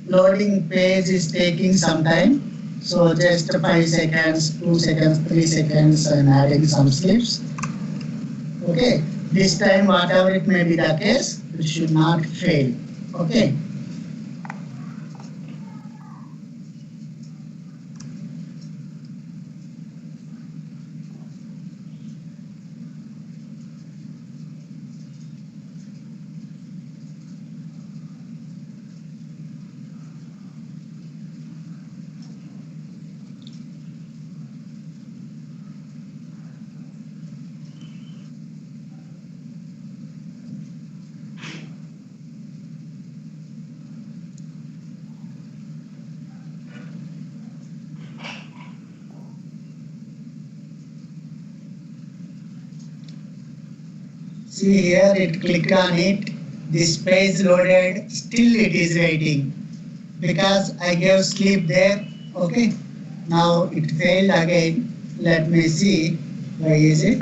loading page is taking some time. So just 5 seconds, 2 seconds, 3 seconds, I'm adding some sleeps. Okay. This time, whatever it may be the case, it should not fail. Okay. See here, it clicked on it. This page loaded. Still, it is waiting because I gave sleep there. Okay. Now it failed again. Let me see. Why is it?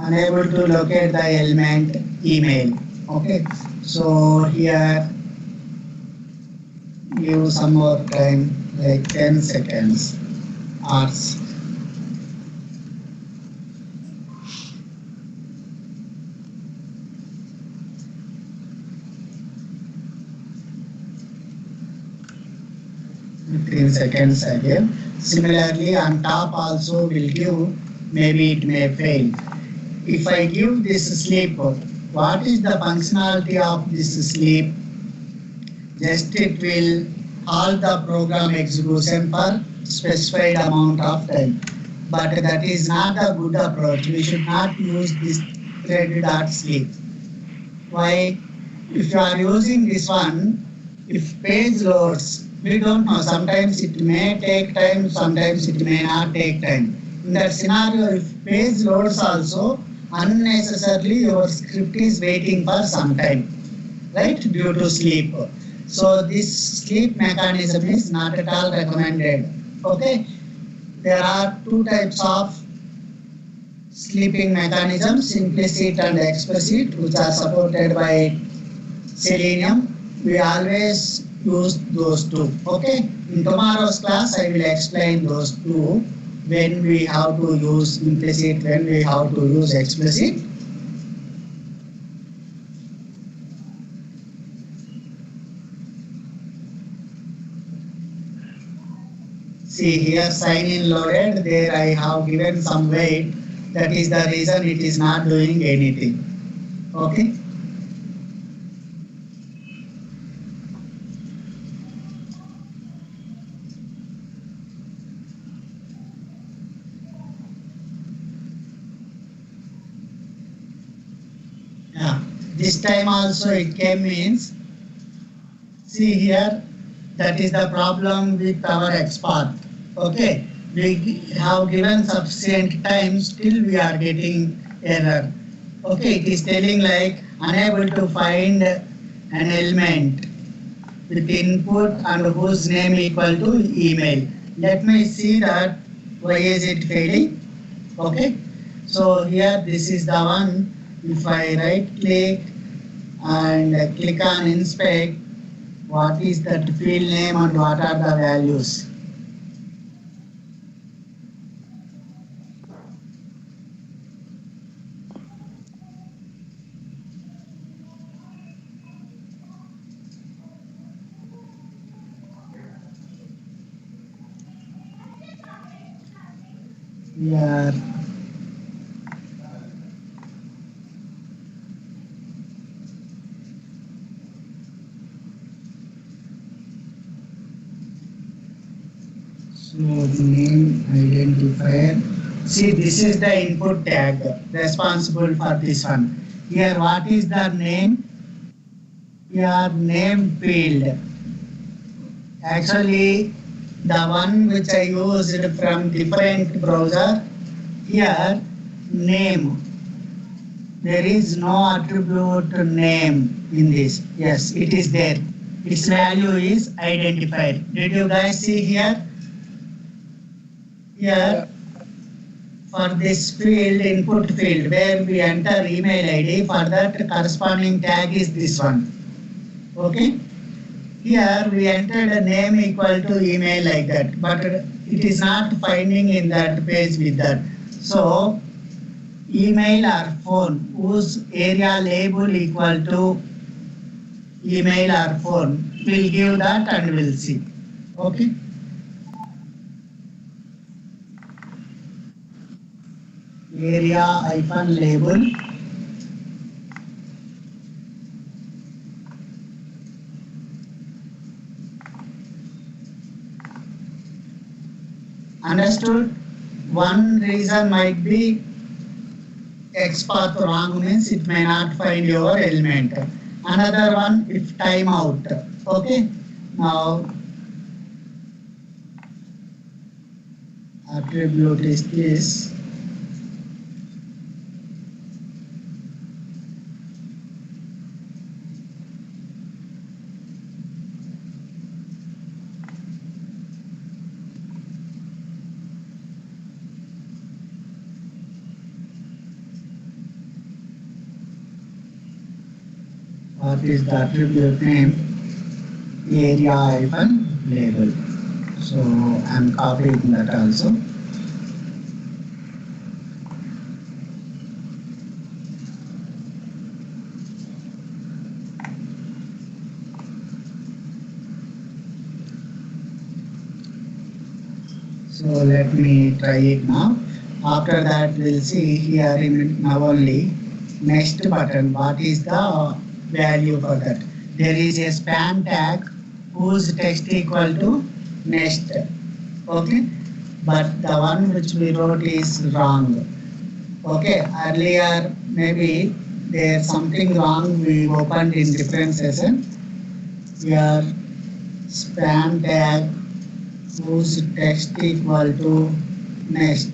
Unable to locate the element email. Okay, so here give some more time, like 10 seconds, hours. Seconds again. Similarly, on top also will give, maybe it may fail. If I give this sleep, what is the functionality of this sleep? Just it will halt the program execution for specified amount of time. But that is not a good approach. We should not use this thread dot sleep. Why? if you are using this one, if page loads, we don't know. Sometimes it may take time, sometimes it may not take time. In that scenario, if page loads also, unnecessarily your script is waiting for some time, right, due to sleep. So this sleep mechanism is not at all recommended. Okay, there are two types of sleeping mechanisms, implicit and explicit, which are supported by Selenium. We always use those two. Okay, in tomorrow's class I will explain those two, when we have to use implicit, when we have to use explicit. See here, sign in loaded, there I have given some weight. That is the reason it is not doing anything. Okay. Yeah. This time also it came means, see here, that is the problem with our XPath. Okay, we have given sufficient time, still we are getting error. Okay, it is telling like unable to find an element with input and whose name equal to email. Let me see that why is it failing. Okay, so here this is the one. If I right click and click on inspect, what is that field name and what are the values? Here so name identifier. See, this is the input tag responsible for this one. Here, what is the name? Your name field. Actually, the one which I used from different browser. Here, name. There is no attribute name in this. Yes, it is there. Its value is identifier. Did you guys see here? Here, for this field, input field, where we enter email ID, for that corresponding tag is this one. Okay? Here we entered a name equal to email like that, but it is not finding in that page with that. So, email or phone, whose area label equal to email or phone, we'll give that and we'll see. Okay? Area hyphen label. Understood? One reason might be XPath wrong means it may not find your element. Another one, if timeout. Okay? Now, attribute is this. What is the attribute name? Area hyphen label. So I'm copying that also. So let me try it now. After that we'll see here in now only next button, what is the value for that. There is a span tag whose text equal to next. Okay, but the one which we wrote is wrong. Okay, earlier maybe there's something wrong. We opened in different session. Here spam tag whose text equal to next.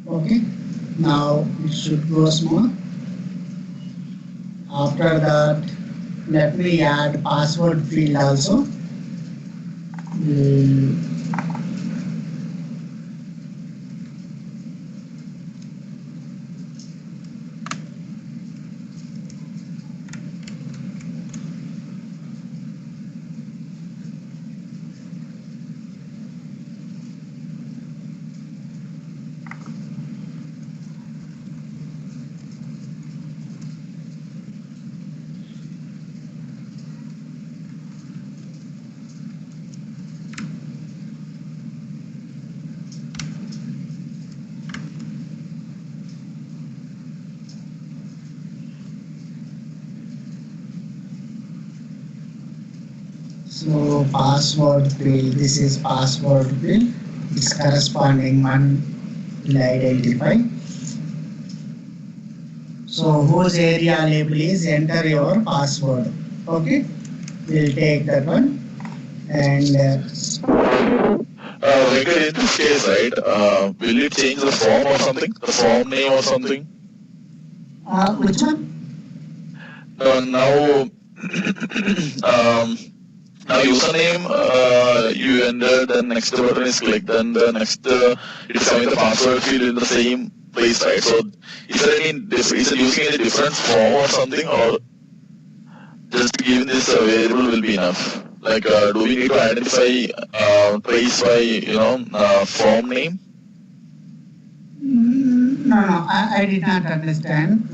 Okay, now it should go smooth. After that, let me add password field also. Mm, So password field, this is password field. Its corresponding one will identify. So whose area label is enter your password. Okay, we'll take that one and Venkat, in this case, right, will it change the form or something? The form name or something? which one? Now, now username, you enter, then next button is clicked, then the next, it's coming the password field in the same place, right? So, is there any, is it using any different form or something, or just giving this variable will be enough? Like, do we need to identify trace by, form name? No, I did not understand.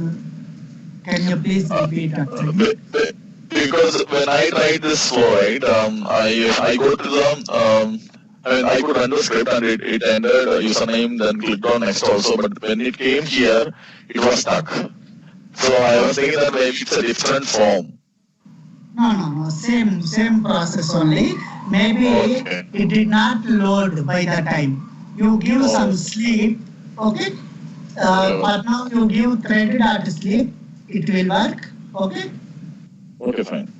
Can you please repeat that? Because when I tried this flow, right, I go to the, I could run the script and it entered a username, then clicked on next also, but when it came here, it was stuck. So I was thinking that maybe it's a different form. No, same process only. Maybe Okay. it did not load by the time. You give some sleep, okay? But now you give thread.sleep, it will work, okay? Okay, fine.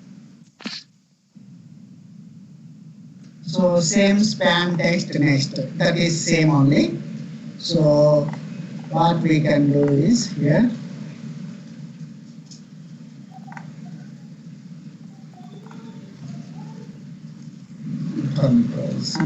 So same spam text next, that is same only. So what we can do is here. Controls.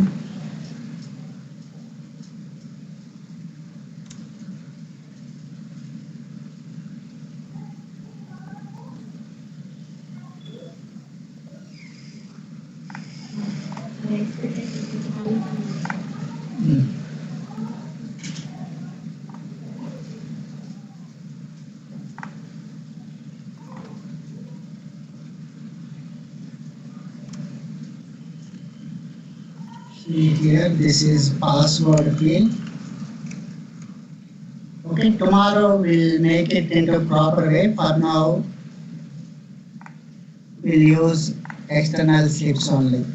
See here, this is password field. Okay, tomorrow we'll make it into proper way. For now, we'll use external slips only.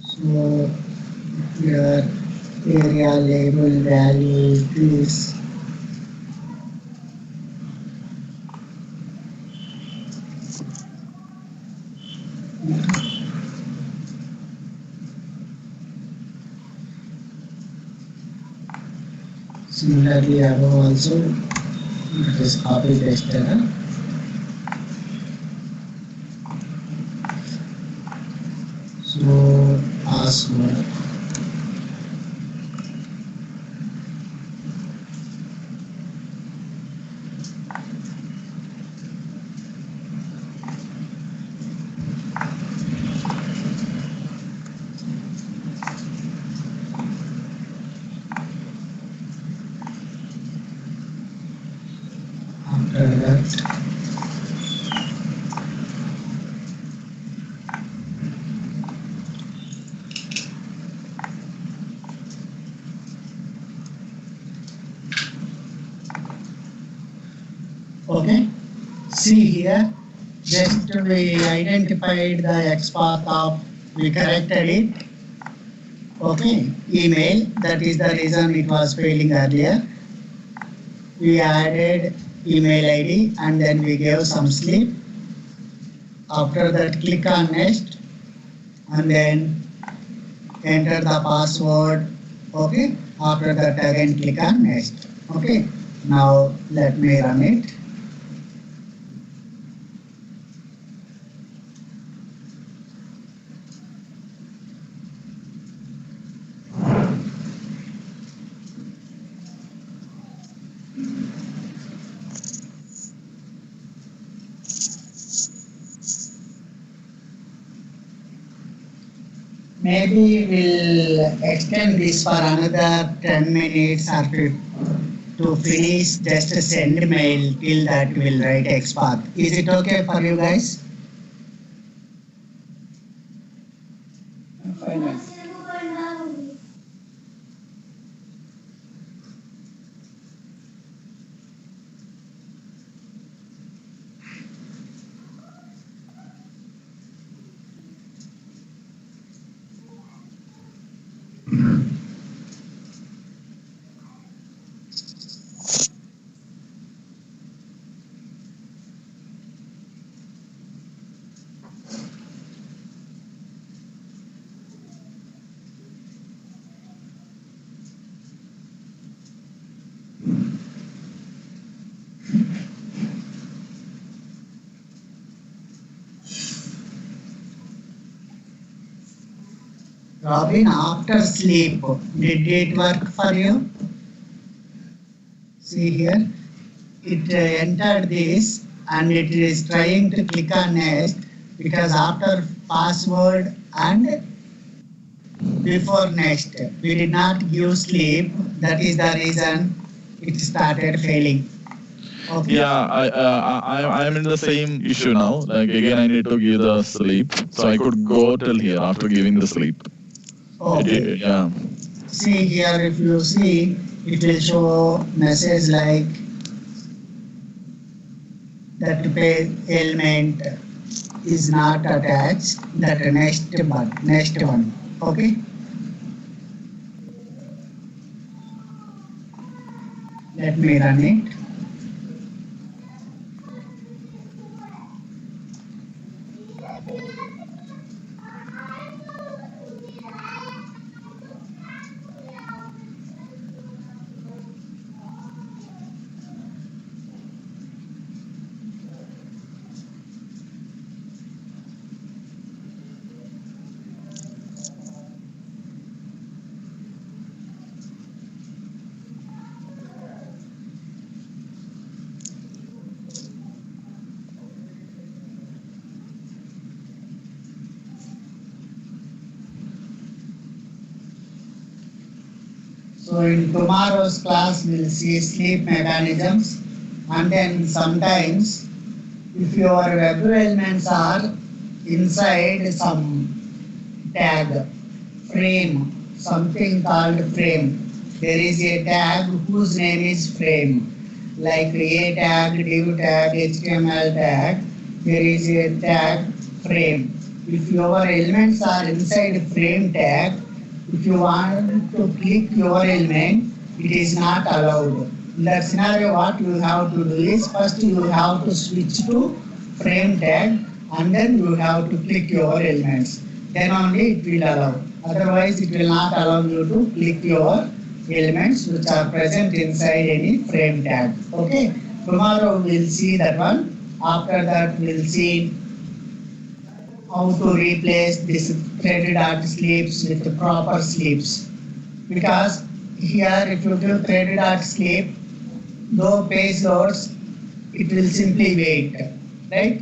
So here area label value is similarly above also it is copy pasted. So password. After that, Okay. See here, just we identified the X path of, we corrected it. Okay. Email, that is the reason it was failing earlier. We added email ID and then we gave some sleep. After that, click on next and then enter the password. Okay. After that, again click on next. Okay. Now let me run it. Maybe we'll extend this for another 10 minutes or to finish, just send mail till that we'll write XPath. Is it okay for you guys? Fine, man. Robin, after sleep, did it work for you? See here, it entered this and it is trying to click on next because after password and before next, we did not give sleep. That is the reason it started failing. Okay. Yeah, I'm in the same issue now. Like again, I need to give the sleep, so I could go till here after giving the sleep. Okay. Yeah. See here, if you see, it will show message like that page element is not attached. That next one. Okay. Let me run it. So in tomorrow's class, we'll see sleep mechanisms, and then sometimes if your web elements are inside some tag, frame, something called frame. There is a tag whose name is frame, like a tag, div tag, HTML tag. There is a tag frame. If your elements are inside frame tag, if you want to click your element, it is not allowed. In that scenario, what you have to do is first you have to switch to frame tag and then you have to click your elements. Then only it will allow. Otherwise, it will not allow you to click your elements which are present inside any frame tag. Okay. Tomorrow we'll see that one. After that, we'll see how to replace this thread.sleeps with proper sleeps. Because here, if you do thread.sleep, though page loads, it will simply wait, right?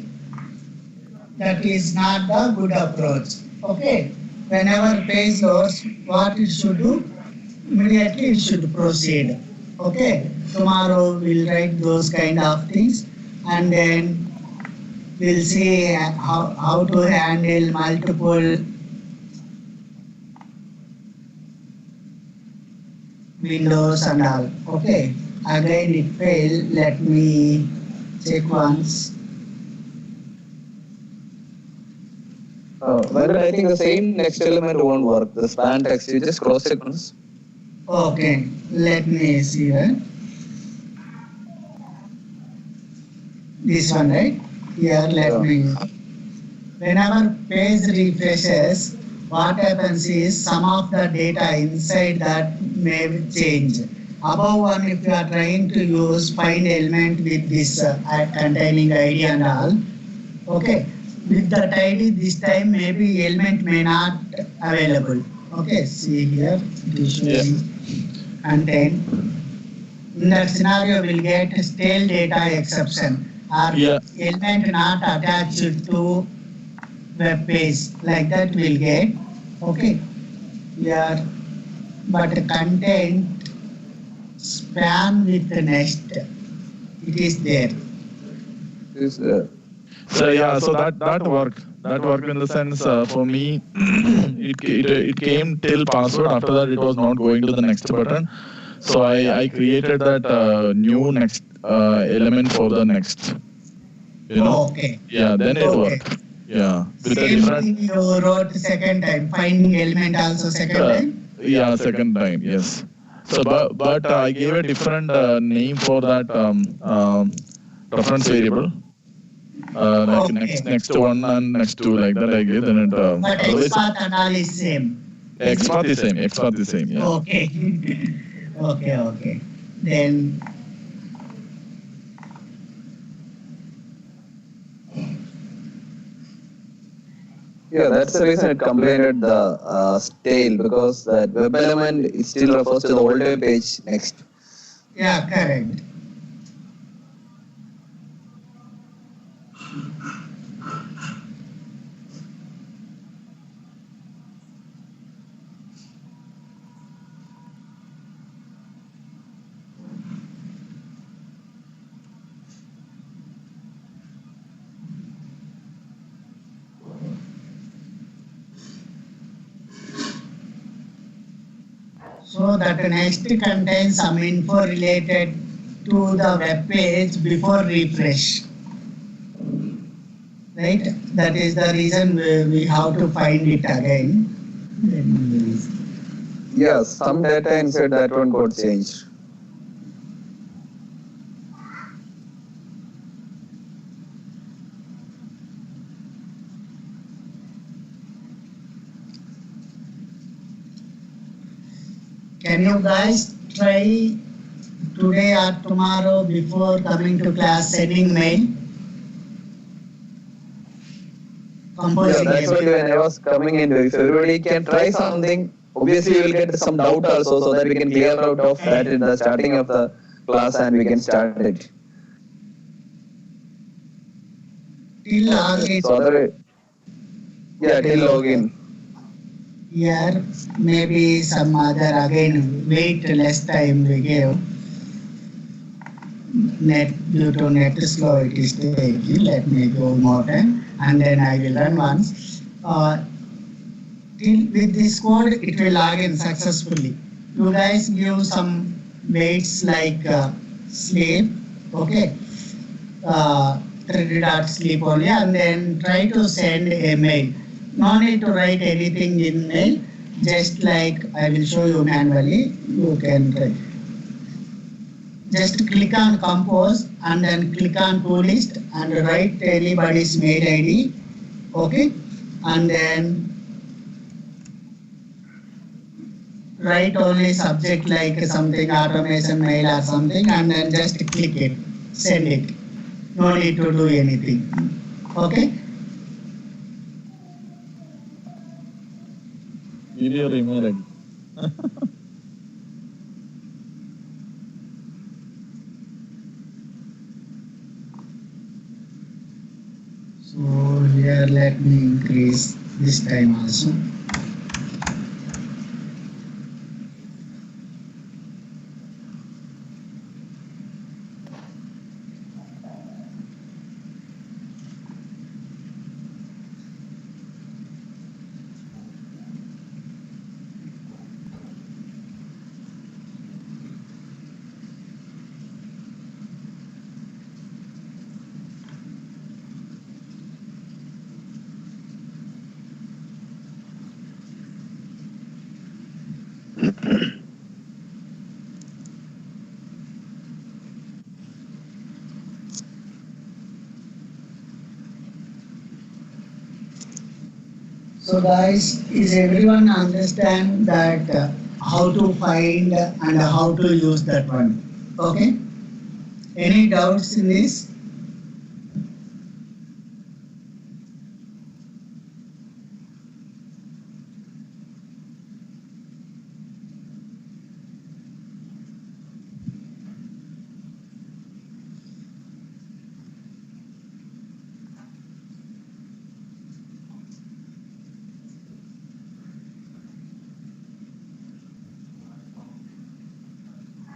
That is not the good approach. Okay. Whenever page loads, what it should do? Immediately it should proceed. Okay. Tomorrow we'll write those kind of things and then we'll see how to handle multiple windows and all. Okay. Again it failed. Let me Check once. Venkat, I think the same next element won't work. The span text, you just cross check once. Okay, let me see that. This one, right? Here, let me. Whenever page refreshes, what happens is some of the data inside that may change. Above one, if you are trying to use find element with this containing ID and all, okay, with that ID this time maybe element may not available. Okay, see here, it is showing contain. In that scenario, we'll get stale data exception or element not attached to web page, like that we'll get. Okay, here, but content span with the next, it is there. Is So yeah, so that worked. That worked in the sense for me, it came till password. After that, it was not going to the next button. So I created that new next element for the next. You know. Okay. Yeah. Then it Okay. worked. Yeah. With a Same different. thing you wrote second time, finding element also second time. Yeah, second time. Yes. So but I gave a different name for that reference variable. Like Okay. next one and next two, like that I gave. Then it But otherwise XPath and all is same. XPath is same. XPath is same. Yeah. Okay. Okay. Then Yeah, that's the reason it complained the stale, because that web element it still refers to the older page next. yeah, correct. So that next contains some info related to the web page before refresh. Right? That is the reason we have to find it again. Yeah, some data inside that one got changed. Can you guys try today or tomorrow before coming to class sending mail? Yeah, Composing that's what when I was coming in. If everybody can try something, obviously we will get some doubt also, so that we can clear out of that in the starting of the class and we can start it. till login. So other, yeah, till login. Here maybe some other again wait less time we give. Net due to net slow it is taking. Let me go more time and then I will run once. Till with this code it will log in successfully. You guys give some weights like sleep, okay, 3 dot sleep only, and then try to send a mail. No need to write anything in mail, just like I will show you manually. You can try. Just click on compose and then click on to list and write anybody's mail ID, okay, and then write only subject like something automation mail or something and then just click it, send it. No need to do anything, okay. Give your email ID. So here let me increase this time also. So guys, is everyone understand that how to find and how to use that one? Okay. Any doubts in this?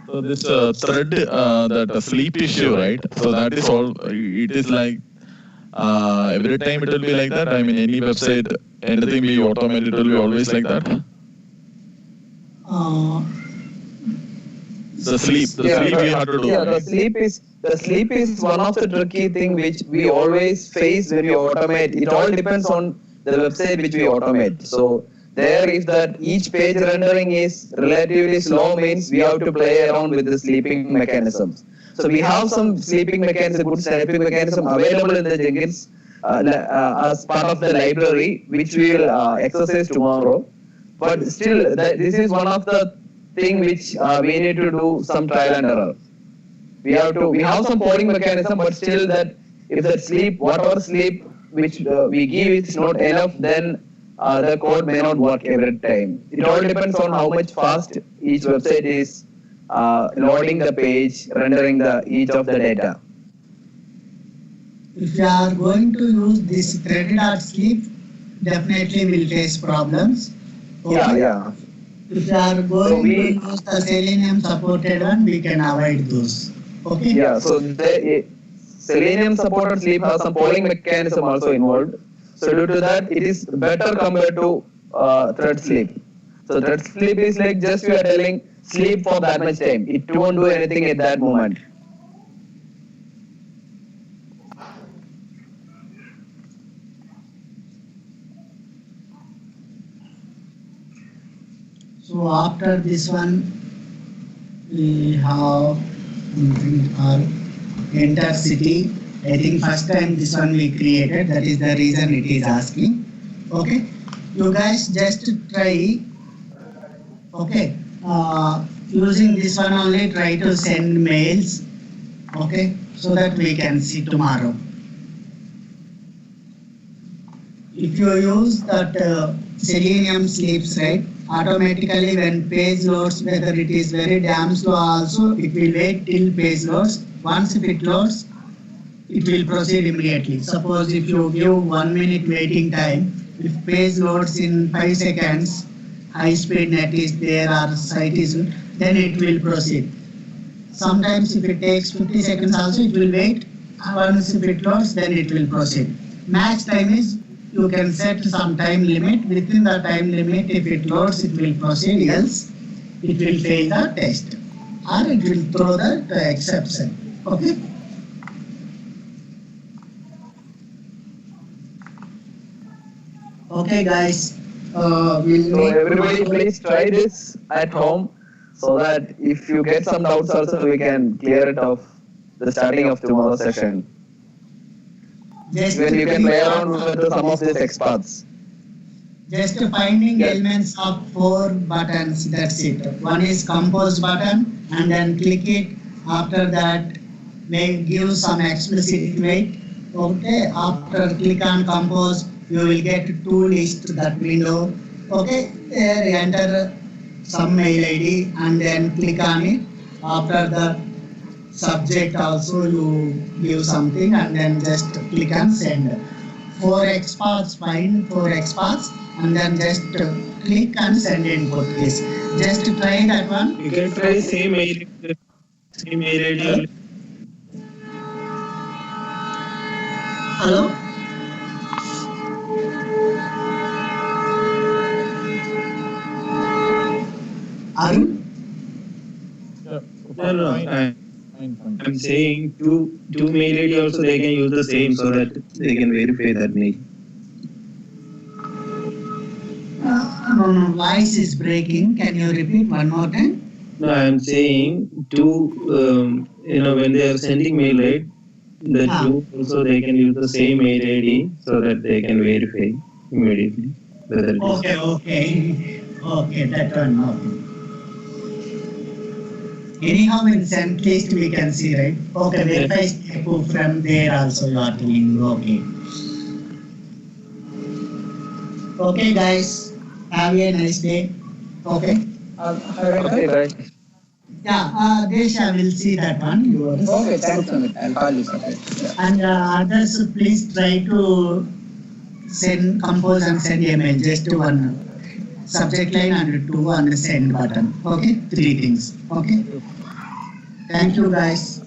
So this thread, that sleep issue, right? So that is all. It is like every time it will be like that. I mean, any website, anything we automate, it will be always like that. Uh, The sleep you have to do. Yeah, Right? the sleep is one of the tricky thing which we always face when we automate. It all depends on the website which we automate. So there, if that each page rendering is relatively slow, means we have to play around with the sleeping mechanisms. So we have some sleeping mechanism, good sleeping mechanism available in the Jenkins as part of the library, which we will exercise tomorrow. But still, this is one of the thing which we need to do some trial and error. We have some polling mechanism, but still that if the sleep, whatever sleep which we give is not enough, then the code may not work every time. It all depends on how much fast each website is loading the page, rendering the each of the data. if you are going to use this thread.sleep, definitely will face problems. Okay? Yeah. If you are going So to use the Selenium supported one, we can avoid those. Okay? Yeah, so the Selenium supported sleep has some polling mechanism also involved. So due to that, it is better compared to thread sleep. So thread sleep is like just we are telling sleep for that much time. It won't do anything at that moment. So after this one, we have something called Enter City. I think first time this one we created. That is the reason it is asking. Okay, you guys just try. Okay, using this one only try to send mails. Okay, so that we can see tomorrow. If you use that Selenium sleeps, right, automatically when page loads, whether it is very damn slow also, it will wait till page loads. Once if it loads, it will proceed immediately. Suppose if you give 1 minute waiting time, if page loads in 5 seconds, high speed net is there or site is good, then it will proceed. Sometimes if it takes 50 seconds also, it will wait. Once if it loads, then it will proceed. Max time is you can set some time limit. Within the time limit, if it loads, it will proceed. Else, it will fail the test or it will throw the exception. Okay. Okay, guys. We'll So meet everybody tomorrow. please try this at home so that if you get some doubts also we can clear it off the starting of tomorrow's session. Just When you can click play on around with some of these experts. just finding Yeah. elements of 4 buttons. That's it. One is compose button, and then click it. After that, may give some explicit weight. Okay. After click on compose, you will get two list that window. Okay. There enter some mail ID and then click on it. After the subject also you give something and then just click on send. 4 XPaths, find 4 XPaths and then just click and send input please. Just try that one. You can try same mail ID. Hello? Arun? No. I'm saying two mail ID also they can use the same so that they can verify that mail. No, voice is breaking. Can you repeat one more time? No, I'm saying when they are sending mail, right? The two also they can use the same mail ID so that they can verify immediately. whether it is. Okay, that one. Okay. Anyhow, in sent list we can see, right? Okay, verify step from there also you are doing. Okay. Okay, guys. Have a nice day. Okay. Okay, right. Yeah, Desha will see that one. Yours. Okay, thanks, Amit. I'll call you separately. Yeah. And others, please try to compose and send email. Just one subject line and two on the send button. Okay, three things. Okay. Thank you, guys.